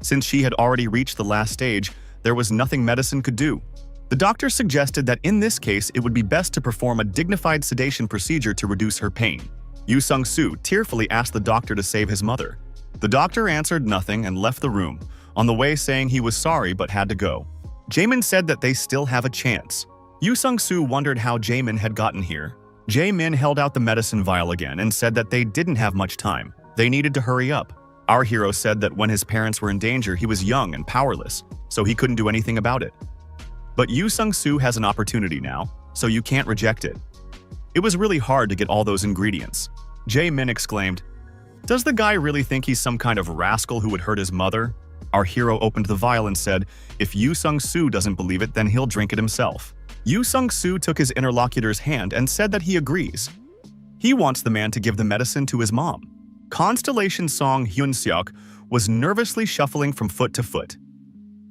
Since she had already reached the last stage, there was nothing medicine could do. The doctor suggested that in this case it would be best to perform a dignified sedation procedure to reduce her pain. Yu Seong-soo tearfully asked the doctor to save his mother. The doctor answered nothing and left the room, on the way saying he was sorry but had to go. Jaemin said that they still have a chance. Yu Seong-soo wondered how Jaemin had gotten here. Jaemin held out the medicine vial again and said that they didn't have much time. They needed to hurry up. Our hero said that when his parents were in danger, he was young and powerless, so he couldn't do anything about it. But Yu Seong-soo has an opportunity now, so you can't reject it. It was really hard to get all those ingredients. Jaemin exclaimed, "Does the guy really think he's some kind of rascal who would hurt his mother?" Our hero opened the vial and said, "If Yu Seong-soo doesn't believe it, then he'll drink it himself." Yu Sung-soo took his interlocutor's hand and said that he agrees. He wants the man to give the medicine to his mom. Constellation Song Hyun-seok was nervously shuffling from foot to foot.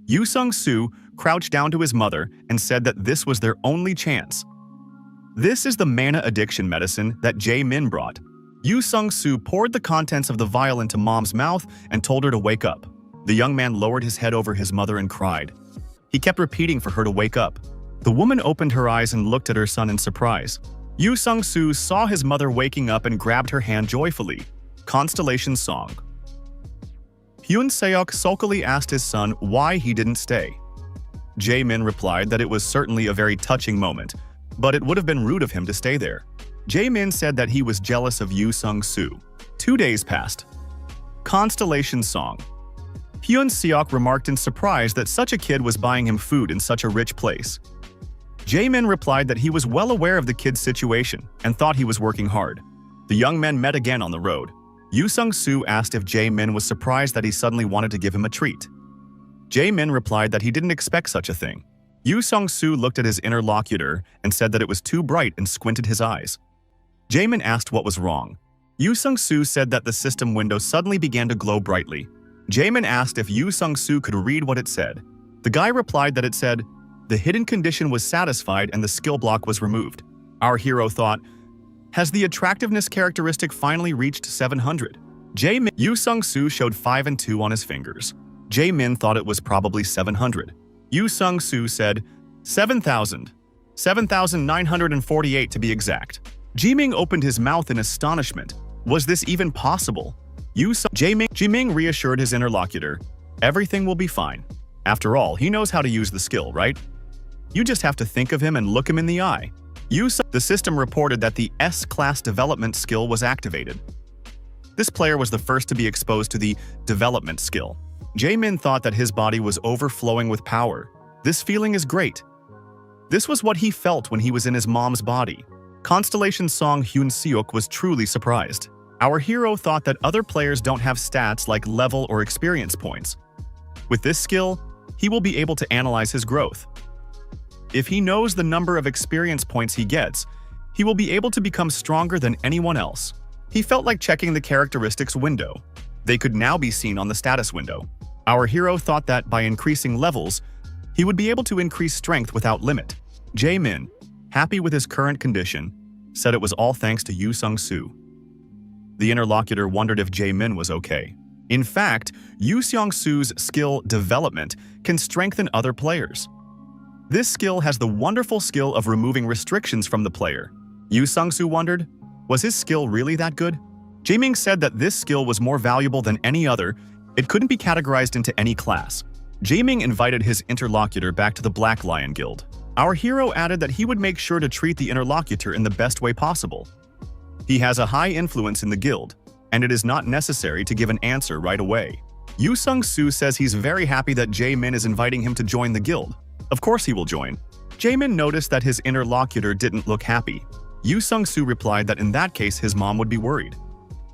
Yu Sung-soo crouched down to his mother and said that this was their only chance. This is the mana addiction medicine that Jae-min brought. Yu Sung-soo poured the contents of the vial into mom's mouth and told her to wake up. The young man lowered his head over his mother and cried. He kept repeating for her to wake up. The woman opened her eyes and looked at her son in surprise. Yu Sung-soo saw his mother waking up and grabbed her hand joyfully. Constellation Song. Hyun-seok sulkily asked his son why he didn't stay. Jae-min replied that it was certainly a very touching moment, but it would have been rude of him to stay there. Jae-min said that he was jealous of Yu Sung-soo. 2 days passed. Constellation Song. Hyun-seok remarked in surprise that such a kid was buying him food in such a rich place. Jae-min replied that he was well aware of the kid's situation and thought he was working hard. The young men met again on the road. Yu Sung-soo asked if Jae-min was surprised that he suddenly wanted to give him a treat. Jae-min replied that he didn't expect such a thing. Yu Sung-soo looked at his interlocutor and said that it was too bright and squinted his eyes. Jae-min asked what was wrong. Yu Sung-soo said that the system window suddenly began to glow brightly. Jae-min asked if Yu Sung-soo could read what it said. The guy replied that it said, "The hidden condition was satisfied and the skill block was removed." Our hero thought, has the attractiveness characteristic finally reached 700? Yu Sung-soo showed 5 and 2 on his fingers. Jae-min thought it was probably 700. Yu Sung-soo said, 7,000. 7,948 to be exact. Ji-ming opened his mouth in astonishment. Was this even possible? Ji-ming reassured his interlocutor, everything will be fine. After all, he knows how to use the skill, right? You just have to think of him and look him in the eye. The system reported that the S-class development skill was activated. This player was the first to be exposed to the development skill. Jae-min thought that his body was overflowing with power. This feeling is great. This was what he felt when he was in his mom's body. Constellation Song Hyun-seok was truly surprised. Our hero thought that other players don't have stats like level or experience points. With this skill, he will be able to analyze his growth. If he knows the number of experience points he gets, he will be able to become stronger than anyone else. He felt like checking the characteristics window. They could now be seen on the status window. Our hero thought that by increasing levels, he would be able to increase strength without limit. Jae-min, happy with his current condition, said it was all thanks to Yu Sung-soo. The interlocutor wondered if Jae-min was okay. In fact, Yu Sung-soo's skill development can strengthen other players. This skill has the wonderful skill of removing restrictions from the player. Yu Sung-soo wondered, was his skill really that good? Jae-min said that this skill was more valuable than any other. It couldn't be categorized into any class. Jae-min invited his interlocutor back to the Black Lion Guild. Our hero added that he would make sure to treat the interlocutor in the best way possible. He has a high influence in the guild, and it is not necessary to give an answer right away. Yu Sung-soo says he's very happy that Jae-min is inviting him to join the guild. Of course he will join. Jae-min noticed that his interlocutor didn't look happy. Yu Sung-soo replied that in that case his mom would be worried.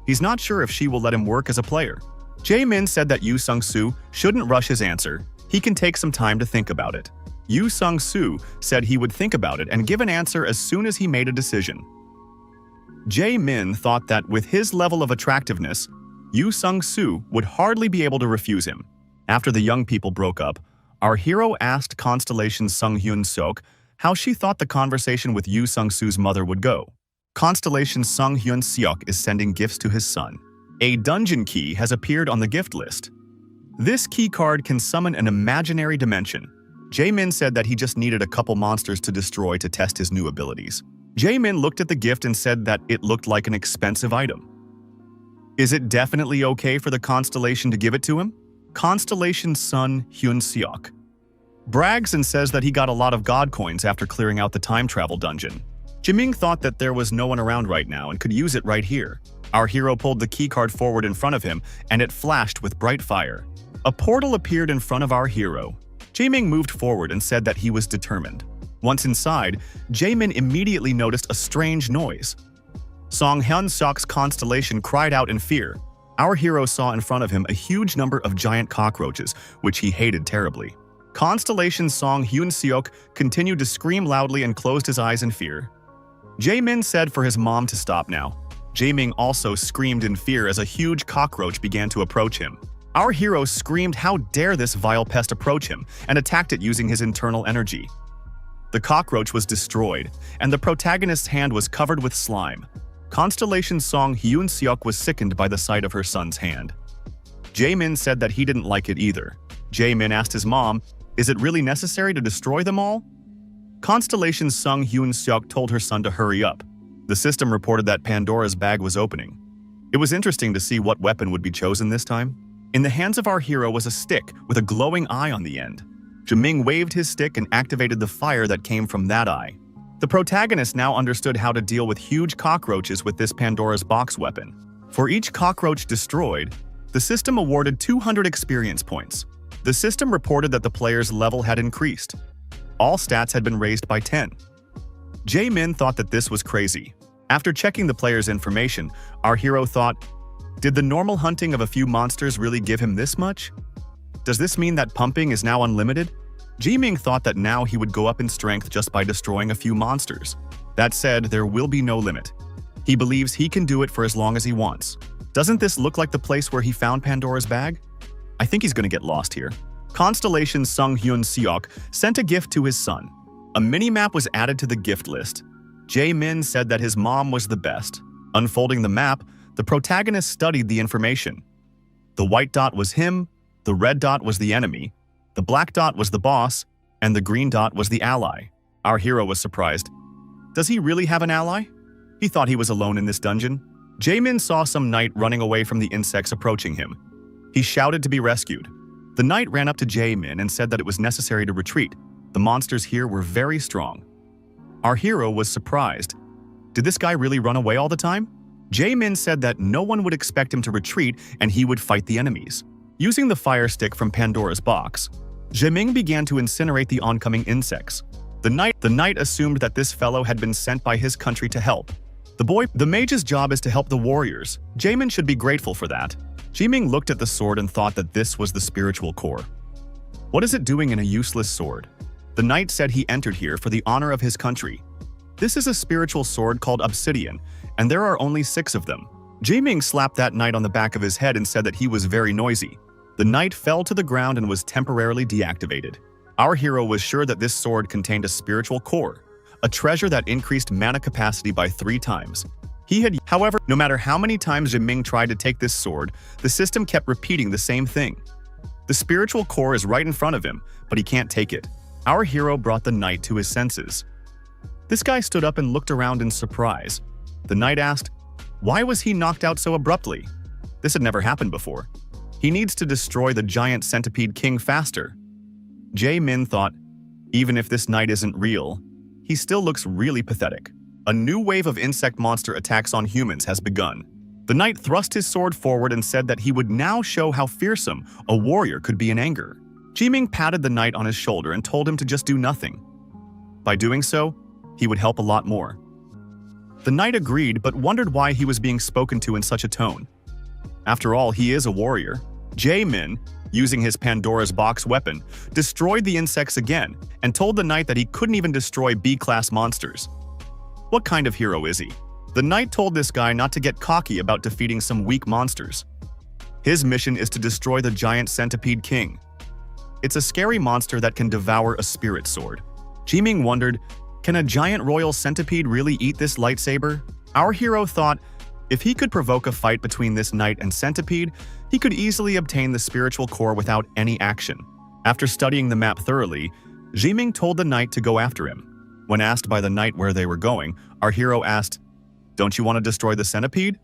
He's not sure if she will let him work as a player. Jae-min said that Yu Sung-soo shouldn't rush his answer. He can take some time to think about it. Yu Sung-soo said he would think about it and give an answer as soon as he made a decision. Jae-min thought that with his level of attractiveness, Yu Sung-soo would hardly be able to refuse him. After the young people broke up, our hero asked Constellation Sung Hyun-seok how she thought the conversation with Yu Sung-soo's mother would go. Constellation Sung Hyun-seok is sending gifts to his son. A dungeon key has appeared on the gift list. This key card can summon an imaginary dimension. Jae-min said that he just needed a couple monsters to destroy to test his new abilities. Jae-min looked at the gift and said that it looked like an expensive item. Is it definitely okay for the constellation to give it to him? Constellation Sun Hyun-seok brags and says that he got a lot of god coins after clearing out the time travel dungeon. Ji-ming thought that there was no one around right now and could use it right here. Our hero pulled the keycard forward in front of him and it flashed with bright fire. A portal appeared in front of our hero. Jae-min moved forward and said that he was determined. Once inside, Jae-min immediately noticed a strange noise. Song Hyun-seok's constellation cried out in fear. Our hero saw in front of him a huge number of giant cockroaches, which he hated terribly. Constellation Song Hyun-seok continued to scream loudly and closed his eyes in fear. Jae-min said for his mom to stop now. Jae-ming also screamed in fear as a huge cockroach began to approach him. Our hero screamed, "How dare this vile pest approach him," and attacked it using his internal energy. The cockroach was destroyed, and the protagonist's hand was covered with slime. Constellation Song Hyun-seok was sickened by the sight of her son's hand. Jae-min said that he didn't like it either. Jae-min asked his mom, "Is it really necessary to destroy them all?" Constellation Sung Hyun-seok told her son to hurry up. The system reported that Pandora's bag was opening. It was interesting to see what weapon would be chosen this time. In the hands of our hero was a stick with a glowing eye on the end. Jae-ming waved his stick and activated the fire that came from that eye. The protagonist now understood how to deal with huge cockroaches with this Pandora's box weapon. For each cockroach destroyed, the system awarded 200 experience points. The system reported that the player's level had increased. All stats had been raised by 10. Jae-min thought that this was crazy. After checking the player's information, our hero thought, did the normal hunting of a few monsters really give him this much? Does this mean that pumping is now unlimited? Jae-ming thought that now he would go up in strength just by destroying a few monsters. That said, there will be no limit. He believes he can do it for as long as he wants. Doesn't this look like the place where he found Pandora's bag? I think he's going to get lost here. Constellation Sung Hyun-seok sent a gift to his son. A mini-map was added to the gift list. Jae-min said that his mom was the best. Unfolding the map, the protagonist studied the information. The white dot was him, the red dot was the enemy, the black dot was the boss, and the green dot was the ally. Our hero was surprised. Does he really have an ally? He thought he was alone in this dungeon. Jae-min saw some knight running away from the insects approaching him. He shouted to be rescued. The knight ran up to Jae-min and said that it was necessary to retreat. The monsters here were very strong. Our hero was surprised. Did this guy really run away all the time? Jae-min said that no one would expect him to retreat and he would fight the enemies. Using the fire stick from Pandora's box, Jae-ming began to incinerate the oncoming insects. The knight assumed that this fellow had been sent by his country to help. The mage's job is to help the warriors. Jae-min should be grateful for that. Jae-ming looked at the sword and thought that this was the spiritual core. What is it doing in a useless sword? The knight said he entered here for the honor of his country. This is a spiritual sword called obsidian, and there are only 6 of them. Jae-ming slapped that knight on the back of his head and said that he was very noisy. The knight fell to the ground and was temporarily deactivated. Our hero was sure that this sword contained a spiritual core, a treasure that increased mana capacity by 3 times. However, no matter how many times Jae-ming tried to take this sword, the system kept repeating the same thing. The spiritual core is right in front of him, but he can't take it. Our hero brought the knight to his senses. This guy stood up and looked around in surprise. The knight asked, why was he knocked out so abruptly? This had never happened before. He needs to destroy the giant centipede king faster. Jae-min thought, even if this knight isn't real, he still looks really pathetic. A new wave of insect monster attacks on humans has begun. The knight thrust his sword forward and said that he would now show how fearsome a warrior could be in anger. Jae-ming patted the knight on his shoulder and told him to just do nothing. By doing so, he would help a lot more. The knight agreed but wondered why he was being spoken to in such a tone. After all, he is a warrior. Jae-min, using his Pandora's box weapon, destroyed the insects again and told the knight that he couldn't even destroy B-class monsters. What kind of hero is he? The knight told this guy not to get cocky about defeating some weak monsters. His mission is to destroy the giant centipede king. It's a scary monster that can devour a spirit sword. Jae-ming wondered, can a giant royal centipede really eat this lightsaber? Our hero thought, if he could provoke a fight between this knight and centipede, he could easily obtain the spiritual core without any action. After studying the map thoroughly, Jae-ming told the knight to go after him. When asked by the knight where they were going, our hero asked, don't you want to destroy the centipede?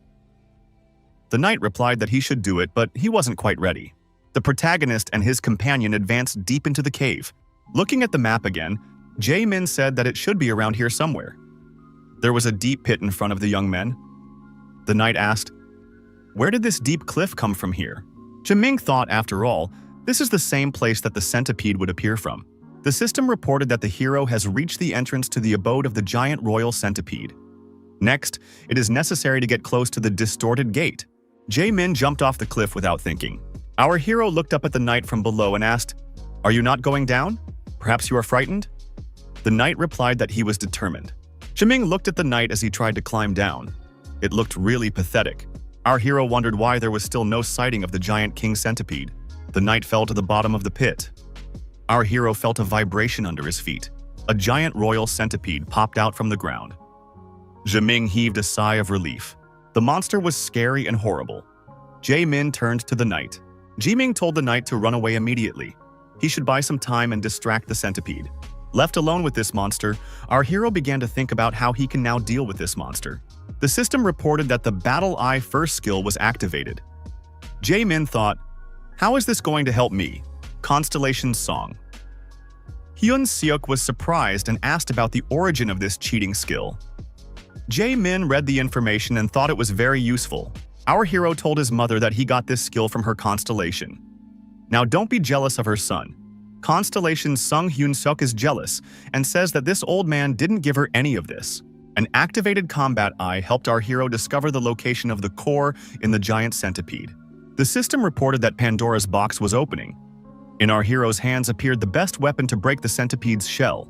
The knight replied that he should do it, but he wasn't quite ready. The protagonist and his companion advanced deep into the cave. Looking at the map again, Jae-min said that it should be around here somewhere. There was a deep pit in front of the young men. The knight asked, where did this deep cliff come from here? Jae-ming thought, after all, this is the same place that the centipede would appear from. The system reported that the hero has reached the entrance to the abode of the giant royal centipede. Next, it is necessary to get close to the distorted gate. Jae-min jumped off the cliff without thinking. Our hero looked up at the knight from below and asked, Are you not going down? Perhaps you are frightened? The knight replied that he was determined. Jiming looked at the knight as he tried to climb down. It looked really pathetic. Our hero wondered why there was still no sighting of the giant king centipede. The knight fell to the bottom of the pit. Our hero felt a vibration under his feet. A giant royal centipede popped out from the ground. Jiming heaved a sigh of relief. The monster was scary and horrible. Jae-min turned to the knight. Jiming told the knight to run away immediately. He should buy some time and distract the centipede. Left alone with this monster, our hero began to think about how he can now deal with this monster. The system reported that the Battle Eye first skill was activated. Jae-min thought, how is this going to help me? Constellation's Song. Hyun-seok was surprised and asked about the origin of this cheating skill. Jae-min read the information and thought it was very useful. Our hero told his mother that he got this skill from her constellation. Now don't be jealous of her son. Constellation's Sung Hyun-seok is jealous and says that this old man didn't give her any of this. An activated combat eye helped our hero discover the location of the core in the giant centipede. The system reported that Pandora's box was opening. In our hero's hands appeared the best weapon to break the centipede's shell.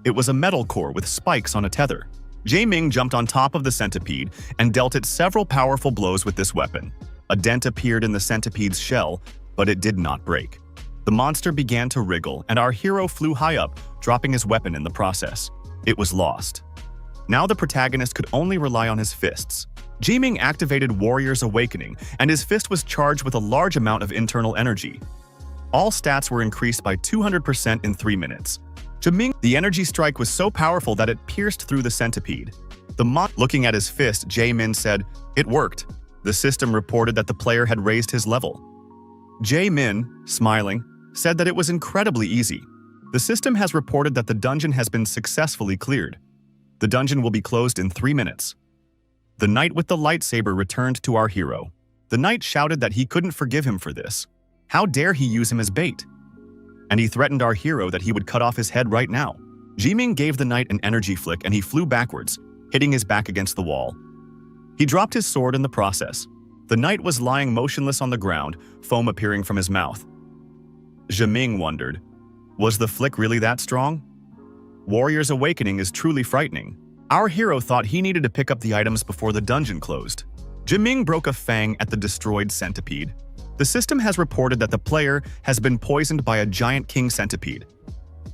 It was a metal core with spikes on a tether. Jae-min jumped on top of the centipede and dealt it several powerful blows with this weapon. A dent appeared in the centipede's shell, but it did not break. The monster began to wriggle, and our hero flew high up, dropping his weapon in the process. It was lost. Now the protagonist could only rely on his fists. Jae-min activated Warrior's Awakening, and his fist was charged with a large amount of internal energy. All stats were increased by 200% in 3 minutes. The energy strike was so powerful that it pierced through the centipede. Looking at his fist, Jae-min said, "It worked." The system reported that the player had raised his level. Jae-min, smiling, said that it was incredibly easy. The system has reported that the dungeon has been successfully cleared. The dungeon will be closed in 3 minutes. The knight with the lightsaber returned to our hero. The knight shouted that he couldn't forgive him for this. How dare he use him as bait? And he threatened our hero that he would cut off his head right now. Jae-min gave the knight an energy flick and he flew backwards, hitting his back against the wall. He dropped his sword in the process. The knight was lying motionless on the ground, foam appearing from his mouth. Jae-min wondered, was the flick really that strong? Warrior's Awakening is truly frightening. Our hero thought he needed to pick up the items before the dungeon closed. Jae-min broke a fang at the destroyed centipede. The system has reported that the player has been poisoned by a giant king centipede.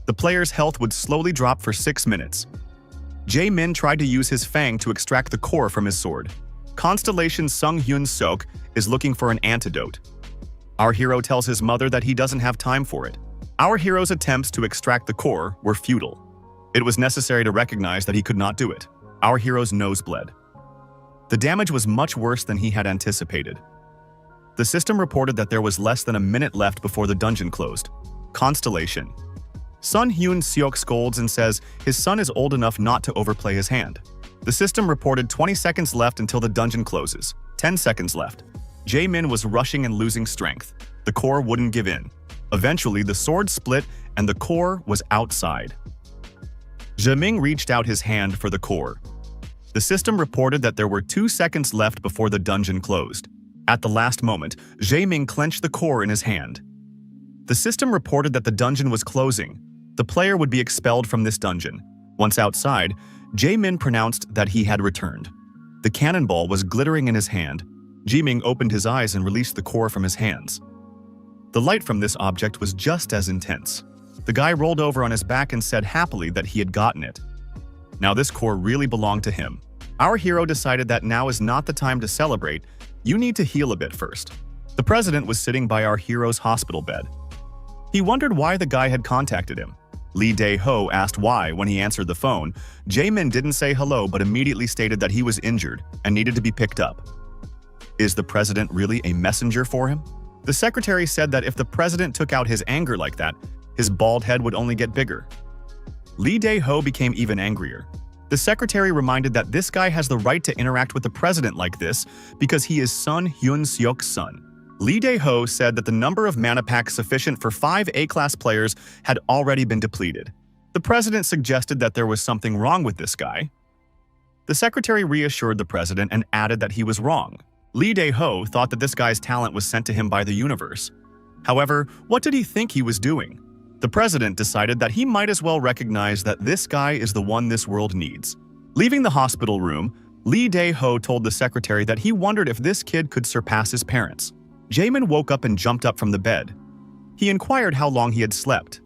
The player's health would slowly drop for 6 minutes. Jae-min tried to use his fang to extract the core from his sword. Constellation Sung Hyun-seok is looking for an antidote. Our hero tells his mother that he doesn't have time for it. Our hero's attempts to extract the core were futile. It was necessary to recognize that he could not do it. Our hero's nose bled. The damage was much worse than he had anticipated. The system reported that there was less than a minute left before the dungeon closed. Constellation. Sun Hyun-seok scolds and says his son is old enough not to overplay his hand. The system reported 20 seconds left until the dungeon closes. 10 seconds left. Jae-min was rushing and losing strength. The core wouldn't give in. Eventually, the sword split and the core was outside. Jae-min reached out his hand for the core. The system reported that there were 2 seconds left before the dungeon closed. At the last moment, Jae-min clenched the core in his hand. The system reported that the dungeon was closing. The player would be expelled from this dungeon. Once outside, Jae-min pronounced that he had returned. The cannonball was glittering in his hand. Jae-min opened his eyes and released the core from his hands. The light from this object was just as intense. The guy rolled over on his back and said happily that he had gotten it. Now this core really belonged to him. Our hero decided that now is not the time to celebrate. You need to heal a bit first. The president was sitting by our hero's hospital bed. He wondered why the guy had contacted him. Lee Dae-ho asked why when he answered the phone. Jae-min didn't say hello but immediately stated that he was injured and needed to be picked up. Is the president really a messenger for him? The secretary said that if the president took out his anger like that, his bald head would only get bigger. Lee Dae-ho became even angrier. The secretary reminded that this guy has the right to interact with the president like this because he is Sun Hyun-seok's son. Lee Dae-ho said that the number of mana packs sufficient for 5 A-class players had already been depleted. The president suggested that there was something wrong with this guy. The secretary reassured the president and added that he was wrong. Lee Dae-ho thought that this guy's talent was sent to him by the universe. However, what did he think he was doing? The president decided that he might as well recognize that this guy is the one this world needs. Leaving the hospital room, Lee Dae-ho told the secretary that he wondered if this kid could surpass his parents. Jaemin woke up and jumped up from the bed. He inquired how long he had slept.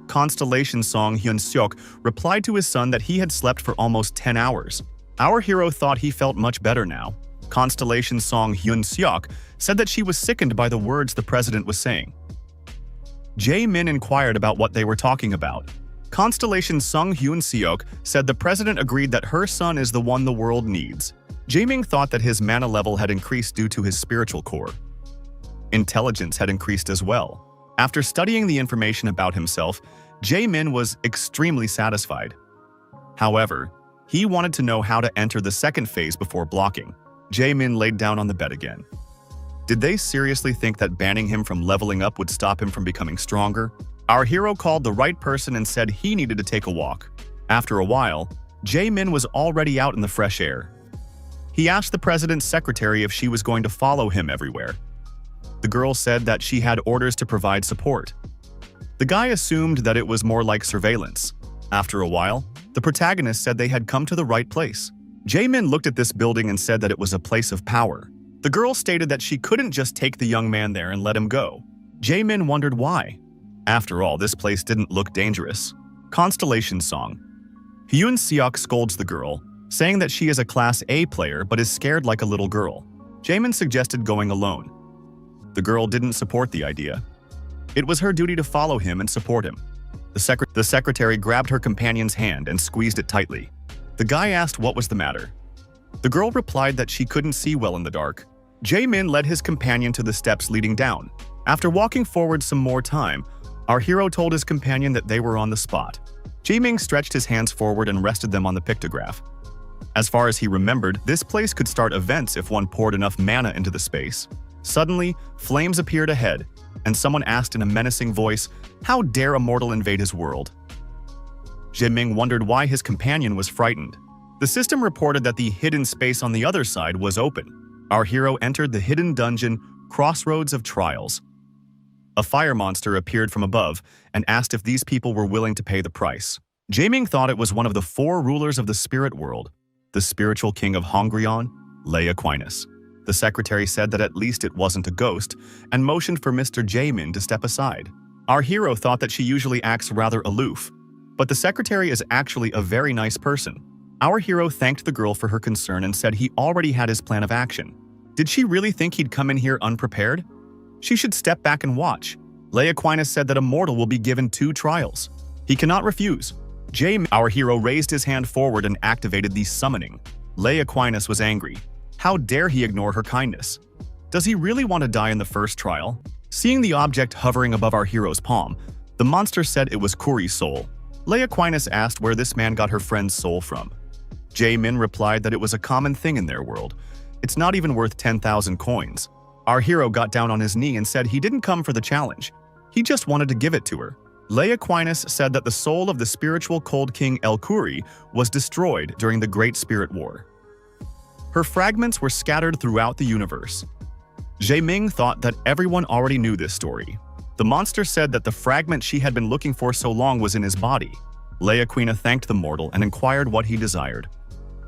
Constellation Song Hyun-seok replied to his son that he had slept for almost 10 hours. Our hero thought he felt much better now. Constellation Song Hyun-seok said that she was sickened by the words the president was saying. Jae-min inquired about what they were talking about. Constellation Sung Hyun-seok said the president agreed that her son is the one the world needs. Jae-min thought that his mana level had increased due to his spiritual core. Intelligence had increased as well. After studying the information about himself, Jae-min was extremely satisfied. However, he wanted to know how to enter the second phase before blocking. Jae-min laid down on the bed again. Did they seriously think that banning him from leveling up would stop him from becoming stronger? Our hero called the right person and said he needed to take a walk. After a while, Jae-min was already out in the fresh air. He asked the president's secretary if she was going to follow him everywhere. The girl said that she had orders to provide support. The guy assumed that it was more like surveillance. After a while, the protagonist said they had come to the right place. Jae-min looked at this building and said that it was a place of power. The girl stated that she couldn't just take the young man there and let him go. Jae-min wondered why. After all, this place didn't look dangerous. Constellation Song. Hyun-seok scolds the girl, saying that she is a Class A player but is scared like a little girl. Jae-min suggested going alone. The girl didn't support the idea. It was her duty to follow him and support him. The secretary grabbed her companion's hand and squeezed it tightly. The guy asked what was the matter. The girl replied that she couldn't see well in the dark. Jae-min led his companion to the steps leading down. After walking forward some more time, our hero told his companion that they were on the spot. Jae-min stretched his hands forward and rested them on the pictograph. As far as he remembered, this place could start events if one poured enough mana into the space. Suddenly, flames appeared ahead, and someone asked in a menacing voice, "How dare a mortal invade his world?" Jae-min wondered why his companion was frightened. The system reported that the hidden space on the other side was open. Our hero entered the hidden dungeon, Crossroads of Trials. A fire monster appeared from above and asked if these people were willing to pay the price. Jae-min thought it was one of the 4 rulers of the spirit world, the spiritual king of Hongrion, Lei Aquinas. The secretary said that at least it wasn't a ghost and motioned for Mr. Jae-min to step aside. Our hero thought that she usually acts rather aloof, but the secretary is actually a very nice person. Our hero thanked the girl for her concern and said he already had his plan of action. Did she really think he'd come in here unprepared? She should step back and watch. Lei Aquinas said that a mortal will be given 2 trials. He cannot refuse. Our hero raised his hand forward and activated the summoning. Lei Aquinas was angry. How dare he ignore her kindness? Does he really want to die in the first trial? Seeing the object hovering above our hero's palm, the monster said it was Kuri's soul. Lei Aquinas asked where this man got her friend's soul from. Jae-min replied that it was a common thing in their world. It's not even worth 10,000 coins. Our hero got down on his knee and said he didn't come for the challenge. He just wanted to give it to her. Lei Aquinas said that the soul of the spiritual cold king El Kuri was destroyed during the Great Spirit War. Her fragments were scattered throughout the universe. Jae-min thought that everyone already knew this story. The monster said that the fragment she had been looking for so long was in his body. Lei Aquinas thanked the mortal and inquired what he desired.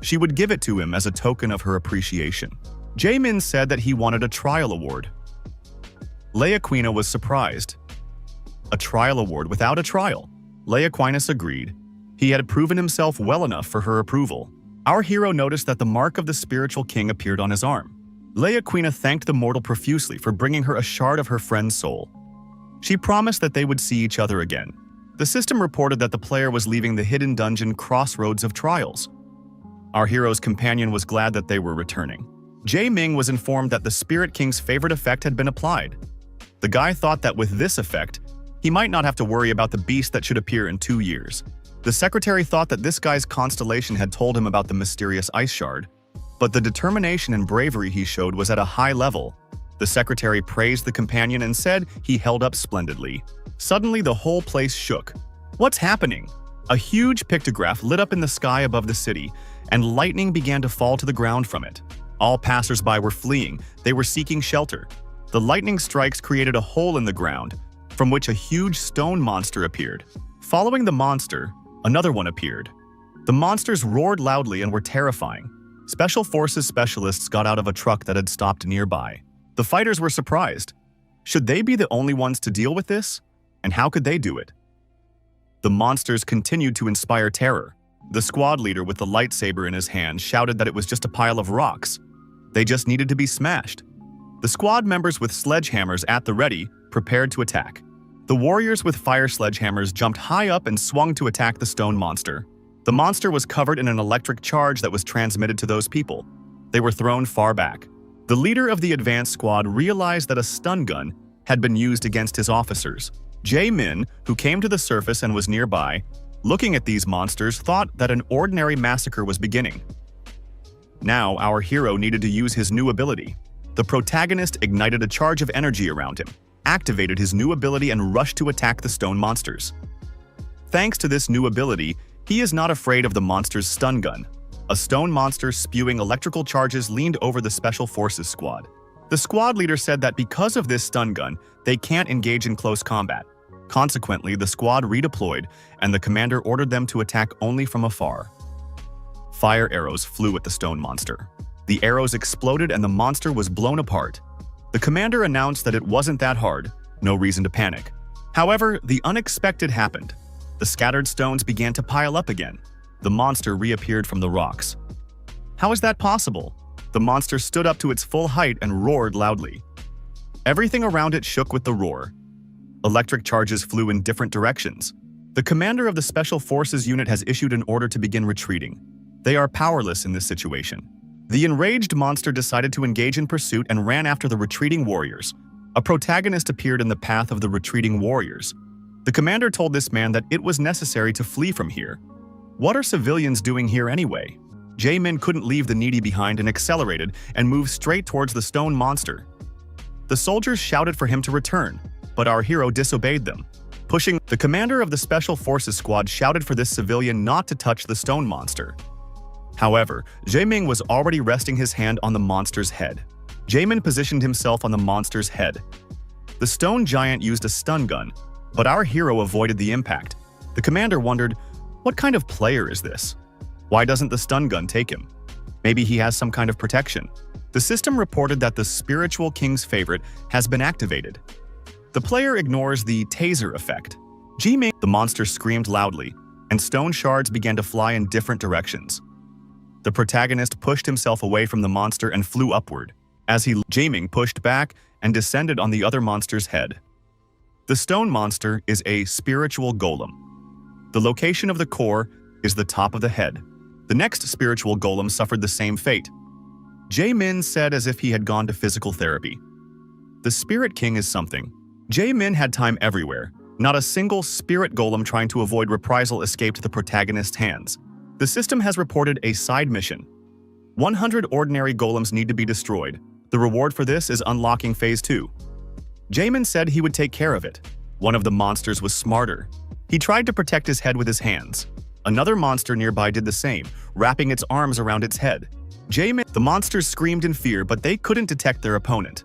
She would give it to him as a token of her appreciation. Jae-min said that he wanted a trial award. Lei Aquinas was surprised. A trial award without a trial? Lei Aquinas agreed. He had proven himself well enough for her approval. Our hero noticed that the mark of the spiritual king appeared on his arm. Lei Aquinas thanked the mortal profusely for bringing her a shard of her friend's soul. She promised that they would see each other again. The system reported that the player was leaving the hidden dungeon Crossroads of Trials. Our hero's companion was glad that they were returning. Jae-min was informed that the Spirit King's favorite effect had been applied. The guy thought that with this effect, he might not have to worry about the beast that should appear in 2 years. The secretary thought that this guy's constellation had told him about the mysterious ice shard, but the determination and bravery he showed was at a high level. The secretary praised the companion and said he held up splendidly. Suddenly, the whole place shook. What's happening? A huge pictograph lit up in the sky above the city, and lightning began to fall to the ground from it. All passers-by were fleeing. They were seeking shelter. The lightning strikes created a hole in the ground, from which a huge stone monster appeared. Following the monster, another one appeared. The monsters roared loudly and were terrifying. Special Forces specialists got out of a truck that had stopped nearby. The fighters were surprised. Should they be the only ones to deal with this? And how could they do it? The monsters continued to inspire terror. The squad leader with the lightsaber in his hand shouted that it was just a pile of rocks. They just needed to be smashed. The squad members with sledgehammers at the ready prepared to attack. The warriors with fire sledgehammers jumped high up and swung to attack the stone monster. The monster was covered in an electric charge that was transmitted to those people. They were thrown far back. The leader of the advanced squad realized that a stun gun had been used against his officers. Jae-min, who came to the surface and was nearby, looking at these monsters, thought that an ordinary massacre was beginning. Now, our hero needed to use his new ability. The protagonist ignited a charge of energy around him, activated his new ability and rushed to attack the stone monsters. Thanks to this new ability, he is not afraid of the monster's stun gun. A stone monster spewing electrical charges leaned over the Special Forces squad. The squad leader said that because of this stun gun, they can't engage in close combat. Consequently, the squad redeployed, and the commander ordered them to attack only from afar. Fire arrows flew at the stone monster. The arrows exploded and the monster was blown apart. The commander announced that it wasn't that hard, no reason to panic. However, the unexpected happened. The scattered stones began to pile up again. The monster reappeared from the rocks. How is that possible? The monster stood up to its full height and roared loudly. Everything around it shook with the roar. Electric charges flew in different directions. The commander of the Special Forces unit has issued an order to begin retreating. They are powerless in this situation. The enraged monster decided to engage in pursuit and ran after the retreating warriors. A protagonist appeared in the path of the retreating warriors. The commander told this man that it was necessary to flee from here. What are civilians doing here anyway? Jae-min couldn't leave the needy behind and accelerated and moved straight towards the stone monster. The soldiers shouted for him to return, but our hero disobeyed them. Pushing, the commander of the Special Forces squad shouted for this civilian not to touch the stone monster. However, Jae-min was already resting his hand on the monster's head. Jae-min positioned himself on the monster's head. The stone giant used a stun gun, but our hero avoided the impact. The commander wondered, what kind of player is this? Why doesn't the stun gun take him? Maybe he has some kind of protection. The system reported that the spiritual king's favorite has been activated. The player ignores the taser effect. Jae-min, the monster screamed loudly, and stone shards began to fly in different directions. The protagonist pushed himself away from the monster and flew upward. As Jae-min pushed back and descended on the other monster's head. The stone monster is a spiritual golem. The location of the core is the top of the head. The next spiritual golem suffered the same fate. Jae-min said as if he had gone to physical therapy. The Spirit King is something. Jae-min had time everywhere. Not a single spirit golem trying to avoid reprisal escaped the protagonist's hands. The system has reported a side mission. 100 ordinary golems need to be destroyed. The reward for this is unlocking Phase 2. Jae-min said he would take care of it. One of the monsters was smarter. He tried to protect his head with his hands. Another monster nearby did the same, wrapping its arms around its head. The monsters screamed in fear, but they couldn't detect their opponent.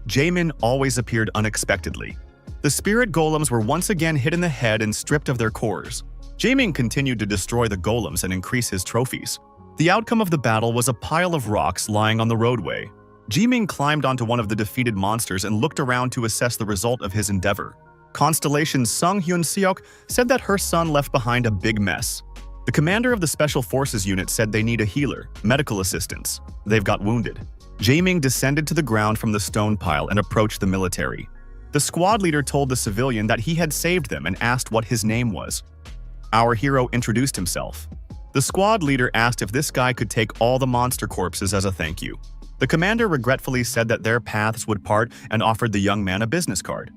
Jae-min always appeared unexpectedly. The spirit golems were once again hit in the head and stripped of their cores. Jae-min continued to destroy the golems and increase his trophies. The outcome of the battle was a pile of rocks lying on the roadway. Jae-min climbed onto one of the defeated monsters and looked around to assess the result of his endeavor. Constellation's Sung Hyun-seok said that her son left behind a big mess. The commander of the Special Forces unit said they need a healer, medical assistance. They've got wounded. Jae-min descended to the ground from the stone pile and approached the military. The squad leader told the civilian that he had saved them and asked what his name was. Our hero introduced himself. The squad leader asked if this guy could take all the monster corpses as a thank you. The commander regretfully said that their paths would part and offered the young man a business card.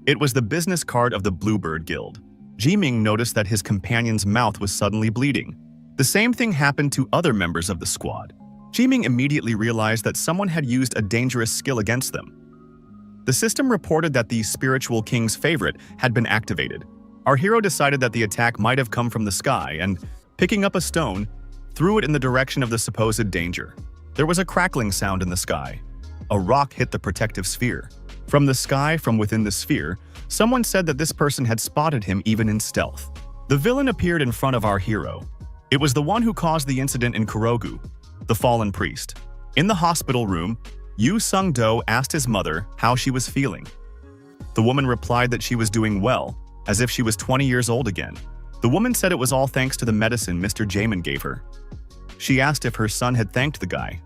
It was the business card of the Bluebird Guild. Jae-min noticed that his companion's mouth was suddenly bleeding. The same thing happened to other members of the squad. Jae-min immediately realized that someone had used a dangerous skill against them. The system reported that the spiritual king's favorite had been activated. Our hero decided that the attack might have come from the sky and, picking up a stone, threw it in the direction of the supposed danger. There was a crackling sound in the sky. a rock hit the protective sphere. From the sky, from within the sphere, someone said that this person had spotted him even in stealth. The villain appeared in front of our hero. It was the one who caused the incident in Kurogu, the fallen priest. In the hospital room, Yu Sung-do asked his mother how she was feeling. The woman replied that she was doing well, as if she was 20 years old again. The woman said it was all thanks to the medicine Mr. Jamin gave her. She asked if her son had thanked the guy.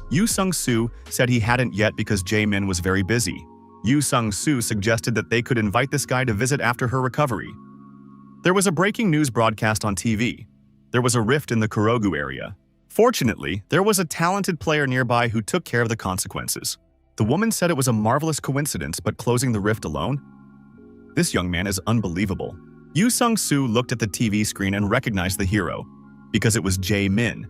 Yu Sung-soo said he hadn't yet because Jamin was very busy. Yu Sung-soo suggested that they could invite this guy to visit after her recovery. There was a breaking news broadcast on TV. There was a rift in the Kurogu area. Fortunately, there was a talented player nearby who took care of the consequences. The woman said it was a marvelous coincidence, but closing the rift alone? This young man is unbelievable. Yu Sung-soo looked at the TV screen and recognized the hero, because it was Jae-min.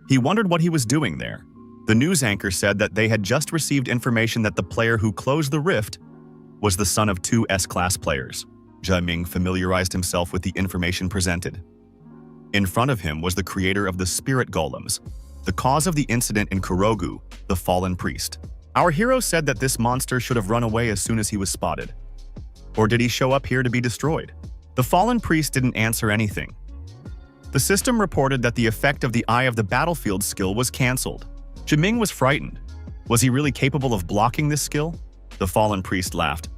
He wondered what he was doing there. The news anchor said that they had just received information that the player who closed the rift was the son of two S-class players. Jae-min familiarized himself with the information presented. In front of him was the creator of the spirit golems, the cause of the incident in Kurogu, the fallen priest. Our hero said that this monster should have run away as soon as he was spotted. Or did he show up here to be destroyed? The fallen priest didn't answer anything. The system reported that the effect of the Eye of the Battlefield skill was cancelled. Jae-min was frightened. Was he really capable of blocking this skill? The fallen priest laughed.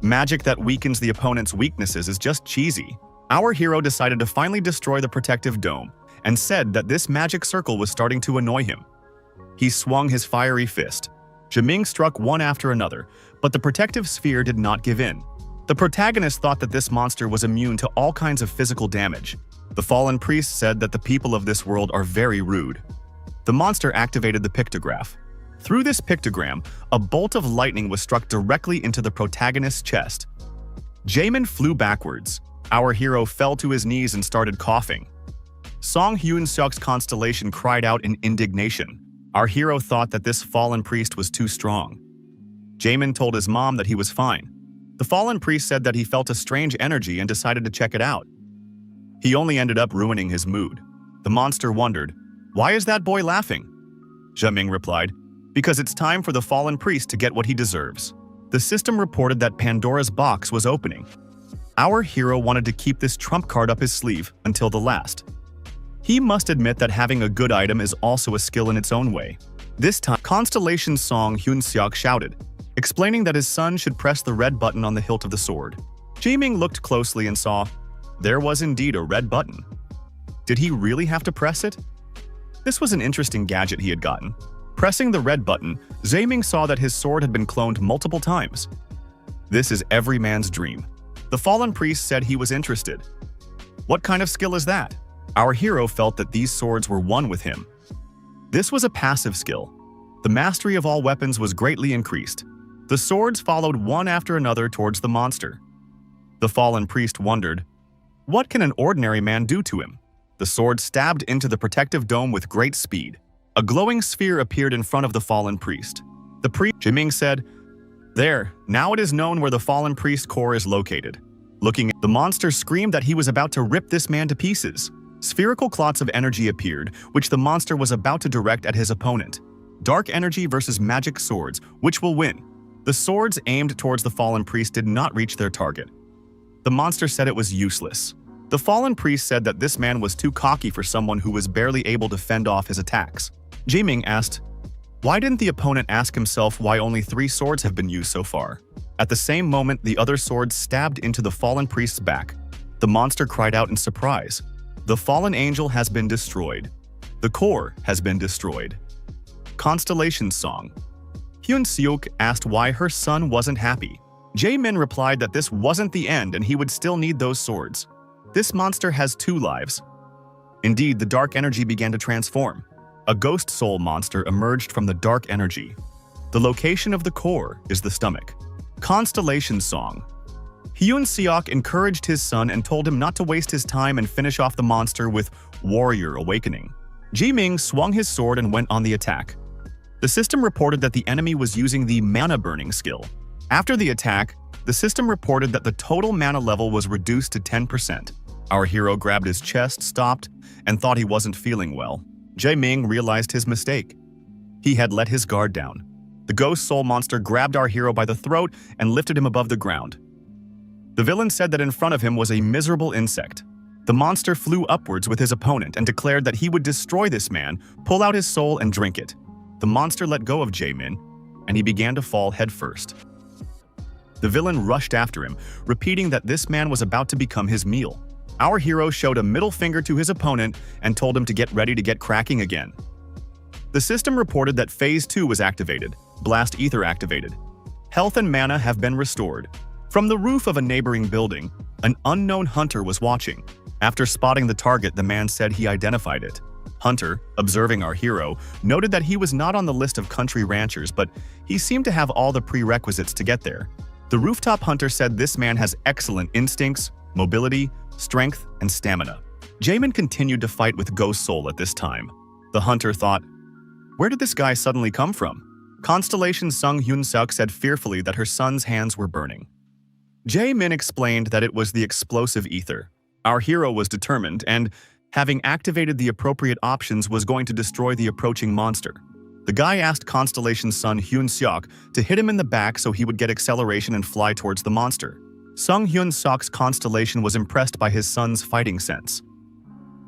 Magic that weakens the opponent's weaknesses is just cheesy. Our hero decided to finally destroy the protective dome and said that this magic circle was starting to annoy him. He swung his fiery fist. Jae-min struck one after another, but the protective sphere did not give in. The protagonist thought that this monster was immune to all kinds of physical damage. The fallen priest said that the people of this world are very rude. The monster activated the pictograph. Through this pictogram, a bolt of lightning was struck directly into the protagonist's chest. Jae-min flew backwards. Our hero fell to his knees and started coughing. Song Hyun-seok's constellation cried out in indignation. Our hero thought that this fallen priest was too strong. Jae-min told his mom that he was fine. The fallen priest said that he felt a strange energy and decided to check it out. He only ended up ruining his mood. The monster wondered, "Why is that boy laughing?" Jae-min replied, "Because it's time for the fallen priest to get what he deserves." The system reported that Pandora's box was opening. Our hero wanted to keep this trump card up his sleeve until the last. He must admit that having a good item is also a skill in its own way. This time, Constellation Song Hyun-seok shouted, explaining that his son should press the red button on the hilt of the sword. Jae-min looked closely and saw there was indeed a red button. Did he really have to press it? This was an interesting gadget he had gotten. Pressing the red button, Jae-min saw that his sword had been cloned multiple times. This is every man's dream. The fallen priest said he was interested. What kind of skill is that? Our hero felt that these swords were one with him. This was a passive skill. The mastery of all weapons was greatly increased. The swords followed one after another towards the monster. The fallen priest wondered, what can an ordinary man do to him? The sword stabbed into the protective dome with great speed. A glowing sphere appeared in front of the fallen priest. The priest, Jae-min said, "There, now it is known where the fallen priest core is located." Looking at the monster screamed that he was about to rip this man to pieces. Spherical clots of energy appeared, which the monster was about to direct at his opponent. Dark energy versus magic swords, which will win? The swords aimed towards the fallen priest did not reach their target. The monster said it was useless. The fallen priest said that this man was too cocky for someone who was barely able to fend off his attacks. Jae-min asked, why didn't the opponent ask himself why only 3 swords have been used so far? At the same moment, the other sword stabbed into the fallen priest's back. The monster cried out in surprise. The fallen angel has been destroyed. The core has been destroyed. Constellation Song. Hyun-seok asked why her son wasn't happy. Jae-min replied that this wasn't the end and he would still need those swords. This monster has 2 lives. Indeed, the dark energy began to transform. A ghost soul monster emerged from the dark energy. The location of the core is the stomach. Constellation Song. Hyun-seok encouraged his son and told him not to waste his time and finish off the monster with Warrior Awakening. Jae-min swung his sword and went on the attack. The system reported that the enemy was using the mana burning skill. After the attack, the system reported that the total mana level was reduced to 10%. Our hero grabbed his chest, stopped, and thought he wasn't feeling well. Jae-min realized his mistake. He had let his guard down. The ghost soul monster grabbed our hero by the throat and lifted him above the ground. The villain said that in front of him was a miserable insect. The monster flew upwards with his opponent and declared that he would destroy this man, pull out his soul, and drink it. The monster let go of Jae-min, and he began to fall headfirst. The villain rushed after him, repeating that this man was about to become his meal. Our hero showed a middle finger to his opponent and told him to get ready to get cracking again. The system reported that Phase 2 was activated, Blast Ether activated. Health and mana have been restored. From the roof of a neighboring building, an unknown hunter was watching. After spotting the target, the man said he identified it. Hunter, observing our hero, noted that he was not on the list of country ranchers, but he seemed to have all the prerequisites to get there. The rooftop hunter said this man has excellent instincts, mobility, strength, and stamina. Jae-min continued to fight with Ghost Soul at this time. The hunter thought, "Where did this guy suddenly come from?" Constellation Sung Hyun-seok said fearfully that her son's hands were burning. Jae-min explained that it was the explosive ether. Our hero was determined and, having activated the appropriate options, was going to destroy the approaching monster. The guy asked Constellation's son Hyun-seok to hit him in the back so he would get acceleration and fly towards the monster. Sung Hyun-seok's Constellation was impressed by his son's fighting sense.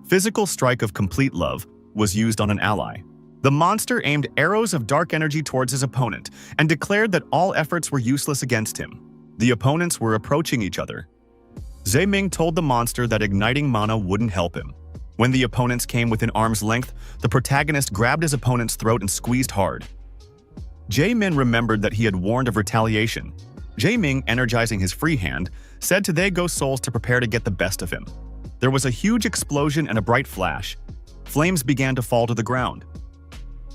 Physical Strike of Complete Love was used on an ally. The monster aimed arrows of dark energy towards his opponent and declared that all efforts were useless against him. The opponents were approaching each other. Jae-min told the monster that igniting mana wouldn't help him. When the opponents came within arm's length, the protagonist grabbed his opponent's throat and squeezed hard. Jae-min remembered that he had warned of retaliation. Jae-min, energizing his free hand, said to the Ghost Souls to prepare to get the best of him. There was a huge explosion and a bright flash. Flames began to fall to the ground.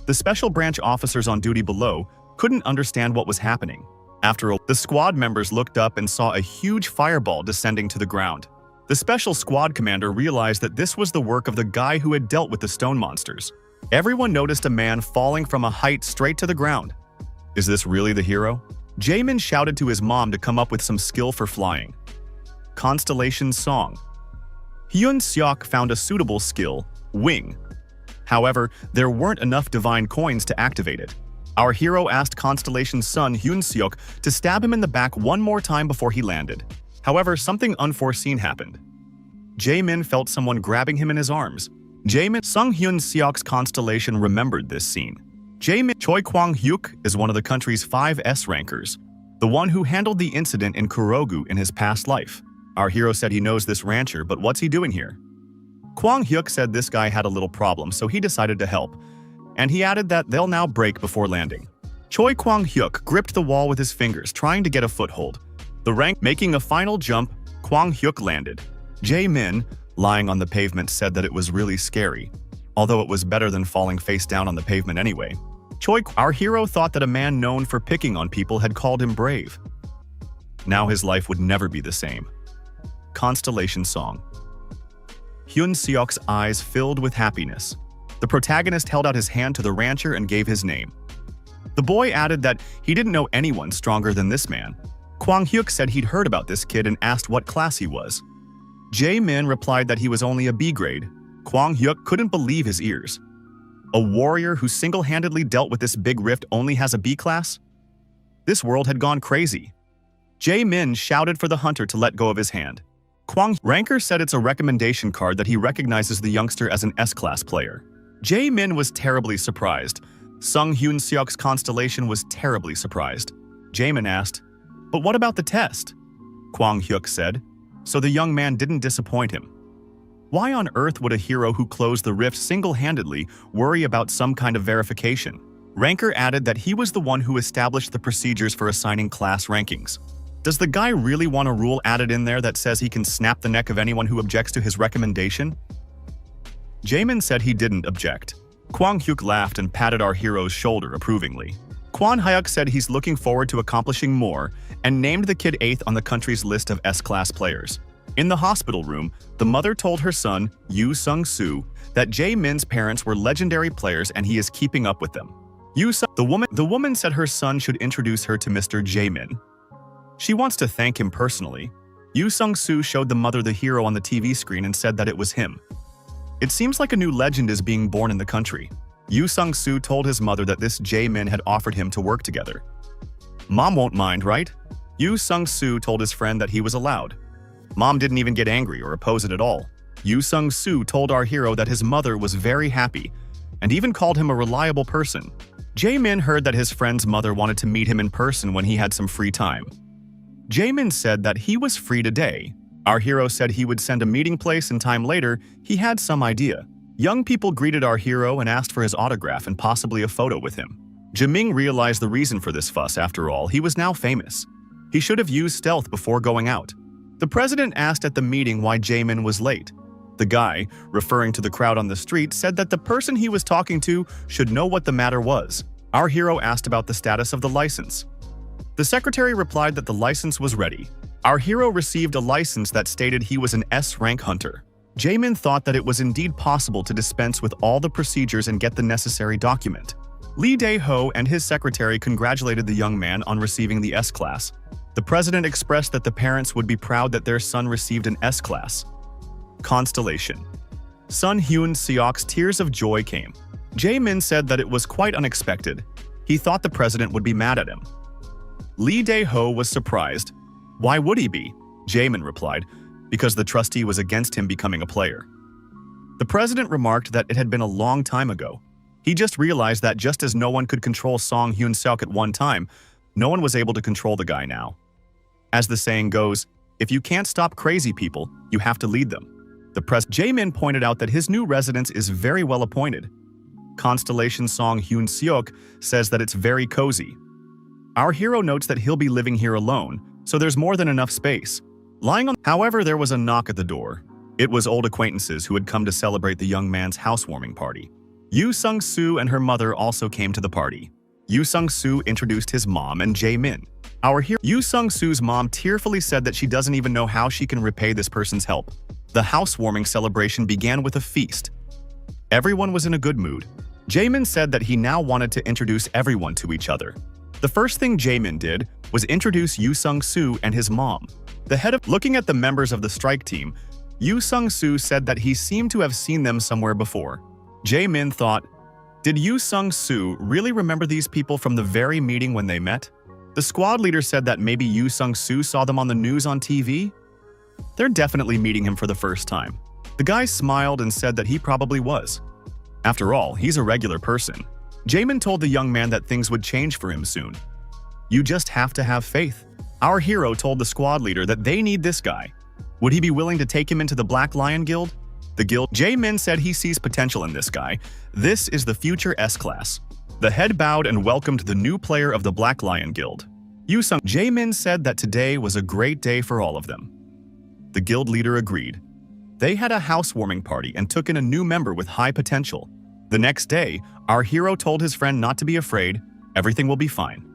The special branch officers on duty below couldn't understand what was happening. After all, the squad members looked up and saw a huge fireball descending to the ground. The special squad commander realized that this was the work of the guy who had dealt with the stone monsters. Everyone noticed a man falling from a height straight to the ground. Is this really the hero? Jae-min shouted to his mom to come up with some skill for flying. Constellation Song. Hyun-seok found a suitable skill, Wing. However, there weren't enough divine coins to activate it. Our hero asked Constellation's son Hyun-seok to stab him in the back one more time before he landed. However, something unforeseen happened. Jae-min felt someone grabbing him in his arms. Jae-min, Sung Hyun-seok's Constellation remembered this scene. Jae-min Choi Kwang-hyuk is one of the country's 5 S rankers, the one who handled the incident in Kurogu in his past life. Our hero said he knows this rancher, but what's he doing here? Kwang-hyuk said this guy had a little problem, so he decided to help. And he added that they'll now break before landing. Choi Kwang-hyuk gripped the wall with his fingers, trying to get a foothold. The rank making a final jump, Kwang-hyuk landed. Jae-min, lying on the pavement, said that it was really scary, although it was better than falling face down on the pavement anyway. Our hero thought that a man known for picking on people had called him brave. Now his life would never be the same. Constellation Song. Hyun-seok's eyes filled with happiness. The protagonist held out his hand to the rancher and gave his name. The boy added that he didn't know anyone stronger than this man. Kwang-hyuk said he'd heard about this kid and asked what class he was. Jae-min replied that he was only a B grade. Kwang-hyuk couldn't believe his ears. A warrior who single-handedly dealt with this big rift only has a B class? This world had gone crazy. Jae-min shouted for the hunter to let go of his hand. Ranker said it's a recommendation card that he recognizes the youngster as an S-class player. Jae-min was terribly surprised. Sung Hyun-seok's Constellation was terribly surprised. Jae-min asked, "But what about the test?" Kwang-hyuk said, so the young man didn't disappoint him. Why on earth would a hero who closed the rift single-handedly worry about some kind of verification? Ranker added that he was the one who established the procedures for assigning class rankings. Does the guy really want a rule added in there that says he can snap the neck of anyone who objects to his recommendation? Jae-min said he didn't object. Kwang-hyuk laughed and patted our hero's shoulder approvingly. Kwang-hyuk said he's looking forward to accomplishing more and named the kid 8th on the country's list of S-class players. In the hospital room, the mother told her son, Yu Sung-soo, that Jae-min's parents were legendary players and he is keeping up with them. The woman said her son should introduce her to Mr. Jae-min. She wants to thank him personally. Yu Sung-soo showed the mother the hero on the TV screen and said that it was him. It seems like a new legend is being born in the country. Yu Sung-soo told his mother that this Jae-min had offered him to work together. Mom won't mind, right? Yu Sung-soo told his friend that he was allowed. Mom didn't even get angry or oppose it at all. Yu Sung-soo told our hero that his mother was very happy and even called him a reliable person. Jae-min heard that his friend's mother wanted to meet him in person when he had some free time. Jae-min said that he was free today. Our hero said he would send a meeting place and time later. He had some idea. Young people greeted our hero and asked for his autograph and possibly a photo with him. Jae-min realized the reason for this fuss. After all, he was now famous. He should have used stealth before going out. The president asked at the meeting why Jae-min was late. The guy, referring to the crowd on the street, said that the person he was talking to should know what the matter was. Our hero asked about the status of the license. The secretary replied that the license was ready. Our hero received a license that stated he was an S-rank hunter. Jae-min thought that it was indeed possible to dispense with all the procedures and get the necessary document. Lee Dae-ho and his secretary congratulated the young man on receiving the S-class. The president expressed that the parents would be proud that their son received an S-class. Constellation. Sun Hyun-seok's tears of joy came. Jae-min said that it was quite unexpected. He thought the president would be mad at him. Lee Dae-ho was surprised. Why would he be? Jae-min replied, because the trustee was against him becoming a player. The president remarked that it had been a long time ago. He just realized that just as no one could control Song Hyun-seok at one time, no one was able to control the guy now. As the saying goes, if you can't stop crazy people, you have to lead them. Jae-min pointed out that his new residence is very well appointed. Constellation Song Hyun-seok says that it's very cozy. Our hero notes that he'll be living here alone, so there's more than enough space. However, there was a knock at the door. It was old acquaintances who had come to celebrate the young man's housewarming party. Yu Sung-soo and her mother also came to the party. Yu Sung-soo introduced his mom and Jae-min. Yu Sung-soo's mom tearfully said that she doesn't even know how she can repay this person's help. The housewarming celebration began with a feast. Everyone was in a good mood. Jae-min said that he now wanted to introduce everyone to each other. The first thing Jae-min did was introduce Yu Sung-soo and his mom. Looking at the members of the strike team, Yu Sung-soo said that he seemed to have seen them somewhere before. Jae-min thought, did Yu Sung-soo really remember these people from the very meeting when they met? The squad leader said that maybe Yu Sung-soo saw them on the news on TV? They're definitely meeting him for the first time. The guy smiled and said that he probably was. After all, he's a regular person. Jae-min told the young man that things would change for him soon. You just have to have faith. Our hero told the squad leader that they need this guy. Would he be willing to take him into the Black Lion Guild? Jae-min said he sees potential in this guy. This is the future S-class. The head bowed and welcomed the new player of the Black Lion Guild. Jae-min said that today was a great day for all of them. The guild leader agreed. They had a housewarming party and took in a new member with high potential. The next day, our hero told his friend not to be afraid, everything will be fine.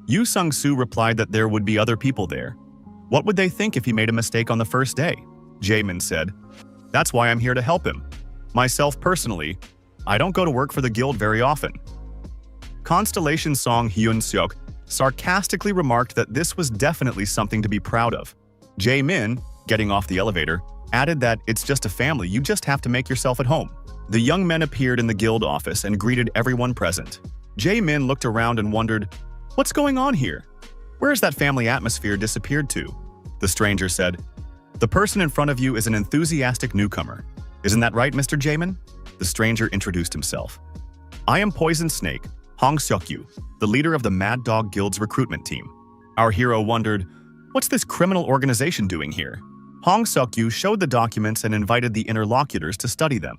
Yu Sung-soo replied that there would be other people there. What would they think if he made a mistake on the first day? Jae-min said, that's why I'm here to help him. Myself personally, I don't go to work for the guild very often. Constellation Song Hyun-seok sarcastically remarked that this was definitely something to be proud of. Jae-min, getting off the elevator, added that it's just a family, you just have to make yourself at home. The young men appeared in the guild office and greeted everyone present. Jae-min looked around and wondered, what's going on here? Where's that family atmosphere disappeared to? The stranger said, the person in front of you is an enthusiastic newcomer. Isn't that right, Mr. Jae-min? The stranger introduced himself. I am Poison Snake, Hong Seok-yu, the leader of the Mad Dog Guild's recruitment team. Our hero wondered, what's this criminal organization doing here? Hong Seok-yu showed the documents and invited the interlocutors to study them.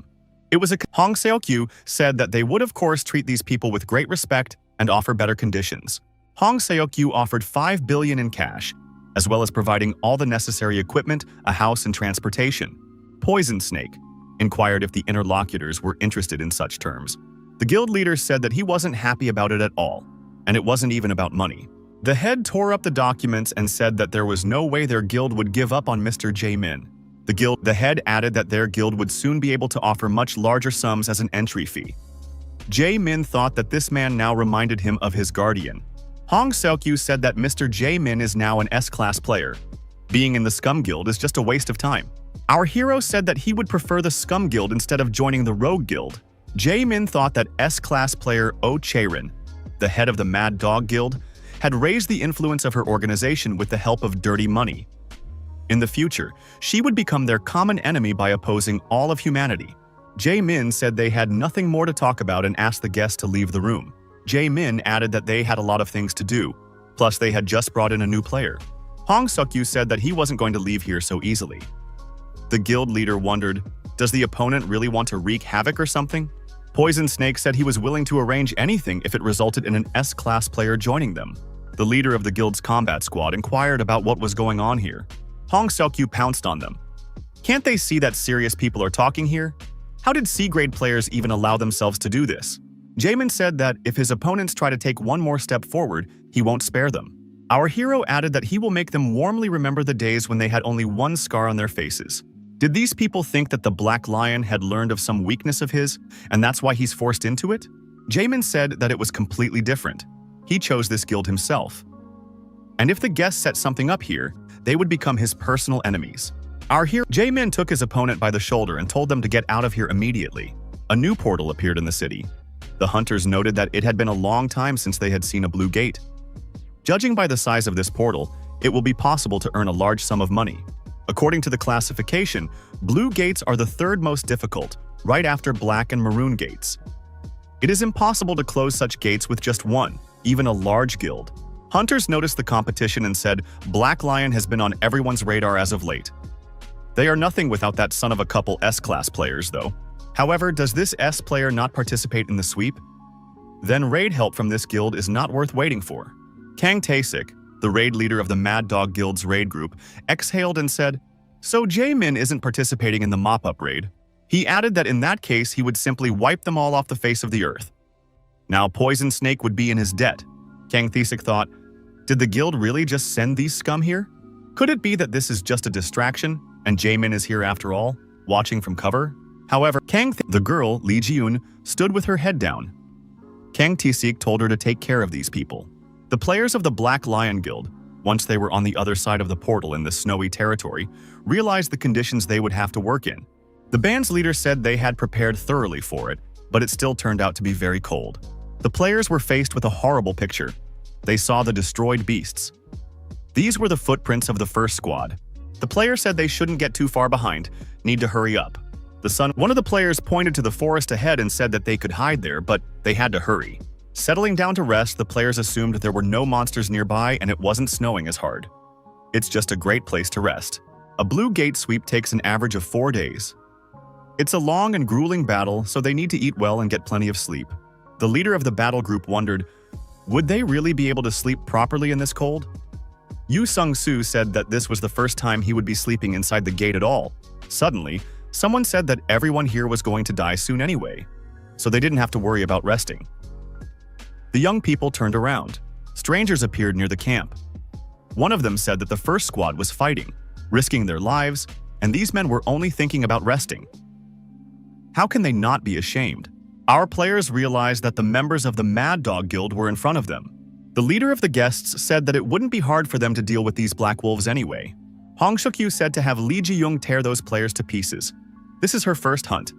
Hong Seok-yu said that they would of course treat these people with great respect and offer better conditions. Hong Seok-yu offered 5 billion in cash, as well as providing all the necessary equipment, a house and transportation. Poison Snake inquired if the interlocutors were interested in such terms. The guild leader said that he wasn't happy about it at all, and it wasn't even about money. The head tore up the documents and said that there was no way their guild would give up on Mr. Jae-min. The head added that their guild would soon be able to offer much larger sums as an entry fee. Jae-min thought that this man now reminded him of his guardian. Hong Seok-yu said that Mr. Jae-min is now an S-class player. Being in the Scum Guild is just a waste of time. Our hero said that he would prefer the Scum Guild instead of joining the Rogue Guild. Jae-min thought that S-class player Oh Chae-rin, the head of the Mad Dog Guild, had raised the influence of her organization with the help of dirty money. In the future, she would become their common enemy by opposing all of humanity. Jae-min said they had nothing more to talk about and asked the guests to leave the room. Jae-min added that they had a lot of things to do, plus they had just brought in a new player. Hong Seok-yu said that he wasn't going to leave here so easily. The guild leader wondered, does the opponent really want to wreak havoc or something? Poison Snake said he was willing to arrange anything if it resulted in an S-class player joining them. The leader of the guild's combat squad inquired about what was going on here. Hong Seok-yu pounced on them. Can't they see that serious people are talking here? How did C-grade players even allow themselves to do this? Jae-min said that if his opponents try to take one more step forward, he won't spare them. Our hero added that he will make them warmly remember the days when they had only one scar on their faces. Did these people think that the Black Lion had learned of some weakness of his, and that's why he's forced into it? Jae-min said that it was completely different. He chose this guild himself. And if the guests set something up here, they would become his personal enemies. Our hero Jae-min took his opponent by the shoulder and told them to get out of here immediately. A new portal appeared in the city. The hunters noted that it had been a long time since they had seen a blue gate. Judging by the size of this portal, it will be possible to earn a large sum of money. According to the classification, blue gates are the third most difficult, right after black and maroon gates. It is impossible to close such gates with just one, even a large guild. Hunters noticed the competition and said, Black Lion has been on everyone's radar as of late. They are nothing without that son of a couple S-class players, though. However, does this S player not participate in the sweep? Then raid help from this guild is not worth waiting for. Kang Tae-sik, the raid leader of the Mad Dog Guild's raid group, exhaled and said, so Jae-min isn't participating in the mop-up raid. He added that in that case he would simply wipe them all off the face of the earth. Now Poison Snake would be in his debt. Kang Tae-sik thought, did the guild really just send these scum here? Could it be that this is just a distraction, and Jae-min is here after all, watching from cover? However, the girl, Lee Ji-yoon, stood with her head down. Kang Tae-sik told her to take care of these people. The players of the Black Lion Guild, once they were on the other side of the portal in the snowy territory, realized the conditions they would have to work in. The band's leader said they had prepared thoroughly for it, but it still turned out to be very cold. The players were faced with a horrible picture. They saw the destroyed beasts. These were the footprints of the first squad. The player said they shouldn't get too far behind, need to hurry up. One of the players pointed to the forest ahead and said that they could hide there, but they had to hurry. Settling down to rest, the players assumed there were no monsters nearby and it wasn't snowing as hard. It's just a great place to rest. A blue gate sweep takes an average of 4 days. It's a long and grueling battle, so they need to eat well and get plenty of sleep. The leader of the battle group wondered, would they really be able to sleep properly in this cold? Yu Sung-soo said that this was the first time he would be sleeping inside the gate at all. Suddenly, someone said that everyone here was going to die soon anyway, so they didn't have to worry about resting. The young people turned around. Strangers appeared near the camp. One of them said that the first squad was fighting, risking their lives, and these men were only thinking about resting. How can they not be ashamed? Our players realized that the members of the Mad Dog Guild were in front of them. The leader of the guests said that it wouldn't be hard for them to deal with these black wolves anyway. Hong Seok-yu said to have Lee Ji-young tear those players to pieces. This is her first hunt.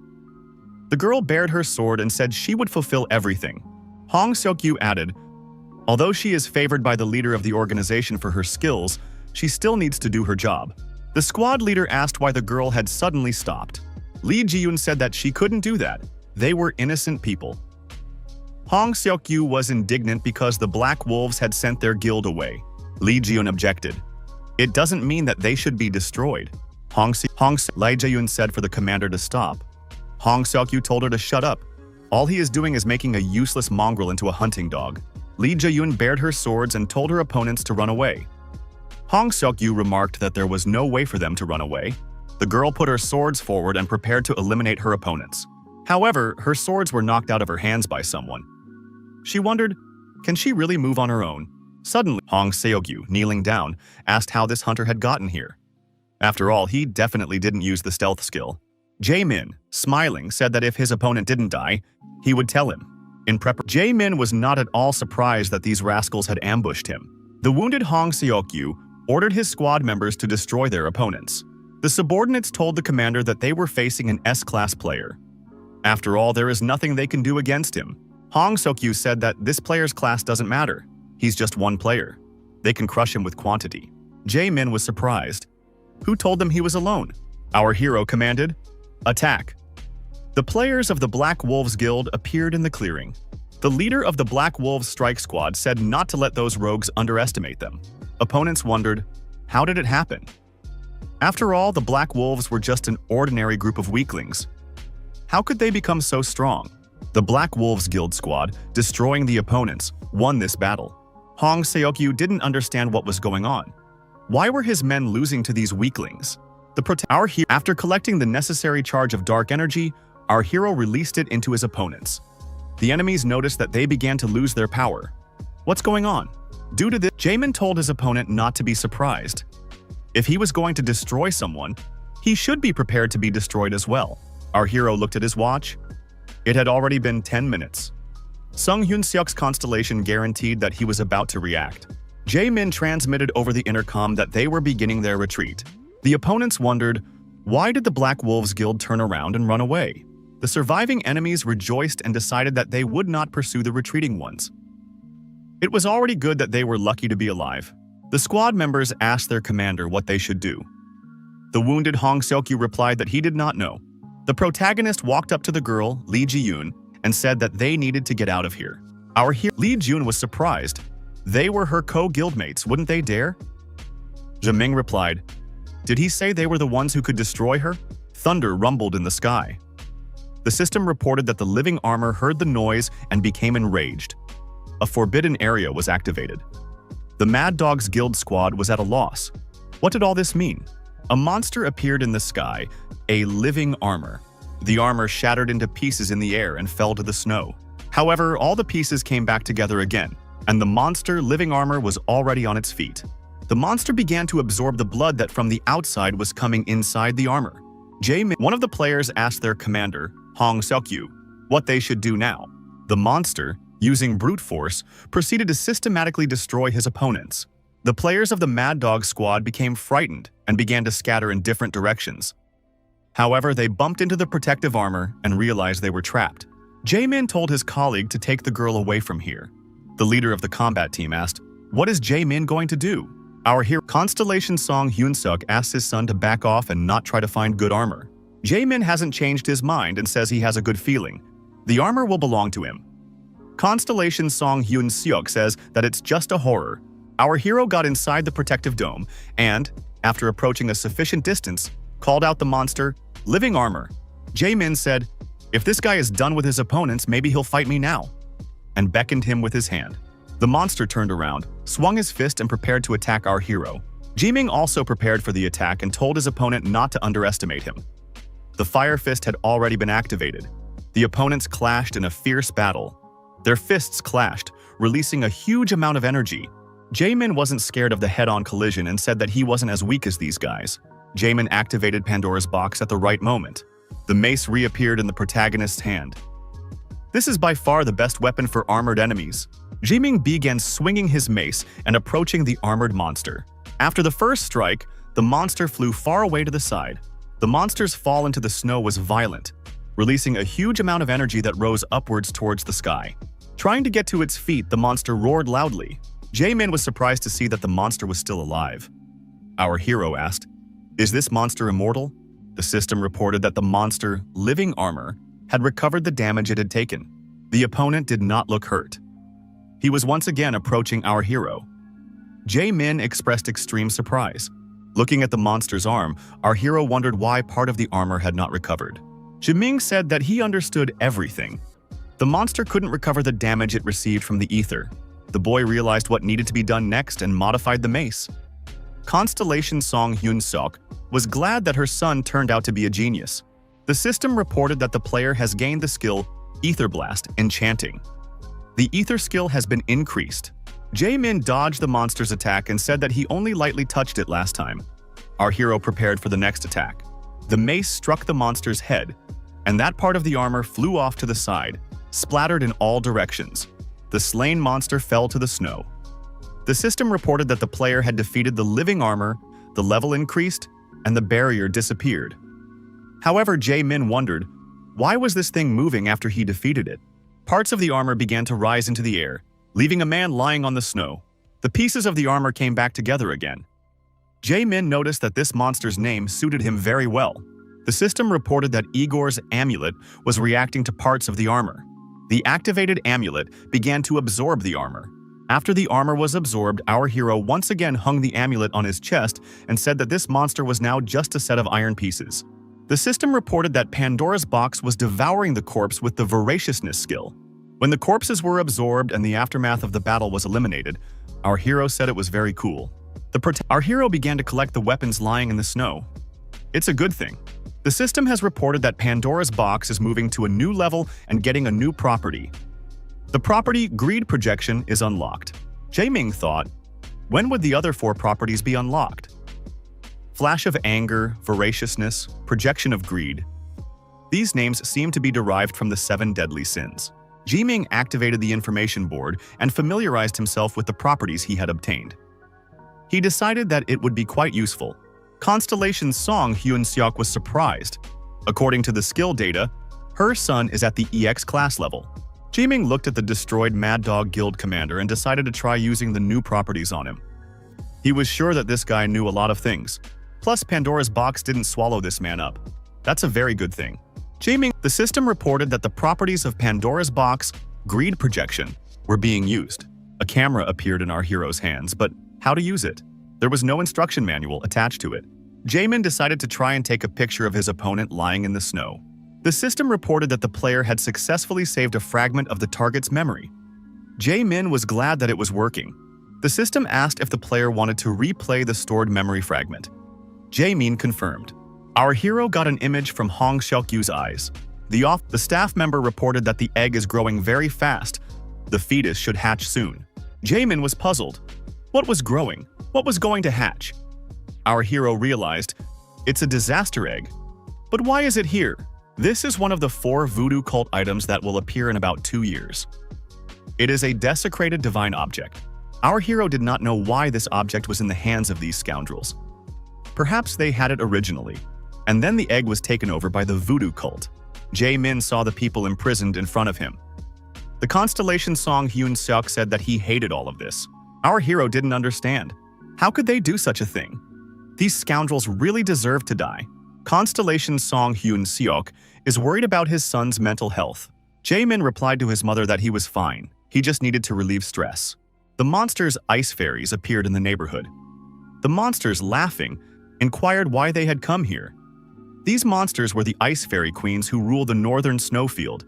The girl bared her sword and said she would fulfill everything. Hong Seok-yu added, although she is favored by the leader of the organization for her skills, she still needs to do her job. The squad leader asked why the girl had suddenly stopped. Lee Ji-yoon said that she couldn't do that. They were innocent people. Hong Seok-yu was indignant because the Black Wolves had sent their guild away. Lee Ji-yoon objected. It doesn't mean that they should be destroyed. Lee Ji-yoon said for the commander to stop. Hong Seok-yu told her to shut up. All he is doing is making a useless mongrel into a hunting dog. Lee Ji-yoon bared her swords and told her opponents to run away. Hong Seok-yu remarked that there was no way for them to run away. The girl put her swords forward and prepared to eliminate her opponents. However, her swords were knocked out of her hands by someone. She wondered, can she really move on her own? Suddenly, Hong Seok-yu, kneeling down, asked how this hunter had gotten here. After all, he definitely didn't use the stealth skill. Jae-min, smiling, said that if his opponent didn't die, he would tell him. Jae-min was not at all surprised that these rascals had ambushed him. The wounded Hong Seok-yu ordered his squad members to destroy their opponents. The subordinates told the commander that they were facing an S-class player. After all, there is nothing they can do against him. Hong Seok-yu said that this player's class doesn't matter. He's just one player. They can crush him with quantity. Jae-min was surprised. Who told them he was alone? Our hero commanded, "Attack." The players of the Black Wolves Guild appeared in the clearing. The leader of the Black Wolves Strike Squad said not to let those rogues underestimate them. Opponents wondered, how did it happen? After all, the Black Wolves were just an ordinary group of weaklings. How could they become so strong? The Black Wolves Guild squad, destroying the opponents, won this battle. Hong Seok-yu didn't understand what was going on. Why were his men losing to these weaklings? After collecting the necessary charge of dark energy, our hero released it into his opponents. The enemies noticed that they began to lose their power. What's going on? Due to this, Jae-min told his opponent not to be surprised. If he was going to destroy someone, he should be prepared to be destroyed as well. Our hero looked at his watch. It had already been 10 minutes. Sung Hyun-seok's constellation guaranteed that he was about to react. Jae-min transmitted over the intercom that they were beginning their retreat. The opponents wondered, why did the Black Wolves Guild turn around and run away? The surviving enemies rejoiced and decided that they would not pursue the retreating ones. It was already good that they were lucky to be alive. The squad members asked their commander what they should do. The wounded Hong Seok-yu replied that he did not know. The protagonist walked up to the girl, Lee Ji-yoon, and said that they needed to get out of here. Our hero, Lee Ji-yoon, was surprised. They were her co-guildmates, wouldn't they dare? Jae-ming replied, did he say they were the ones who could destroy her? Thunder rumbled in the sky. The system reported that the living armor heard the noise and became enraged. A forbidden area was activated. The Mad Dogs Guild squad was at a loss. What did all this mean? A monster appeared in the sky, a living armor. The armor shattered into pieces in the air and fell to the snow. However, all the pieces came back together again, and the monster living armor was already on its feet. The monster began to absorb the blood that from the outside was coming inside the armor. Jae-min, one of the players, asked their commander, Hong Seok-yu, what they should do now. The monster, using brute force, proceeded to systematically destroy his opponents. The players of the Mad Dog squad became frightened and began to scatter in different directions. However, they bumped into the protective armor and realized they were trapped. Jae-min told his colleague to take the girl away from here. The leader of the combat team asked, what is Jae-min going to do? Our hero, Constellation Song Hyun-seok, asked his son to back off and not try to find good armor. Jae-min hasn't changed his mind and says he has a good feeling. The armor will belong to him. Constellation Song Hyun-seok says that it's just a horror. Our hero got inside the protective dome and, after approaching a sufficient distance, called out the monster, living armor. Jae-min said, if this guy is done with his opponents, maybe he'll fight me now, and beckoned him with his hand. The monster turned around, swung his fist and prepared to attack our hero. Jae-min also prepared for the attack and told his opponent not to underestimate him. The Fire Fist had already been activated. The opponents clashed in a fierce battle. Their fists clashed, releasing a huge amount of energy. Jae-min wasn't scared of the head-on collision and said that he wasn't as weak as these guys. Jae-min activated Pandora's box at the right moment. The mace reappeared in the protagonist's hand. This is by far the best weapon for armored enemies. Jae-min began swinging his mace and approaching the armored monster. After the first strike, the monster flew far away to the side. The monster's fall into the snow was violent, releasing a huge amount of energy that rose upwards towards the sky. Trying to get to its feet, the monster roared loudly. Jae-min was surprised to see that the monster was still alive. Our hero asked, is this monster immortal? The system reported that the monster, living armor, had recovered the damage it had taken. The opponent did not look hurt. He was once again approaching our hero. Jae-min expressed extreme surprise. Looking at the monster's arm, our hero wondered why part of the armor had not recovered. Jae-min said that he understood everything. The monster couldn't recover the damage it received from the ether. The boy realized what needed to be done next and modified the mace. Constellation Song Hyun-seok was glad that her son turned out to be a genius. The system reported that the player has gained the skill Ether Blast Enchanting. The ether skill has been increased. Jae-min dodged the monster's attack and said that he only lightly touched it last time. Our hero prepared for the next attack. The mace struck the monster's head, and that part of the armor flew off to the side, splattered in all directions. The slain monster fell to the snow. The system reported that the player had defeated the living armor, the level increased, and the barrier disappeared. However, Jae-min wondered, Why was this thing moving after he defeated it? Parts of the armor began to rise into the air, leaving a man lying on the snow. The pieces of the armor came back together again. Jae-min noticed that this monster's name suited him very well. The system reported that Igor's amulet was reacting to parts of the armor. The activated amulet began to absorb the armor. After the armor was absorbed, our hero once again hung the amulet on his chest and said that this monster was now just a set of iron pieces. The system reported that Pandora's box was devouring the corpse with the voraciousness skill. When the corpses were absorbed and the aftermath of the battle was eliminated, our hero said it was very cool. Our hero began to collect the weapons lying in the snow. It's a good thing. The system has reported that Pandora's box is moving to a new level and getting a new property. The property Greed Projection is unlocked. Jae-min thought, when would the other 4 properties be unlocked? Flash of Anger, Voraciousness, Projection of Greed. These names seem to be derived from the 7 deadly sins. Jae-min activated the information board and familiarized himself with the properties he had obtained. He decided that it would be quite useful. Constellation Song Hyun-seok was surprised. According to the skill data, her son is at the EX class level. Jae-min looked at the destroyed Mad Dog Guild commander and decided to try using the new properties on him. He was sure that this guy knew a lot of things. Plus, Pandora's box didn't swallow this man up. That's a very good thing. Jae-min, the system reported that the properties of Pandora's box, Greed Projection, were being used. A camera appeared in our hero's hands, but how to use it? There was no instruction manual attached to it. Jae-min decided to try and take a picture of his opponent lying in the snow. The system reported that the player had successfully saved a fragment of the target's memory. Jae-min was glad that it was working. The system asked if the player wanted to replay the stored memory fragment. Jae-min confirmed. Our hero got an image from Hong Seok-yu's eyes. The staff member reported that the egg is growing very fast. The fetus should hatch soon. Jae-min was puzzled. What was growing? What was going to hatch? Our hero realized, it's a disaster egg. But why is it here? This is one of the 4 voodoo cult items that will appear in about 2 years. It is a desecrated divine object. Our hero did not know why this object was in the hands of these scoundrels. Perhaps they had it originally, and then the egg was taken over by the voodoo cult. Jae-min saw the people imprisoned in front of him. The Constellation Song Hyun-seok said that he hated all of this. Our hero didn't understand. How could they do such a thing? These scoundrels really deserve to die. Constellation Song Hyun-seok is worried about his son's mental health. Jae-min replied to his mother that he was fine. He just needed to relieve stress. The monster's ice fairies appeared in the neighborhood. The monsters, laughing, inquired why they had come here. These monsters were the ice fairy queens who rule the northern snowfield,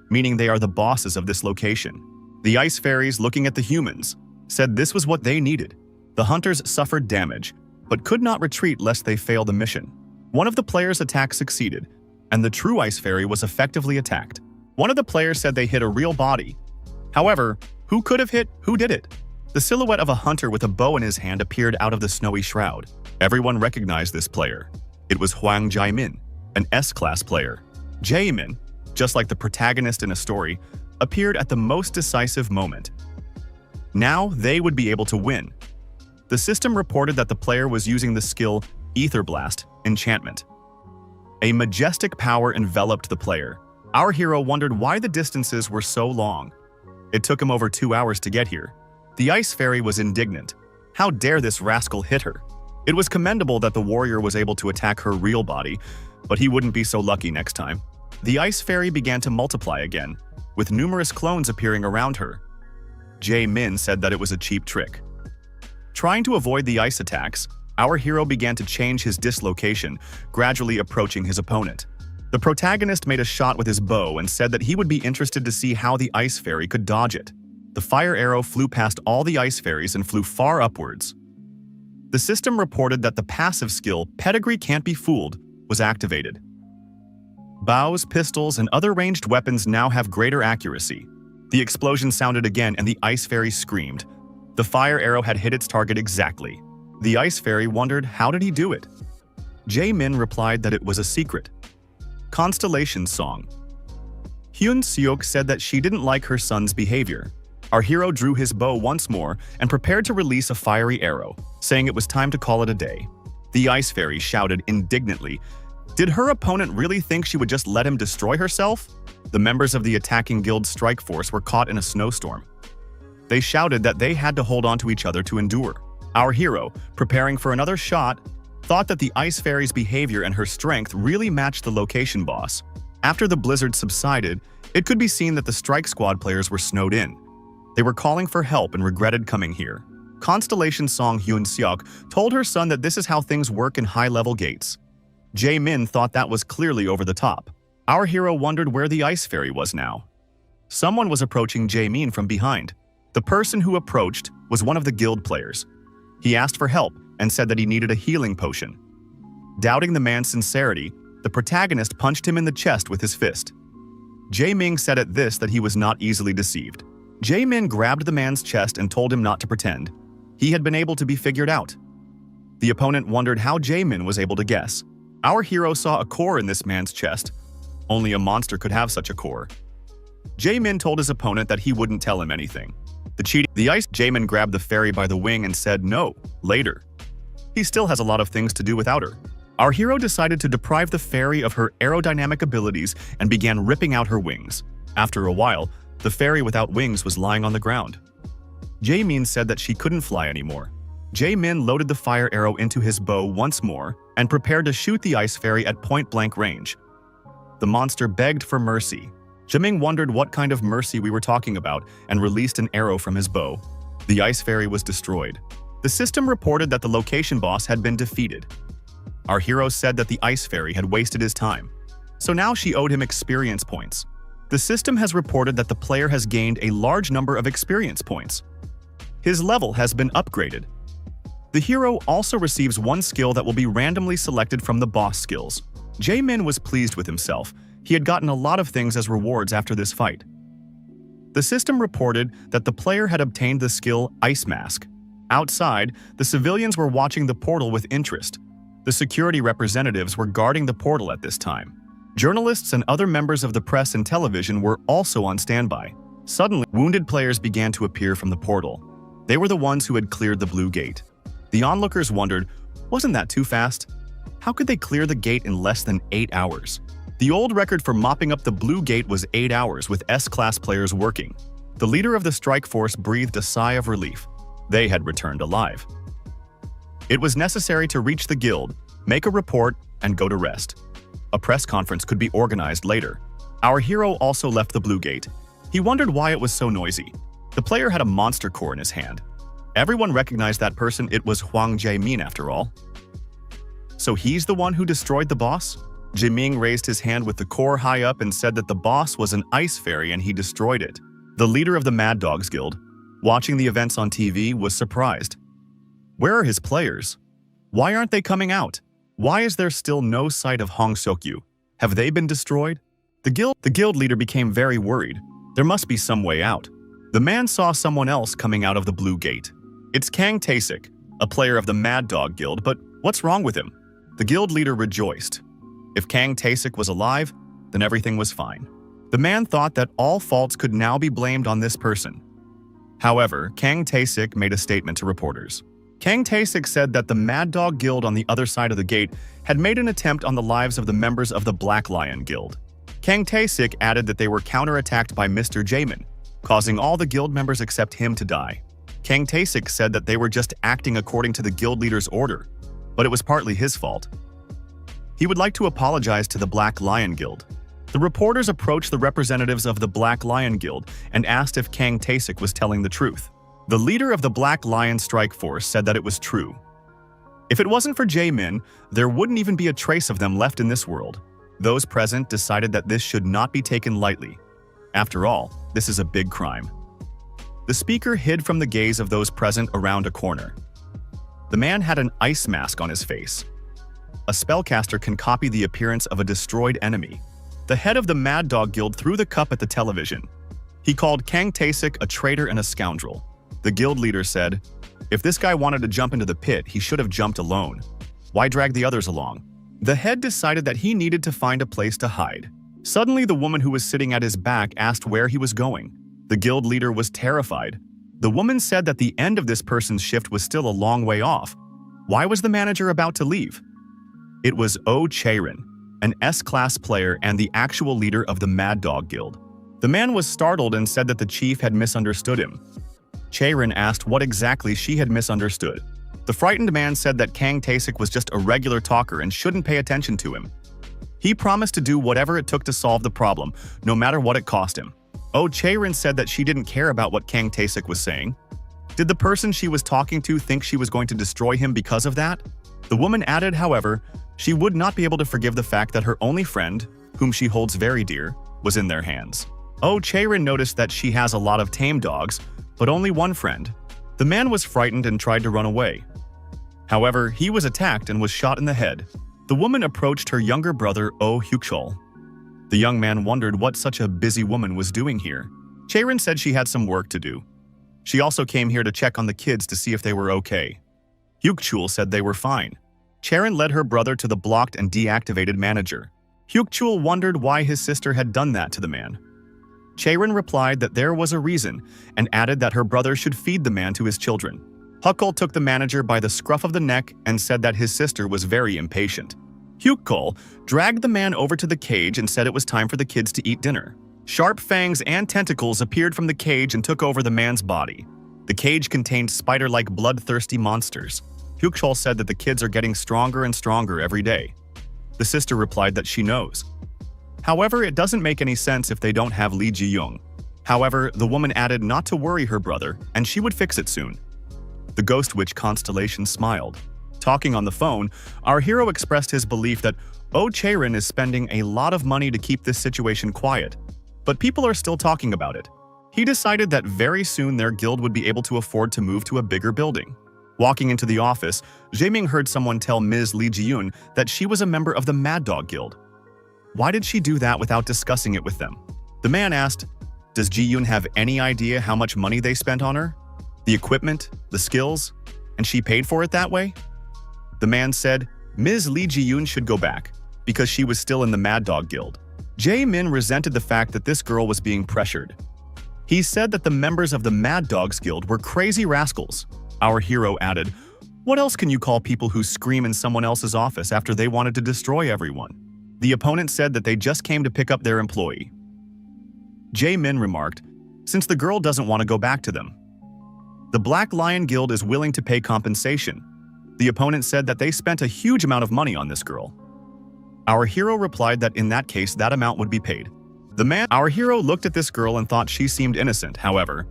meaning they are the bosses of this location. The ice fairies, looking at the humans, said this was what they needed. The hunters suffered damage, but could not retreat lest they fail the mission. One of the players' attacks succeeded, and the true ice fairy was effectively attacked. One of the players said they hit a real body. However, who could have hit? Who did it? The silhouette of a hunter with a bow in his hand appeared out of the snowy shroud. Everyone recognized this player. It was Hwang Jae-min, an S-class player. Jae-min, just like the protagonist in a story, appeared at the most decisive moment. Now they would be able to win. The system reported that the player was using the skill Ether Blast Enchantment. A majestic power enveloped the player. Our hero wondered why the distances were so long. It took him over 2 hours to get here. The ice fairy was indignant. How dare this rascal hit her? It was commendable that the warrior was able to attack her real body, but he wouldn't be so lucky next time. The ice fairy began to multiply again, with numerous clones appearing around her. Jae-min said that it was a cheap trick. Trying to avoid the ice attacks, our hero began to change his dislocation, gradually approaching his opponent. The protagonist made a shot with his bow and said that he would be interested to see how the ice fairy could dodge it. The fire arrow flew past all the ice fairies and flew far upwards. The system reported that the passive skill, Pedigree Can't Be Fooled, was activated. Bows, pistols, and other ranged weapons now have greater accuracy. The explosion sounded again and the ice fairy screamed. The fire arrow had hit its target exactly. The ice fairy wondered how did he do it. Jae-min replied that it was a secret. Constellation Song. Hyun-seok said that she didn't like her son's behavior. Our hero drew his bow once more and prepared to release a fiery arrow, saying it was time to call it a day. The ice fairy shouted indignantly, Did her opponent really think she would just let him destroy herself? The members of the attacking guild's strike force were caught in a snowstorm. They shouted that they had to hold on to each other to endure. Our hero, preparing for another shot, thought that the Ice Fairy's behavior and her strength really matched the location boss. After the blizzard subsided, it could be seen that the strike squad players were snowed in. They were calling for help and regretted coming here. Constellation Song Hyun-seok told her son that this is how things work in high-level gates. Jae-min thought that was clearly over the top. Our hero wondered where the Ice Fairy was now. Someone was approaching Jae-min from behind. The person who approached was one of the guild players. He asked for help and said that he needed a healing potion. Doubting the man's sincerity, the protagonist punched him in the chest with his fist. Jae-min said at this that he was not easily deceived. Jae-min grabbed the man's chest and told him not to pretend. He had been able to be figured out. The opponent wondered how Jae-min was able to guess. Our hero saw a core in this man's chest. Only a monster could have such a core. Jae-min told his opponent that he wouldn't tell him anything. The Ice Jae-min grabbed the fairy by the wing and said no, later. He still has a lot of things to do without her. Our hero decided to deprive the fairy of her aerodynamic abilities and began ripping out her wings. After a while, the fairy without wings was lying on the ground. Jae-min said that she couldn't fly anymore. Jae-min loaded the fire arrow into his bow once more and prepared to shoot the Ice Fairy at point-blank range. The monster begged for mercy. Jae-min wondered what kind of mercy we were talking about and released an arrow from his bow. The Ice Fairy was destroyed. The system reported that the location boss had been defeated. Our hero said that the Ice Fairy had wasted his time, so now she owed him experience points. The system has reported that the player has gained a large number of experience points. His level has been upgraded. The hero also receives one skill that will be randomly selected from the boss skills. Jae-min was pleased with himself. He had gotten a lot of things as rewards after this fight. The system reported that the player had obtained the skill Ice Mask. Outside, the civilians were watching the portal with interest. The security representatives were guarding the portal at this time. Journalists and other members of the press and television were also on standby. Suddenly, wounded players began to appear from the portal. They were the ones who had cleared the blue gate. The onlookers wondered, wasn't that too fast? How could they clear the gate in less than 8 hours? The old record for mopping up the blue gate was 8 hours with S-class players working. The leader of the strike force breathed a sigh of relief. They had returned alive. It was necessary to reach the guild, make a report, and go to rest. A press conference could be organized later. Our hero also left the blue gate. He wondered why it was so noisy. The player had a monster core in his hand. Everyone recognized that person. It was Hwang Jae-min after all. So he's the one who destroyed the boss? Jae-min raised his hand with the core high up and said that the boss was an Ice Fairy and he destroyed it. The leader of the Mad Dogs Guild, watching the events on TV, was surprised. Where are his players? Why aren't they coming out? Why is there still no sight of Hong Seok-yu? Have they been destroyed? The guild leader became very worried. There must be some way out. The man saw someone else coming out of the blue gate. It's Kang Tae-sik, a player of the Mad Dog Guild, but what's wrong with him? The guild leader rejoiced. If Kang Tae-sik was alive, then everything was fine. The man thought that all faults could now be blamed on this person. However, Kang Tae-sik made a statement to reporters. Kang Tae-sik said that the Mad Dog Guild on the other side of the gate had made an attempt on the lives of the members of the Black Lion Guild. Kang Tae-sik added that they were counterattacked by Mr. Jae-min, causing all the guild members except him to die. Kang Tae-sik said that they were just acting according to the guild leader's order, but it was partly his fault. He would like to apologize to the Black Lion Guild. The reporters approached the representatives of the Black Lion Guild and asked if Kang Tae-sik was telling the truth. The leader of the Black Lion Strike Force said that it was true. If it wasn't for Jae-min, there wouldn't even be a trace of them left in this world. Those present decided that this should not be taken lightly. After all, this is a big crime. The speaker hid from the gaze of those present around a corner. The man had an ice mask on his face. A spellcaster can copy the appearance of a destroyed enemy. The head of the Mad Dog Guild threw the cup at the television. He called Kang Tae-sik a traitor and a scoundrel. The guild leader said, "If this guy wanted to jump into the pit, he should have jumped alone. Why drag the others along?" The head decided that he needed to find a place to hide. Suddenly, the woman who was sitting at his back asked where he was going. The guild leader was terrified. The woman said that the end of this person's shift was still a long way off. Why was the manager about to leave? It was Oh Chae-rin. an S-class player and the actual leader of the Mad Dog Guild. The man was startled and said that the chief had misunderstood him. Chae-rin asked what exactly she had misunderstood. The frightened man said that Kang Tae-sik was just a regular talker and shouldn't pay attention to him. He promised to do whatever it took to solve the problem, no matter what it cost him. Chae-rin said that she didn't care about what Kang Tae-sik was saying. Did the person she was talking to think she was going to destroy him because of that? The woman added, however, she would not be able to forgive the fact that her only friend, whom she holds very dear, was in their hands. Chae-rin noticed that she has a lot of tame dogs, but only one friend. The man was frightened and tried to run away. However, he was attacked and was shot in the head. The woman approached her younger brother, Hyuk-chol. The young man wondered what such a busy woman was doing here. Chae-rin said she had some work to do. She also came here to check on the kids to see if they were okay. Hyuk-chol said they were fine. Chae-rin led her brother to the blocked and deactivated manager. Hyuk-chol wondered why his sister had done that to the man. Chae-rin replied that there was a reason and added that her brother should feed the man to his children. Hyuk-chol took the manager by the scruff of the neck and said that his sister was very impatient. Hyuk-chol dragged the man over to the cage and said it was time for the kids to eat dinner. Sharp fangs and tentacles appeared from the cage and took over the man's body. The cage contained spider-like bloodthirsty monsters. Hyuk-chol said that the kids are getting stronger and stronger every day. The sister replied that she knows. However, it doesn't make any sense if they don't have Lee Ji-young. However, the woman added not to worry her brother, and she would fix it soon. The Ghost Witch constellation smiled. Talking on the phone, our hero expressed his belief that Chae-rin is spending a lot of money to keep this situation quiet, but people are still talking about it. He decided that very soon their guild would be able to afford to move to a bigger building. Walking into the office, Jae-ming heard someone tell Ms. Lee Ji-yoon that she was a member of the Mad Dog Guild. Why did she do that without discussing it with them? The man asked, does Ji-yoon have any idea how much money they spent on her? The equipment, the skills, and she paid for it that way? The man said, Ms. Lee Ji-yoon should go back, because she was still in the Mad Dog Guild. Jae-min resented the fact that this girl was being pressured. He said that the members of the Mad Dogs Guild were crazy rascals. Our hero added, what else can you call people who scream in someone else's office after they wanted to destroy everyone? The opponent said that they just came to pick up their employee. Jae-min remarked, since the girl doesn't want to go back to them. The Black Lion Guild is willing to pay compensation. The opponent said that they spent a huge amount of money on this girl. Our hero replied that in that case that amount would be paid. Our hero looked at this girl and thought she seemed innocent. However,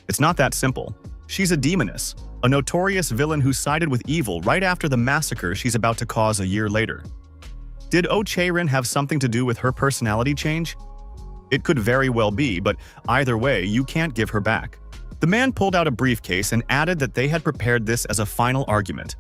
it's not that simple. She's a demoness, a notorious villain who sided with evil right after the massacre she's about to cause a year later. Did Chae-rin have something to do with her personality change? It could very well be, but either way, you can't give her back. The man pulled out a briefcase and added that they had prepared this as a final argument.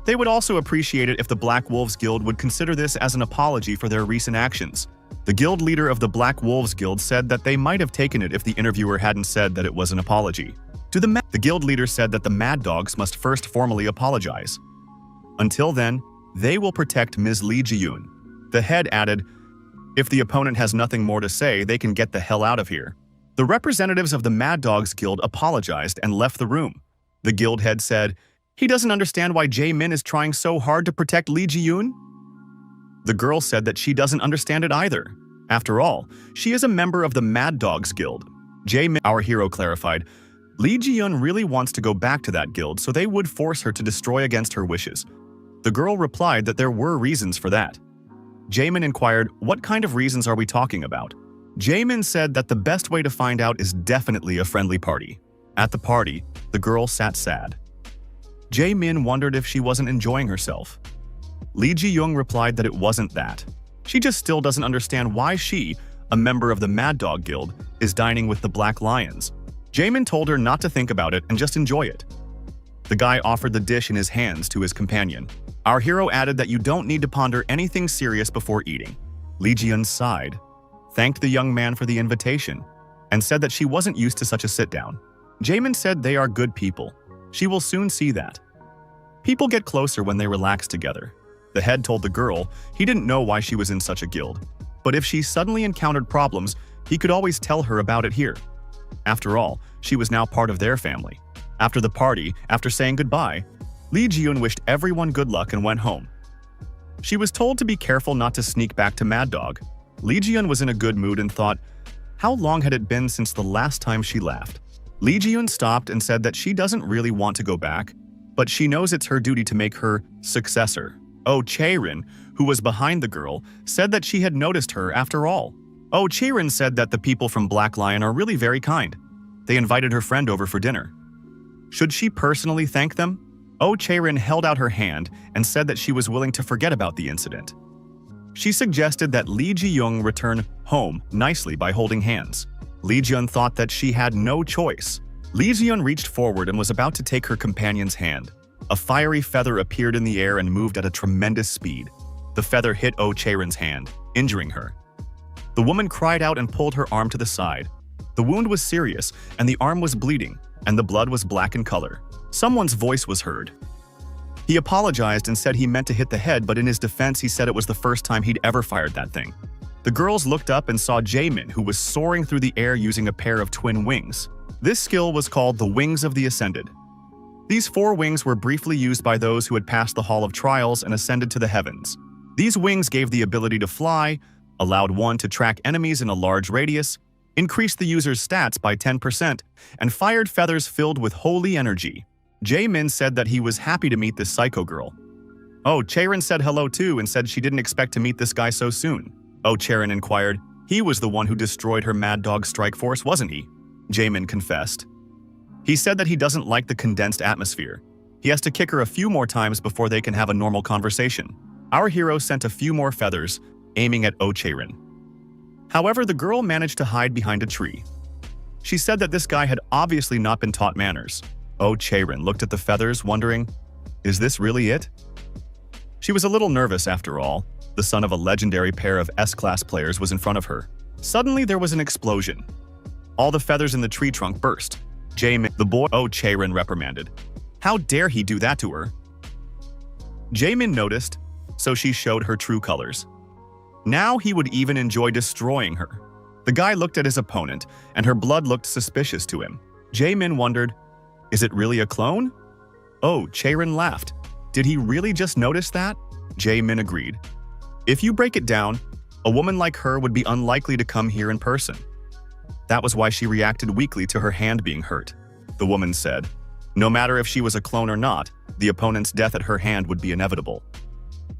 They would also appreciate it if the Black Wolves Guild would consider this as an apology for their recent actions. The guild leader of the Black Wolves Guild said that they might have taken it if the interviewer hadn't said that it was an apology. The guild leader said that the Mad Dogs must first formally apologize. Until then, they will protect Ms. Lee Ji-yoon. The head added, if the opponent has nothing more to say, they can get the hell out of here. The representatives of the Mad Dogs Guild apologized and left the room. The guild head said, he doesn't understand why Jae-min is trying so hard to protect Lee Ji-yoon. The girl said that she doesn't understand it either. After all, she is a member of the Mad Dogs Guild. Jae-min, our hero, clarified, Lee Ji-yoon really wants to go back to that guild, so they would force her to destroy against her wishes. The girl replied that there were reasons for that. Jae-min inquired, what kind of reasons are we talking about? Jae-min said that the best way to find out is definitely a friendly party. At the party, the girl sat sad. Jae-min wondered if she wasn't enjoying herself. Lee Ji-young replied that it wasn't that. She just still doesn't understand why she, a member of the Mad Dog Guild, is dining with the Black Lions. Jae-min told her not to think about it and just enjoy it. The guy offered the dish in his hands to his companion. Our hero added that you don't need to ponder anything serious before eating. Lee Ji-young sighed, thanked the young man for the invitation, and said that she wasn't used to such a sit-down. Jae-min said they are good people. She will soon see that. People get closer when they relax together. The head told the girl he didn't know why she was in such a guild, but if she suddenly encountered problems, he could always tell her about it here. After all, she was now part of their family. After the party, after saying goodbye, Lee Ji-yoon wished everyone good luck and went home. She was told to be careful not to sneak back to Mad Dog. Lee Ji-eun was in a good mood and thought, how long had it been since the last time she laughed? Lee Ji-eun stopped and said that she doesn't really want to go back, but she knows it's her duty to make her successor. Oh Chae-rin, who was behind the girl, said that she had noticed her after all. Oh Chae-rin said that the people from Black Lion are really very kind. They invited her friend over for dinner. Should she personally thank them? Oh Chae-rin held out her hand and said that she was willing to forget about the incident. She suggested that Lee Ji-young return home nicely by holding hands. Lee Ji-eun thought that she had no choice. Lee Ji-eun reached forward and was about to take her companion's hand. A fiery feather appeared in the air and moved at a tremendous speed. The feather hit Oh Chae-rin's hand, injuring her. The woman cried out and pulled her arm to the side. The wound was serious, and the arm was bleeding, and the blood was black in color. Someone's voice was heard. He apologized and said he meant to hit the head, but in his defense he said it was the first time he'd ever fired that thing. The girls looked up and saw Jaemin, who was soaring through the air using a pair of twin wings. This skill was called the Wings of the Ascended. These 4 wings were briefly used by those who had passed the Hall of Trials and ascended to the heavens. These wings gave the ability to fly, allowed one to track enemies in a large radius, increased the user's stats by 10%, and fired feathers filled with holy energy. Jaemin said that he was happy to meet this psycho girl. Oh Chae-rin said hello too and said she didn't expect to meet this guy so soon. Oh Chae-rin inquired, he was the one who destroyed her Mad Dog strike force, wasn't he? Jaemin confessed. He said that he doesn't like the condensed atmosphere. He has to kick her a few more times before they can have a normal conversation. Our hero sent a few more feathers, aiming at Oh Chae-rin. However, the girl managed to hide behind a tree. She said that this guy had obviously not been taught manners. Oh Chae-rin looked at the feathers, wondering, is this really it? She was a little nervous after all. The son of a legendary pair of S-class players was in front of her. Suddenly, there was an explosion. All the feathers in the tree trunk burst. Jaemin, the boy, Oh Chae-rin reprimanded. How dare he do that to her? Jaemin noticed, so she showed her true colors. Now he would even enjoy destroying her. The guy looked at his opponent, and her blood looked suspicious to him. Jaemin wondered, is it really a clone? Oh, Chae-rin laughed. Did he really just notice that? Jaemin agreed. If you break it down, a woman like her would be unlikely to come here in person. That was why she reacted weakly to her hand being hurt. The woman said, no matter if she was a clone or not, the opponent's death at her hand would be inevitable.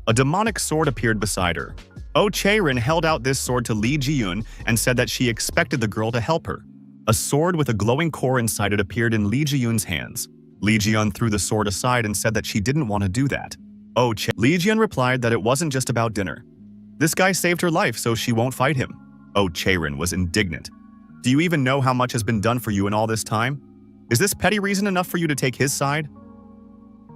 A demonic sword appeared beside her. Oh Chae-rin held out this sword to Lee Ji-eun and said that she expected the girl to help her. A sword with a glowing core inside it appeared in Lee Ji-eun's hands. Lee Ji-eun threw the sword aside and said that she didn't want to do that. Lee Ji-eun replied that it wasn't just about dinner. This guy saved her life, so she won't fight him. Oh Chae-rin was indignant. Do you even know how much has been done for you in all this time? Is this petty reason enough for you to take his side?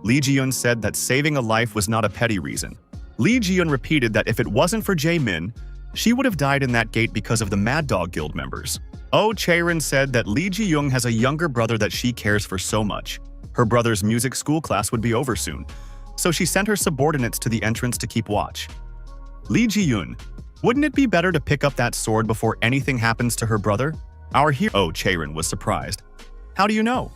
Lee Ji-eun said that saving a life was not a petty reason. Lee Ji-eun repeated that if it wasn't for Jaemin, she would have died in that gate because of the Mad Dog Guild members. Oh Chae-rin said that Lee Ji-young has a younger brother that she cares for so much. Her brother's music school class would be over soon, so she sent her subordinates to the entrance to keep watch. Lee Ji-yoon, wouldn't it be better to pick up that sword before anything happens to her brother? Our hero Oh Chae-rin was surprised. How do you know?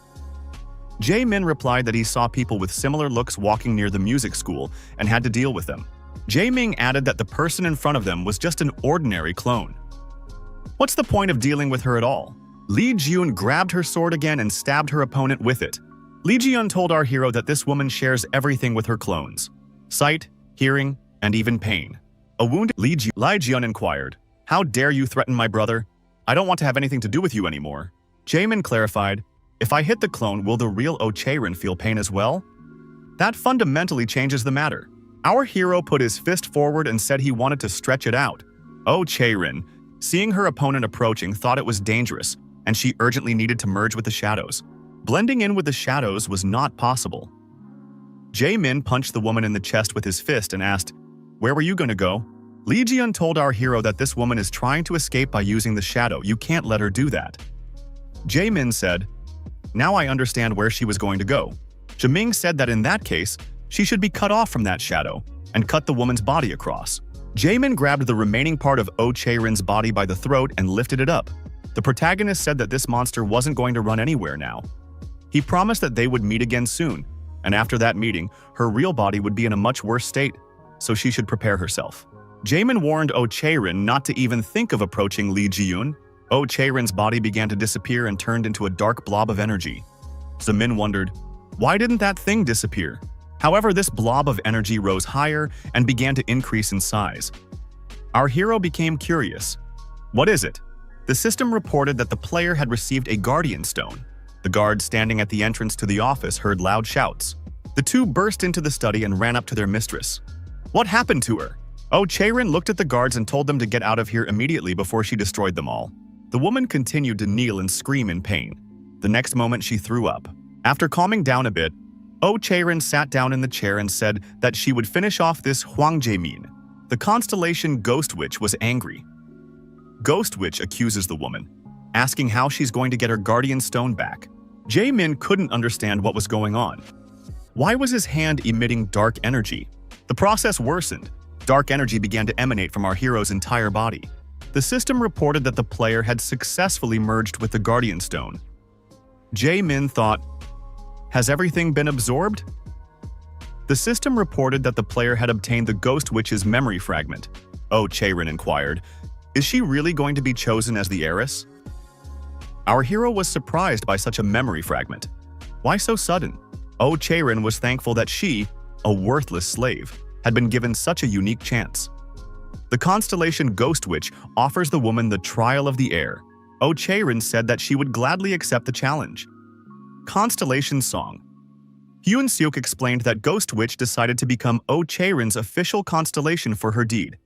Jaemin replied that he saw people with similar looks walking near the music school and had to deal with them. Jae-ming added that the person in front of them was just an ordinary clone. What's the point of dealing with her at all? Lee Ji-eun grabbed her sword again and stabbed her opponent with it. Lee Ji-eun told our hero that this woman shares everything with her clones. Sight, hearing, and even pain. A wounded Lee Ji-eun inquired, how dare you threaten my brother? I don't want to have anything to do with you anymore. Jaemin clarified, if I hit the clone, will the real Oh Chae-rin feel pain as well? That fundamentally changes the matter. Our hero put his fist forward and said he wanted to stretch it out. Oh Chae-rin, seeing her opponent approaching, thought it was dangerous, and she urgently needed to merge with the shadows. Blending in with the shadows was not possible. Jaemin punched the woman in the chest with his fist and asked, where were you going to go? Lee Ji-eun told our hero that this woman is trying to escape by using the shadow. You can't let her do that. Jaemin said, now I understand where she was going to go. Jae-ming said that in that case, she should be cut off from that shadow and cut the woman's body across. Jaemin grabbed the remaining part of Oh Chae-rin's body by the throat and lifted it up. The protagonist said that this monster wasn't going to run anywhere now. He promised that they would meet again soon, and after that meeting, her real body would be in a much worse state. so she should prepare herself. Jaemin warned Oh Chae-rin not to even think of approaching Lee Ji-yoon. Oh Chae-rin's body began to disappear and turned into a dark blob of energy. Zamin wondered, why didn't that thing disappear? However, this blob of energy rose higher and began to increase in size. Our hero became curious. What is it? The system reported that the player had received a guardian stone. The guards standing at the entrance to the office heard loud shouts. The two burst into the study and ran up to their mistress. What happened to her? Oh Chae-rin looked at the guards and told them to get out of here immediately before she destroyed them all. The woman continued to kneel and scream in pain. The next moment she threw up. After calming down a bit, Oh Chae-rin sat down in the chair and said that she would finish off this Hwang Jae-min. The constellation Ghost Witch was angry. Ghost Witch accuses the woman, asking how she's going to get her guardian stone back. Jae-min couldn't understand what was going on. Why was his hand emitting dark energy? The process worsened. Dark energy began to emanate from our hero's entire body. The system reported that the player had successfully merged with the guardian stone. Jae-min thought, has everything been absorbed? The system reported that the player had obtained the Ghost Witch's memory fragment. Oh Chae-rin inquired, is she really going to be chosen as the heiress? Our hero was surprised by such a memory fragment. Why so sudden? Oh Chae-rin was thankful that she, a worthless slave, had been given such a unique chance. The constellation Ghost Witch offers the woman the trial of the heir. Oh Chae-rin said that she would gladly accept the challenge. Constellation Song. Hyun Seok explained that Ghost Witch decided to become Oh Chae-rin's official constellation for her deed.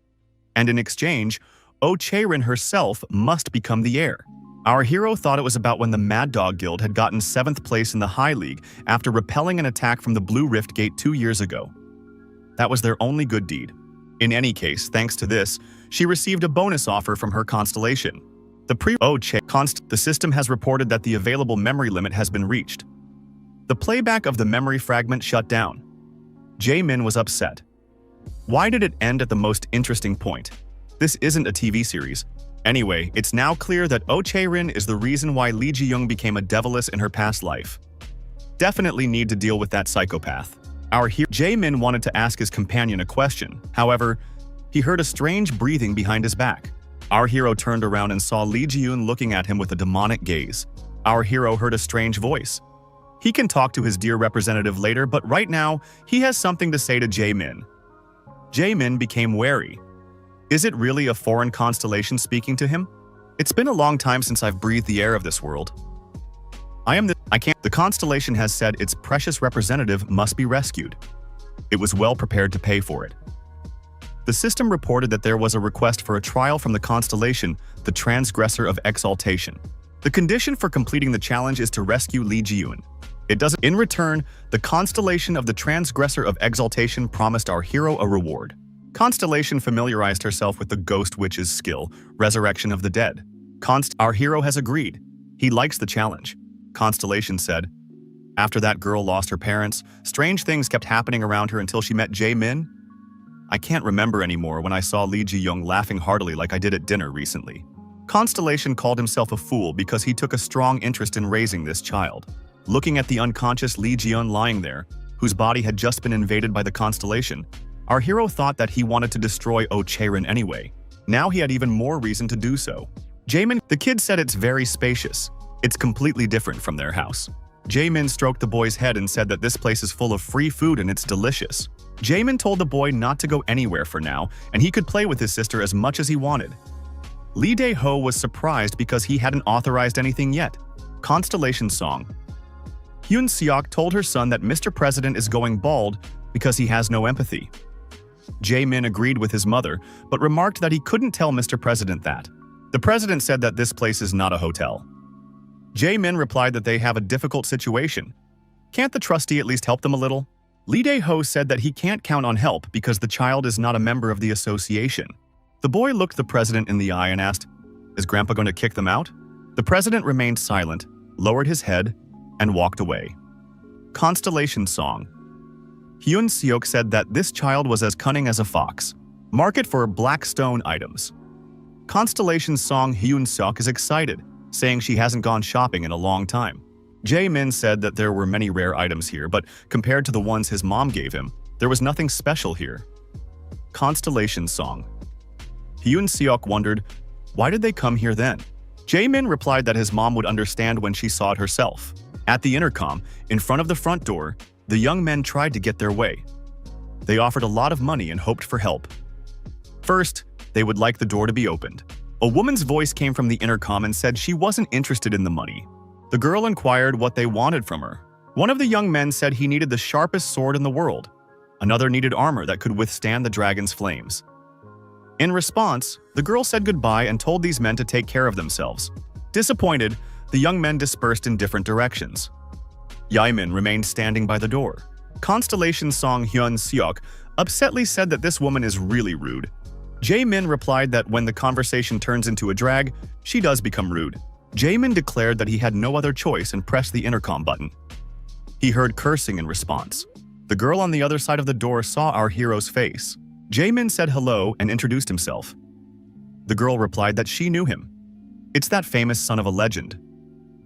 And in exchange, Oh Chae-rin herself must become the heir. Our hero thought it was about when the Mad Dog Guild had gotten 7th place in the High League after repelling an attack from the Blue Rift Gate 2 years ago. That was their only good deed. In any case, thanks to this, she received a bonus offer from her constellation. The system has reported that the available memory limit has been reached. The playback of the memory fragment shut down. Jae-min was upset. Why did it end at the most interesting point? This isn't a TV series. Anyway, it's now clear that Oh Chae-rin is the reason why Lee Ji-young became a deviless in her past life. Definitely need to deal with that psychopath. Our hero Jae-min wanted to ask his companion a question. However, he heard a strange breathing behind his back. Our hero turned around and saw Lee Ji-yoon looking at him with a demonic gaze. Our hero heard a strange voice. He can talk to his dear representative later, but right now, he has something to say to Jae-min. Jae-min became wary. Is it really a foreign constellation speaking to him? It's been a long time since I've breathed the air of this world. The constellation has said its precious representative must be rescued. It was well prepared to pay for it. The system reported that there was a request for a trial from the constellation, the Transgressor of Exaltation. The condition for completing the challenge is to rescue Lee Ji-yoon. In return, the constellation of the Transgressor of Exaltation promised our hero a reward. Constellation familiarized herself with the Ghost Witch's skill, Resurrection of the Dead. Our hero has agreed. He likes the challenge. Constellation said, after that girl lost her parents, strange things kept happening around her until she met Jae-min. I can't remember anymore when I saw Lee Ji-young laughing heartily like I did at dinner recently. Constellation called himself a fool because he took a strong interest in raising this child. Looking at the unconscious Lee Ji-young lying there, whose body had just been invaded by the constellation, our hero thought that he wanted to destroy Oh Chae-rin anyway. Now he had even more reason to do so. Jae-min, the kid said it's very spacious. It's completely different from their house. Jae-min stroked the boy's head and said that this place is full of free food and it's delicious. Jae-min told the boy not to go anywhere for now, and he could play with his sister as much as he wanted. Lee Dae-ho was surprised because he hadn't authorized anything yet. Constellation Song. Hyun Seok told her son that Mr. President is going bald because he has no empathy. Jae-min agreed with his mother, but remarked that he couldn't tell Mr. President that. The president said that this place is not a hotel. Jae-min replied that they have a difficult situation. Can't the trustee at least help them a little? Lee Dae-ho said that he can't count on help because the child is not a member of the association. The boy looked the president in the eye and asked, is Grandpa going to kick them out? The president remained silent, lowered his head, and walked away. Constellation Song. Hyun Seok said that this child was as cunning as a fox. Market for black stone items. Constellation Song. Hyun Seok is excited, saying she hasn't gone shopping in a long time. Jae-min said that there were many rare items here, but compared to the ones his mom gave him, there was nothing special here. Constellation Song. Hyun-seok wondered, why did they come here then? Jae-min replied that his mom would understand when she saw it herself. At the intercom, in front of the front door, the young men tried to get their way. They offered a lot of money and hoped for help. First, they would like the door to be opened. A woman's voice came from the intercom and said she wasn't interested in the money. The girl inquired what they wanted from her. One of the young men said he needed the sharpest sword in the world. Another needed armor that could withstand the dragon's flames. In response, the girl said goodbye and told these men to take care of themselves. Disappointed, the young men dispersed in different directions. Jae-min remained standing by the door. Constellation Song Hyun-seok upsetly said that this woman is really rude. Jae-min replied that when the conversation turns into a drag, she does become rude. Jae-min declared that he had no other choice and pressed the intercom button. He heard cursing in response. The girl on the other side of the door saw our hero's face. Jae-min said hello and introduced himself. The girl replied that she knew him. It's that famous son of a legend.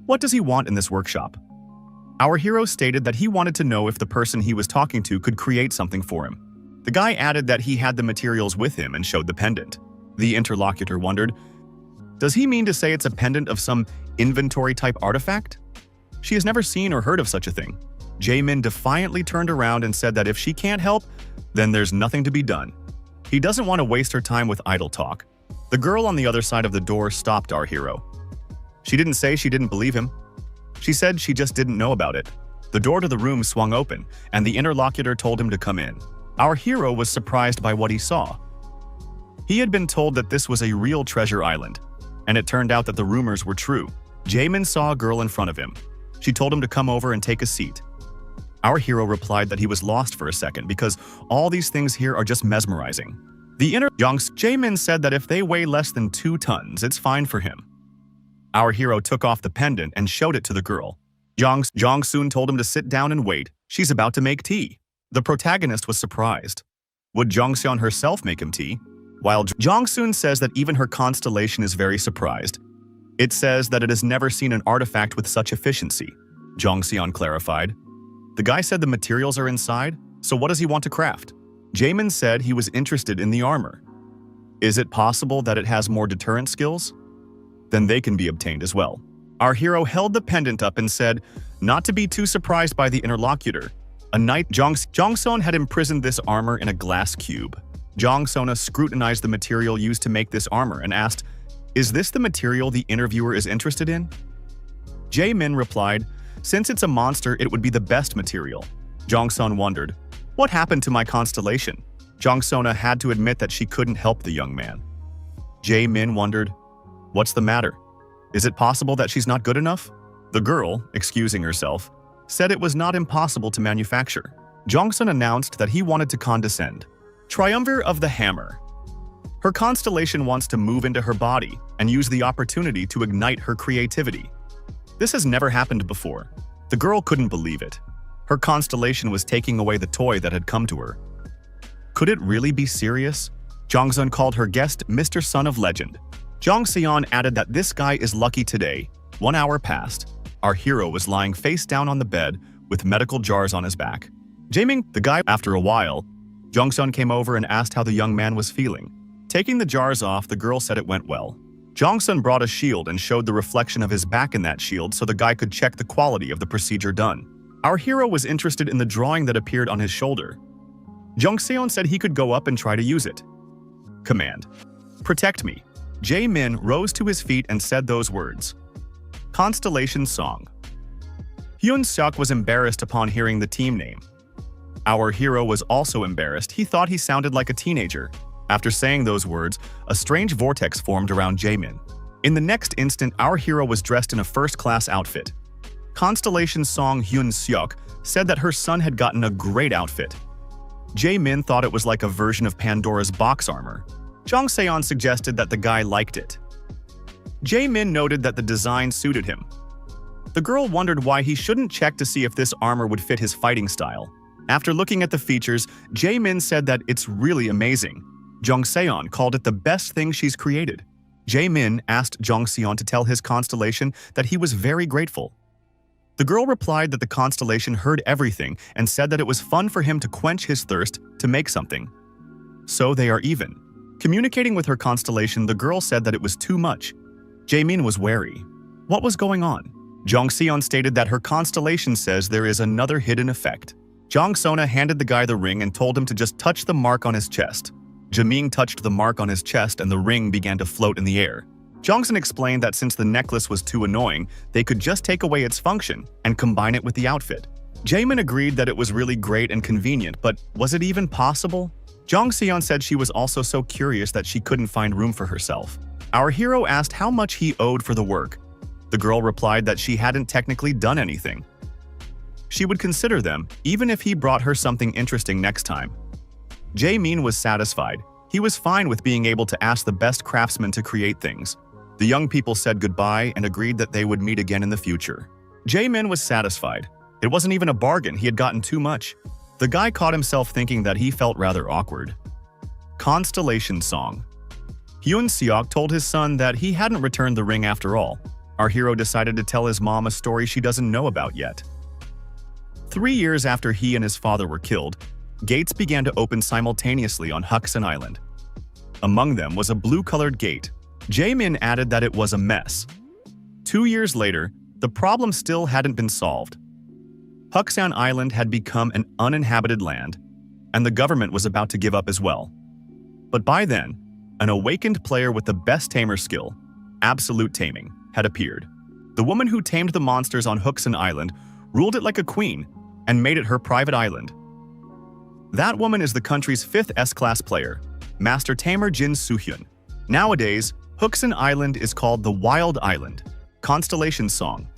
What does he want in this workshop? Our hero stated that he wanted to know if the person he was talking to could create something for him. The guy added that he had the materials with him and showed the pendant. The interlocutor wondered, does he mean to say it's a pendant of some inventory-type artifact? She has never seen or heard of such a thing. Jae-min defiantly turned around and said that if she can't help, then there's nothing to be done. He doesn't want to waste her time with idle talk. The girl on the other side of the door stopped our hero. She didn't say she didn't believe him. She said she just didn't know about it. The door to the room swung open, and the interlocutor told him to come in. Our hero was surprised by what he saw. He had been told that this was a real treasure island, and it turned out that the rumors were true. Jae-min saw a girl in front of him. She told him to come over and take a seat. Our hero replied that he was lost for a second because all these things here are just mesmerizing. The Jae-min said that if they weigh less than 2 tons, it's fine for him. Our hero took off the pendant and showed it to the girl. Jong-soon told him to sit down and wait. She's about to make tea. The protagonist was surprised. Would Jong-seon herself make him tea? While Jong-soon says that even her constellation is very surprised. It says that it has never seen an artifact with such efficiency. Jong-seon clarified. The guy said the materials are inside, so what does he want to craft? Jae-min said he was interested in the armor. Is it possible that it has more deterrent skills? Then they can be obtained as well. Our hero held the pendant up and said, not to be too surprised by the interlocutor. A night Jong-seon had imprisoned this armor in a glass cube. Jong-seon scrutinized the material used to make this armor and asked, is this the material the interviewer is interested in? Jae-min replied, since it's a monster, it would be the best material. Jong-seon wondered, what happened to my constellation? Jong-seon had to admit that she couldn't help the young man. Jae-min wondered, what's the matter? Is it possible that she's not good enough? The girl, excusing herself, said it was not impossible to manufacture. Jong-seon announced that he wanted to condescend. Triumvir of the Hammer. Her constellation wants to move into her body and use the opportunity to ignite her creativity. This has never happened before. The girl couldn't believe it. Her constellation was taking away the toy that had come to her. Could it really be serious? Jong-seon called her guest Mr. Son of Legend. Jong-seon added that this guy is lucky today. 1 hour passed. Our hero was lying face down on the bed with medical jars on his back. Jae-min, the guy, after a while, Jong-seon came over and asked how the young man was feeling. Taking the jars off, the girl said it went well. Jong-seon brought a shield and showed the reflection of his back in that shield so the guy could check the quality of the procedure done. Our hero was interested in the drawing that appeared on his shoulder. Jong-seon said he could go up and try to use it. Command. Protect me. Jae-min rose to his feet and said those words. Constellation Song. Hyun-seok was embarrassed upon hearing the team name. Our hero was also embarrassed. He thought he sounded like a teenager. After saying those words, a strange vortex formed around Jae-min. In the next instant, our hero was dressed in a first-class outfit. Constellation Song Hyun-seok said that her son had gotten a great outfit. Jae-min thought it was like a version of Pandora's box armor. Jong-seon suggested that the guy liked it. Jae-min noted that the design suited him. The girl wondered why he shouldn't check to see if this armor would fit his fighting style. After looking at the features, Jae-min said that it's really amazing. Jong-seon called it the best thing she's created. Jae-min asked Jong-seon to tell his constellation that he was very grateful. The girl replied that the constellation heard everything and said that it was fun for him to quench his thirst to make something. so they are even. Communicating with her constellation, the girl said that it was too much. Jaemin was wary. What was going on? Jongseon stated that her constellation says there is another hidden effect. Jongsona handed the guy the ring and told him to just touch the mark on his chest. Jaeming touched the mark on his chest and the ring began to float in the air. Jongseon explained that since the necklace was too annoying, they could just take away its function and combine it with the outfit. Jaemin agreed that it was really great and convenient, but was it even possible? Jongseon said she was also so curious that she couldn't find room for herself. Our hero asked how much he owed for the work. The girl replied that she hadn't technically done anything. She would consider them, even if he brought her something interesting next time. Jaemin was satisfied. He was fine with being able to ask the best craftsmen to create things. The young people said goodbye and agreed that they would meet again in the future. Jaemin was satisfied. It wasn't even a bargain, he had gotten too much. The guy caught himself thinking that he felt rather awkward. Constellation Song. Hyun Seok told his son that he hadn't returned the ring after all. Our hero decided to tell his mom a story she doesn't know about yet. 3 years after he and his father were killed, gates began to open simultaneously on Huksun Island. Among them was a blue-colored gate. Jaemin added that it was a mess. 2 years later, the problem still hadn't been solved. Huksun Island had become an uninhabited land, and the government was about to give up as well. But by then, an awakened player with the best tamer skill, absolute taming, had appeared. The woman who tamed the monsters on Huksun Island ruled it like a queen and made it her private island. That woman is the country's 5th S-class player, Master Tamer Jin Soo-hyun. Nowadays, Huksun Island is called the Wild Island. Constellation Song.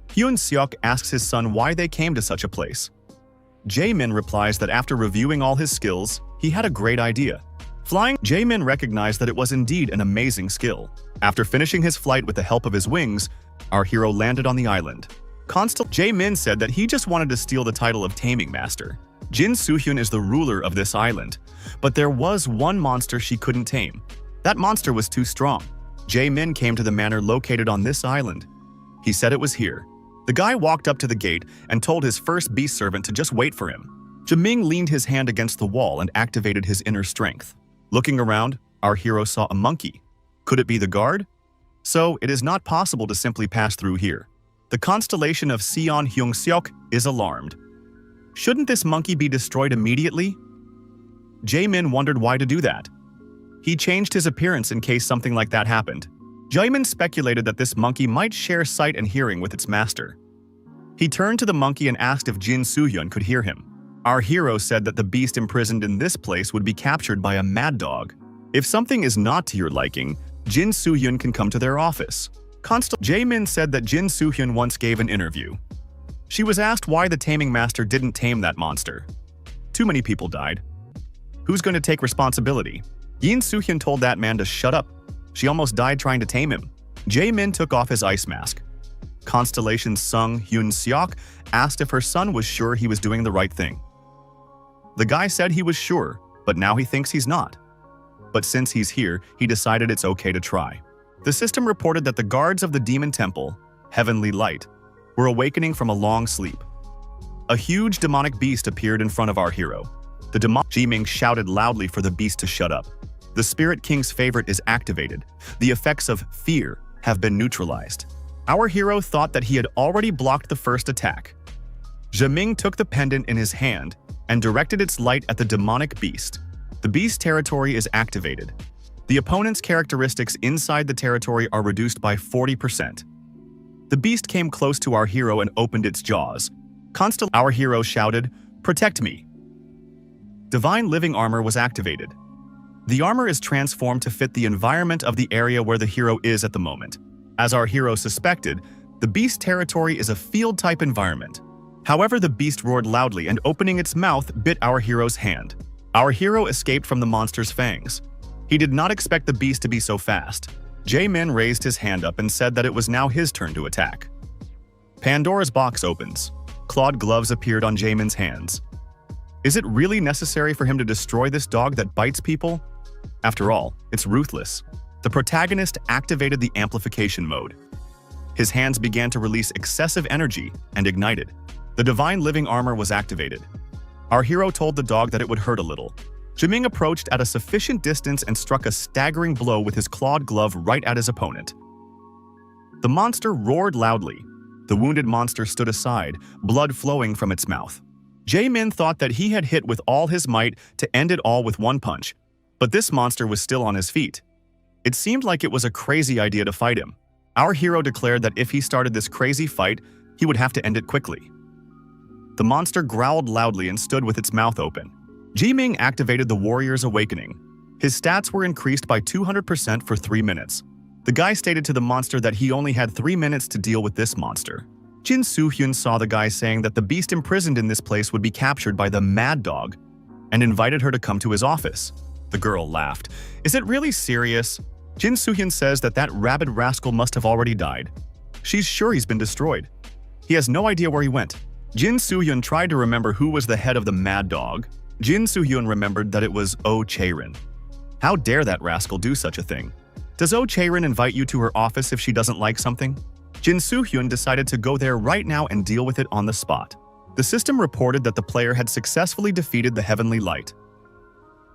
Hyun Seok asks his son why they came to such a place. Jaemin replies that after reviewing all his skills, he had a great idea. Flying, Jaemin recognized that it was indeed an amazing skill. After finishing his flight with the help of his wings, our hero landed on the island. Jaemin said that he just wanted to steal the title of Taming Master. Jin Soo-hyun is the ruler of this island, but there was one monster she couldn't tame. That monster was too strong. Jaemin came to the manor located on this island. He said it was here. The guy walked up to the gate and told his first beast servant to just wait for him. Jaeming leaned his hand against the wall and activated his inner strength. Looking around, our hero saw a monkey. Could it be the guard? So, it is not possible to simply pass through here. The constellation of Seon Hyung Seok is alarmed. Shouldn't this monkey be destroyed immediately? Jaemin wondered why to do that. He changed his appearance in case something like that happened. Jaemin speculated that this monkey might share sight and hearing with its master. He turned to the monkey and asked if Jin Soo-hyun could hear him. Our hero said that the beast imprisoned in this place would be captured by a mad dog. If something is not to your liking, Jin Soo-hyun can come to their office. Jaemin said that Jin Soo-hyun once gave an interview. She was asked why the taming master didn't tame that monster. Too many people died. Who's going to take responsibility? Jin Soo-hyun told that man to shut up. She almost died trying to tame him. Jaemin took off his ice mask. Constellation Sung Hyun Seok asked if her son was sure he was doing the right thing. The guy said he was sure, but now he thinks he's not. But since he's here, he decided it's okay to try. The system reported that the guards of the demon temple, Heavenly Light, were awakening from a long sleep. A huge demonic beast appeared in front of our hero. The demonic Jaeming shouted loudly for the beast to shut up. The Spirit King's favorite is activated. The effects of fear have been neutralized. Our hero thought that he had already blocked the first attack. Jaeming took the pendant in his hand and directed its light at the demonic beast. The beast's territory is activated. The opponent's characteristics inside the territory are reduced by 40%. The beast came close to our hero and opened its jaws. Our hero shouted, "Protect me!" Divine Living Armor was activated. The armor is transformed to fit the environment of the area where the hero is at the moment. As our hero suspected, the beast's territory is a field-type environment. However, the beast roared loudly and opening its mouth bit our hero's hand. Our hero escaped from the monster's fangs. He did not expect the beast to be so fast. Jaemin raised his hand up and said that it was now his turn to attack. Pandora's box opens. Clawed gloves appeared on Jaemin's hands. Is it really necessary for him to destroy this dog that bites people? After all, it's ruthless. The protagonist activated the amplification mode. His hands began to release excessive energy and ignited. The Divine Living Armor was activated. Our hero told the dog that it would hurt a little. Jiming approached at a sufficient distance and struck a staggering blow with his clawed glove right at his opponent. The monster roared loudly. The wounded monster stood aside, blood flowing from its mouth. Jae-min thought that he had hit with all his might to end it all with one punch, but this monster was still on his feet. It seemed like it was a crazy idea to fight him. Our hero declared that if he started this crazy fight, he would have to end it quickly. The monster growled loudly and stood with its mouth open. Ji-Ming activated the Warrior's Awakening. His stats were increased by 200% for 3 minutes. The guy stated to the monster that he only had 3 minutes to deal with this monster. Jin Soo-hyun saw the guy saying that the beast imprisoned in this place would be captured by the Mad Dog and invited her to come to his office. The girl laughed. Is it really serious? Jin Soo-hyun says that that rabid rascal must have already died. She's sure he's been destroyed. He has no idea where he went. Jin Soo-hyun tried to remember who was the head of the Mad Dog. Jin Soo-hyun remembered that it was Oh Chae-rin. How dare that rascal do such a thing? Does Oh Chae-rin invite you to her office if she doesn't like something? Jin Soo-hyun decided to go there right now and deal with it on the spot. The system reported that the player had successfully defeated the Heavenly Light.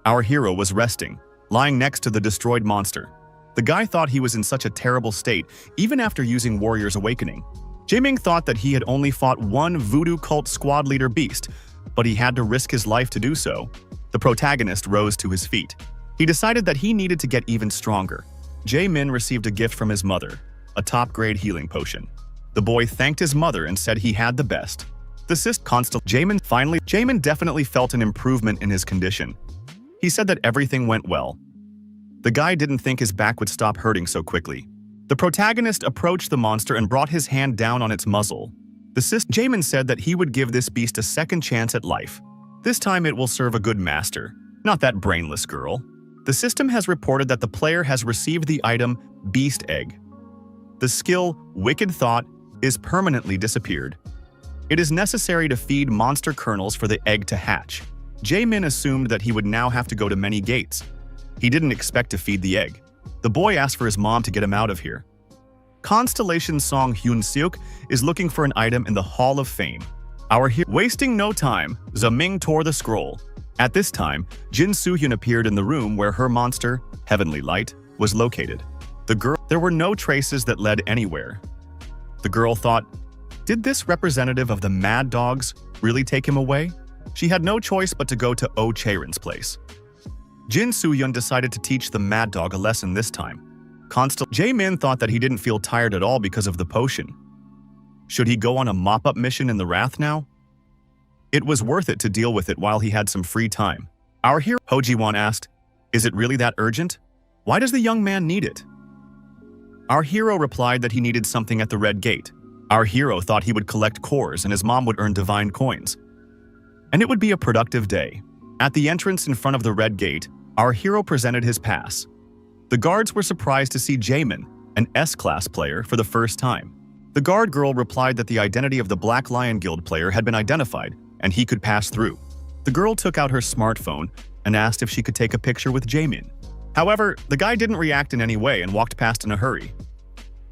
Our hero was resting, lying next to the destroyed monster. The guy thought he was in such a terrible state, even after using Warrior's Awakening. Jae-ming thought that he had only fought one voodoo cult squad leader beast, but he had to risk his life to do so. The protagonist rose to his feet. He decided that he needed to get even stronger. Jae-min received a gift from his mother, a top-grade healing potion. The boy thanked his mother and said he had the best. The Jae-min definitely felt an improvement in his condition. He said that everything went well. The guy didn't think his back would stop hurting so quickly. The protagonist approached the monster and brought his hand down on its muzzle. Jae-min said that he would give this beast a second chance at life. This time it will serve a good master, not that brainless girl. The system has reported that the player has received the item Beast Egg. The skill Wicked Thought is permanently disappeared. It is necessary to feed monster kernels for the egg to hatch. Jae-min assumed that he would now have to go to many gates. He didn't expect to feed the egg. The boy asked for his mom to get him out of here. Constellation Song Hyun-seok is looking for an item in the Hall of Fame. Wasting no time, Zeming tore the scroll. At this time, Jin Soo-hyun appeared in the room where her monster, Heavenly Light, was located. There were no traces that led anywhere. The girl thought, did this representative of the Mad Dogs really take him away? She had no choice but to go to Oh Chae-rin's place. Jin Soo-hyun decided to teach the Mad Dog a lesson this time. Jae-min thought that he didn't feel tired at all because of the potion. Should he go on a mop-up mission in the Wrath now? It was worth it to deal with it while he had some free time. Our hero Ho Ji-won asked, is it really that urgent? Why does the young man need it? Our hero replied that he needed something at the Red Gate. Our hero thought he would collect cores and his mom would earn divine coins. And it would be a productive day. At the entrance in front of the Red Gate, our hero presented his pass. The guards were surprised to see Jae-min, an S-class player, for the first time. The guard girl replied that the identity of the Black Lion Guild player had been identified and he could pass through. The girl took out her smartphone and asked if she could take a picture with Jae-min. However, the guy didn't react in any way and walked past in a hurry.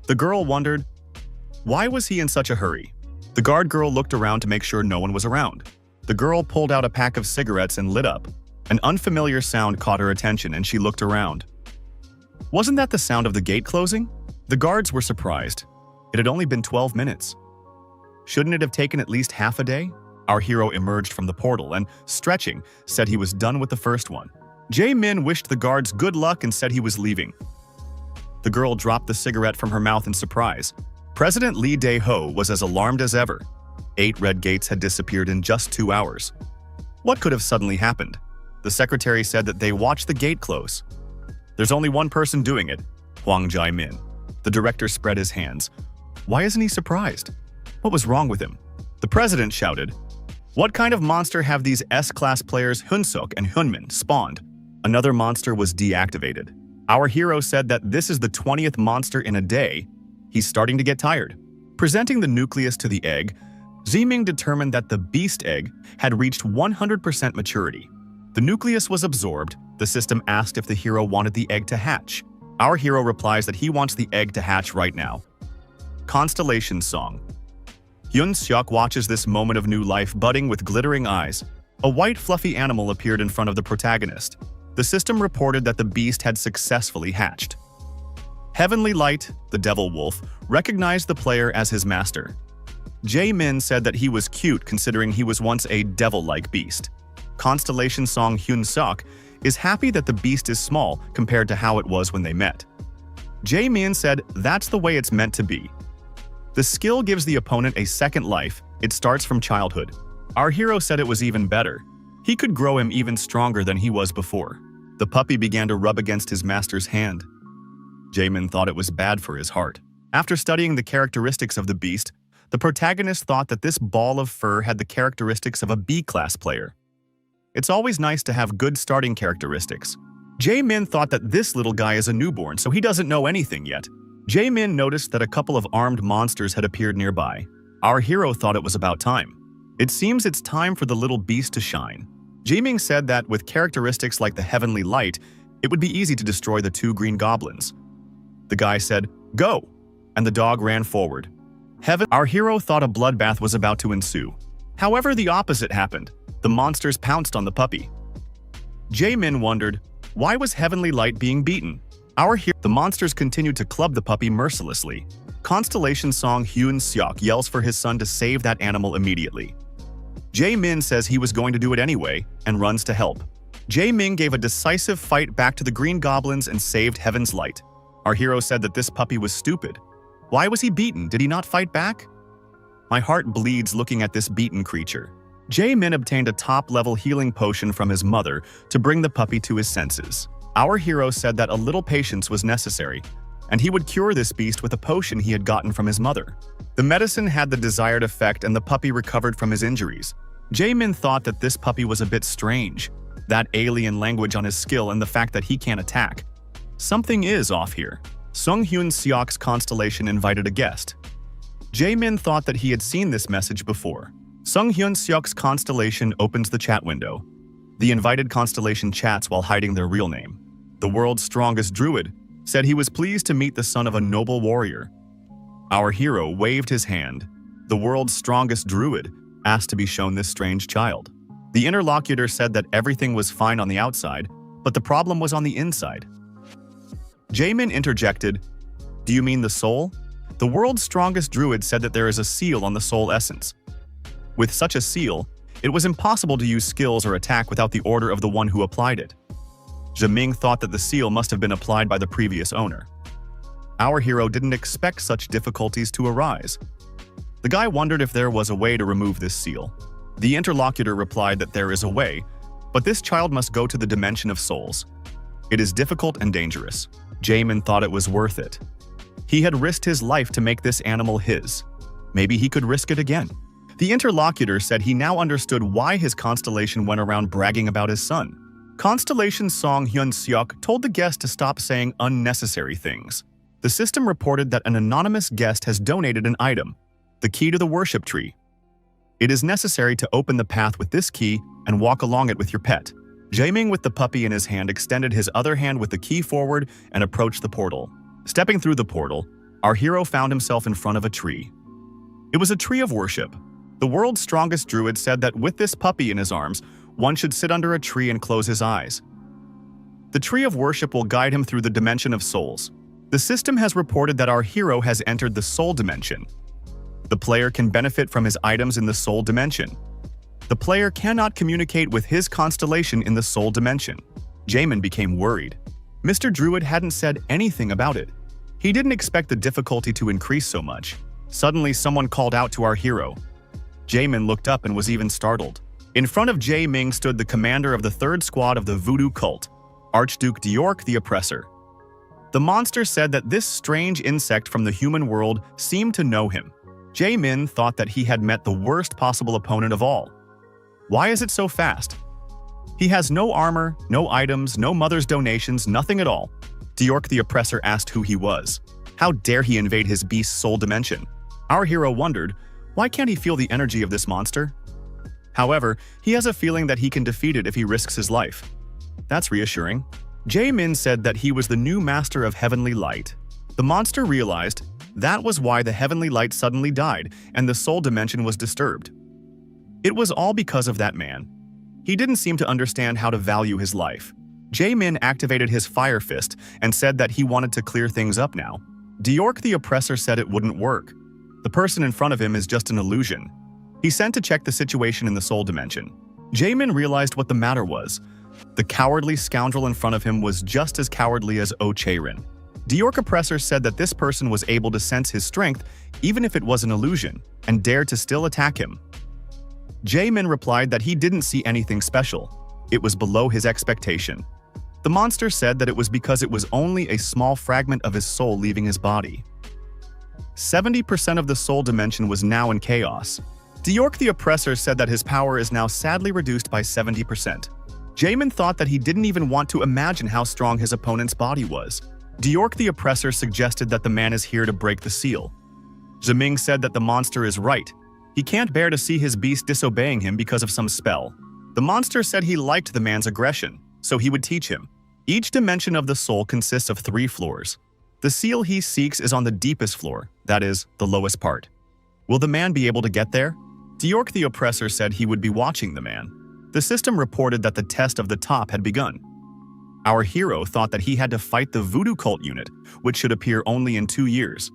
The girl wondered, why was he in such a hurry? The guard girl looked around to make sure no one was around. The girl pulled out a pack of cigarettes and lit up. An unfamiliar sound caught her attention and she looked around. Wasn't that the sound of the gate closing? The guards were surprised. It had only been 12 minutes. Shouldn't it have taken at least half a day? Our hero emerged from the portal and, stretching, said he was done with the first one. Jae-min wished the guards good luck and said he was leaving. The girl dropped the cigarette from her mouth in surprise. President Lee Dae-ho was as alarmed as ever. 8 red gates had disappeared in just 2 hours. What could have suddenly happened? The secretary said that they watched the gate close. There's only one person doing it, Hwang Jae-min. The director spread his hands. Why isn't he surprised? What was wrong with him? The president shouted, what kind of monster have these S-class players Hyun-seok and Hyunmin spawned? Another monster was deactivated. Our hero said that this is the 20th monster in a day. He's starting to get tired. Presenting the nucleus to the egg, Zeming determined that the beast egg had reached 100% maturity. The nucleus was absorbed. The system asked if the hero wanted the egg to hatch. Our hero replies that he wants the egg to hatch right now. Constellation Song. Hyun-seok watches this moment of new life budding with glittering eyes. A white fluffy animal appeared in front of the protagonist. The system reported that the beast had successfully hatched. Heavenly Light, the devil wolf, recognized the player as his master. Jae-min said that he was cute considering he was once a devil-like beast. Constellation Song Hyun-seok is happy that the beast is small compared to how it was when they met. Jae-min said that's the way it's meant to be. The skill gives the opponent a second life. It starts from childhood. Our hero said it was even better. He could grow him even stronger than he was before. The puppy began to rub against his master's hand. Jae-min thought it was bad for his heart. After studying the characteristics of the beast, the protagonist thought that this ball of fur had the characteristics of a B-class player. It's always nice to have good starting characteristics. Jae-min thought that this little guy is a newborn, so he doesn't know anything yet. Jae-min noticed that a couple of armed monsters had appeared nearby. Our hero thought it was about time. It seems it's time for the little beast to shine. Jae-min said that with characteristics like the Heavenly Light, it would be easy to destroy the two green goblins. The guy said, "Go!" and the dog ran forward. Our hero thought a bloodbath was about to ensue. However, the opposite happened. The monsters pounced on the puppy. Jae-min wondered, why was Heavenly Light being beaten? The monsters continued to club the puppy mercilessly. Constellation Song Hyun-seok yells for his son to save that animal immediately. Jae-min says he was going to do it anyway and runs to help. Jae-min gave a decisive fight back to the green goblins and saved Heaven's Light. Our hero said that this puppy was stupid. Why was he beaten? Did he not fight back? My heart bleeds looking at this beaten creature. Jae-min obtained a top-level healing potion from his mother to bring the puppy to his senses. Our hero said that a little patience was necessary, and he would cure this beast with a potion he had gotten from his mother. The medicine had the desired effect and the puppy recovered from his injuries. Jae-min thought that this puppy was a bit strange. That alien language on his skill and the fact that he can't attack. Something is off here. Sung Hyun-seok's constellation invited a guest. Jae-min thought that he had seen this message before. Sung Hyun-seok's constellation opens the chat window. The invited constellation chats while hiding their real name. The world's strongest druid said he was pleased to meet the son of a noble warrior. Our hero waved his hand. The world's strongest druid asked to be shown this strange child. The interlocutor said that everything was fine on the outside, but the problem was on the inside. Jae-min interjected, "Do you mean the soul?" The world's strongest druid said that there is a seal on the soul essence. With such a seal, it was impossible to use skills or attack without the order of the one who applied it. Jae-min thought that the seal must have been applied by the previous owner. Our hero didn't expect such difficulties to arise. The guy wondered if there was a way to remove this seal. The interlocutor replied that there is a way, but this child must go to the dimension of souls. It is difficult and dangerous. Jae-min thought it was worth it. He had risked his life to make this animal his. Maybe he could risk it again. The interlocutor said he now understood why his constellation went around bragging about his son. Constellation Song Hyun-seok told the guest to stop saying unnecessary things. The system reported that an anonymous guest has donated an item, the key to the worship tree. It is necessary to open the path with this key and walk along it with your pet. Jae-min with the puppy in his hand extended his other hand with the key forward and approached the portal. Stepping through the portal, our hero found himself in front of a tree. It was a tree of worship. The world's strongest druid said that with this puppy in his arms, one should sit under a tree and close his eyes. The tree of worship will guide him through the dimension of souls. The system has reported that our hero has entered the soul dimension. The player can benefit from his items in the soul dimension. The player cannot communicate with his constellation in the soul dimension. Jae-min became worried. Mr. Druid hadn't said anything about it. He didn't expect the difficulty to increase so much. Suddenly, someone called out to our hero. Jae-min looked up and was even startled. In front of Jae-min stood the commander of the third squad of the voodoo cult, Archduke Deork the Oppressor. The monster said that this strange insect from the human world seemed to know him. Jae-min thought that he had met the worst possible opponent of all. Why is it so fast? He has no armor, no items, no mother's donations, nothing at all. Deork the Oppressor asked who he was. How dare he invade his beast's soul dimension? Our hero wondered, why can't he feel the energy of this monster? However, he has a feeling that he can defeat it if he risks his life. That's reassuring. Jae-min said that he was the new master of Heavenly Light. The monster realized that was why the Heavenly Light suddenly died and the soul dimension was disturbed. It was all because of that man. He didn't seem to understand how to value his life. Jae-min activated his fire fist and said that he wanted to clear things up now. Deork the Oppressor said it wouldn't work. The person in front of him is just an illusion. He sent to check the situation in the soul dimension. Jae-min realized what the matter was. The cowardly scoundrel in front of him was just as cowardly as Oh Chae-rin. Deork Oppressor said that this person was able to sense his strength even if it was an illusion, and dared to still attack him. Jae-min replied that he didn't see anything special. It was below his expectation. The monster said that it was because it was only a small fragment of his soul leaving his body. 70% of the soul dimension was now in chaos. Deork the Oppressor said that his power is now sadly reduced by 70%. Jae-min thought that he didn't even want to imagine how strong his opponent's body was. Deork the Oppressor suggested that the man is here to break the seal. Zeming said that the monster is right. He can't bear to see his beast disobeying him because of some spell. The monster said he liked the man's aggression, so he would teach him. Each dimension of the soul consists of 3 floors. The seal he seeks is on the deepest floor, that is, the lowest part. Will the man be able to get there? Deork the Oppressor said he would be watching the man. The system reported that the test of the top had begun. Our hero thought that he had to fight the voodoo cult unit, which should appear only in 2 years.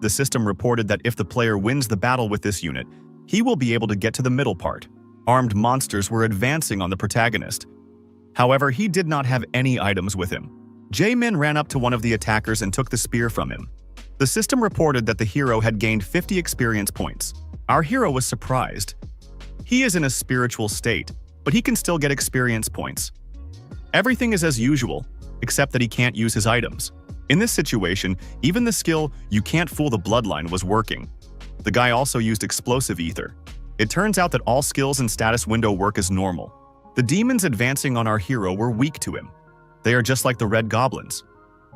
The system reported that if the player wins the battle with this unit, he will be able to get to the middle part. Armed monsters were advancing on the protagonist. However, he did not have any items with him. Jae-min ran up to one of the attackers and took the spear from him. The system reported that the hero had gained 50 experience points. Our hero was surprised. He is in a spiritual state, but he can still get experience points. Everything is as usual, except that he can't use his items. In this situation, even the skill "You Can't Fool the Bloodline" was working. The guy also used explosive ether. It turns out that all skills and status window work as normal. The demons advancing on our hero were weak to him. They are just like the red goblins.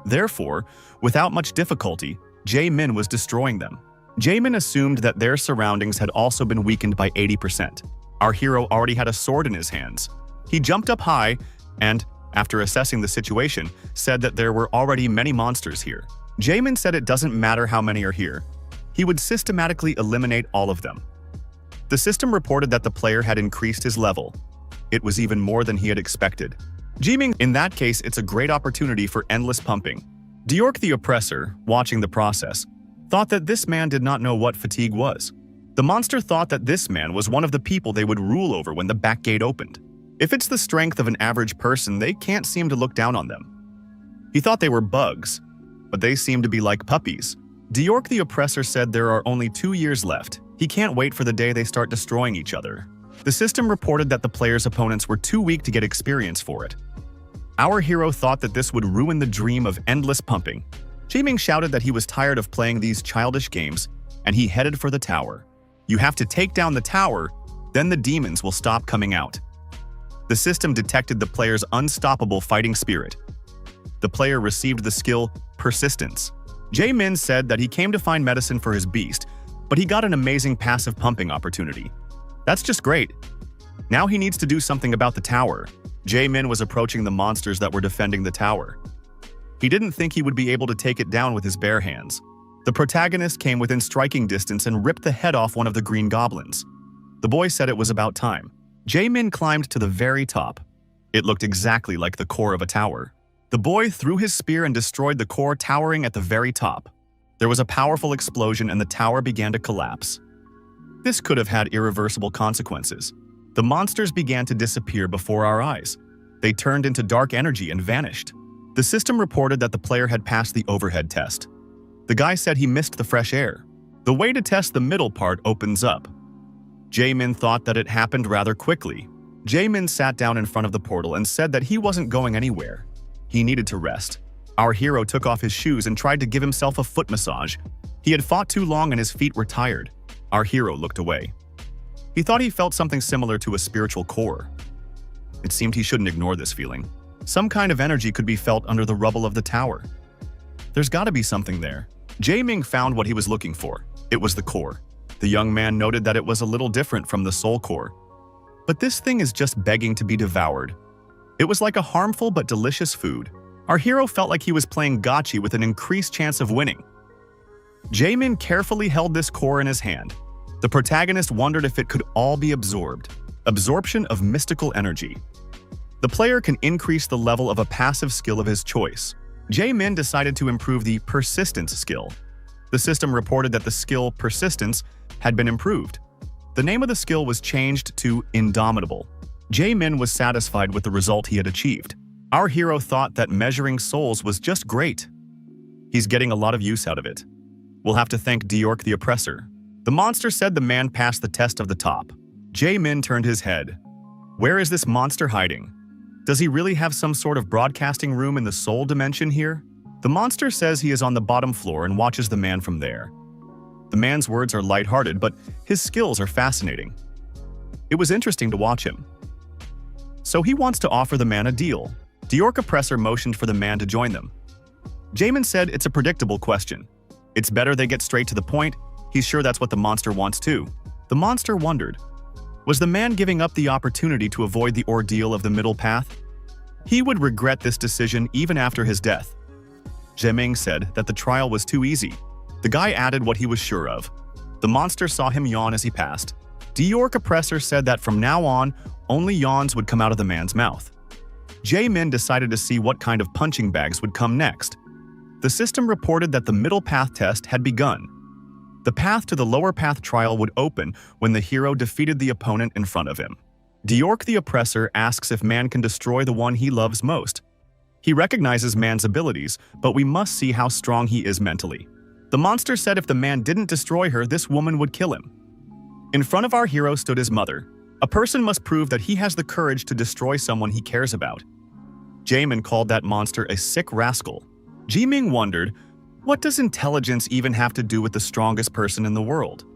Therefore, without much difficulty, Jae-min was destroying them. Jae-min assumed that their surroundings had also been weakened by 80%. Our hero already had a sword in his hands. He jumped up high and, after assessing the situation, said that there were already many monsters here. Jae-min said it doesn't matter how many are here. He would systematically eliminate all of them. The system reported that the player had increased his level. It was even more than he had expected. Jae-min, in that case, it's a great opportunity for endless pumping. Deork the Oppressor, watching the process, thought that this man did not know what fatigue was. The monster thought that this man was one of the people they would rule over when the back gate opened. If it's the strength of an average person, they can't seem to look down on them. He thought they were bugs, but they seem to be like puppies. Deork the Oppressor said there are only 2 years left. He can't wait for the day they start destroying each other. The system reported that the player's opponents were too weak to get experience for it. Our hero thought that this would ruin the dream of endless pumping. Jae-min shouted that he was tired of playing these childish games, and he headed for the tower. You have to take down the tower, then the demons will stop coming out. The system detected the player's unstoppable fighting spirit. The player received the skill Persistence. Jae-min said that he came to find medicine for his beast, but he got an amazing passive pumping opportunity. That's just great. Now he needs to do something about the tower. Jae-min was approaching the monsters that were defending the tower. He didn't think he would be able to take it down with his bare hands. The protagonist came within striking distance and ripped the head off one of the green goblins. The boy said it was about time. Jae-min climbed to the very top. It looked exactly like the core of a tower. The boy threw his spear and destroyed the core towering at the very top. There was a powerful explosion and the tower began to collapse. This could have had irreversible consequences. The monsters began to disappear before our eyes. They turned into dark energy and vanished. The system reported that the player had passed the overhead test. The guy said he missed the fresh air. The way to test the middle part opens up. Jae-min thought that it happened rather quickly. Jae-min sat down in front of the portal and said that he wasn't going anywhere. He needed to rest. Our hero took off his shoes and tried to give himself a foot massage. He had fought too long and his feet were tired. Our hero looked away. He thought he felt something similar to a spiritual core. It seemed he shouldn't ignore this feeling. Some kind of energy could be felt under the rubble of the tower. There's got to be something there. Jae-min found what he was looking for. It was the core. The young man noted that it was a little different from the soul core. But this thing is just begging to be devoured. It was like a harmful but delicious food. Our hero felt like he was playing gotcha with an increased chance of winning. Jae-min carefully held this core in his hand. The protagonist wondered if it could all be absorbed. Absorption of mystical energy. The player can increase the level of a passive skill of his choice. Jae-min decided to improve the persistence skill. The system reported that the skill persistence had been improved. The name of the skill was changed to Indomitable. Jae-min was satisfied with the result he had achieved. Our hero thought that measuring souls was just great. He's getting a lot of use out of it. We'll have to thank Diork the Oppressor. The monster said the man passed the test of the top. Jae-min turned his head. Where is this monster hiding? Does he really have some sort of broadcasting room in the soul dimension here? The monster says he is on the bottom floor and watches the man from there. The man's words are lighthearted, but his skills are fascinating. It was interesting to watch him. So he wants to offer the man a deal. Diork Oppressor motioned for the man to join them. Jae-min said it's a predictable question. It's better they get straight to the point. He's sure that's what the monster wants too. The monster wondered, was the man giving up the opportunity to avoid the ordeal of the middle path? He would regret this decision even after his death. Jae-min said that the trial was too easy. The guy added what he was sure of. The monster saw him yawn as he passed. Diork Oppressor said that from now on, only yawns would come out of the man's mouth. Jae-min decided to see what kind of punching bags would come next. The system reported that the middle path test had begun. The path to the lower path trial would open when the hero defeated the opponent in front of him. Diork the Oppressor asks if man can destroy the one he loves most. He recognizes man's abilities, but we must see how strong he is mentally. The monster said if the man didn't destroy her, this woman would kill him. In front of our hero stood his mother. A person must prove that he has the courage to destroy someone he cares about. Jae-min called that monster a sick rascal. Ji-Ming wondered, what does intelligence even have to do with the strongest person in the world?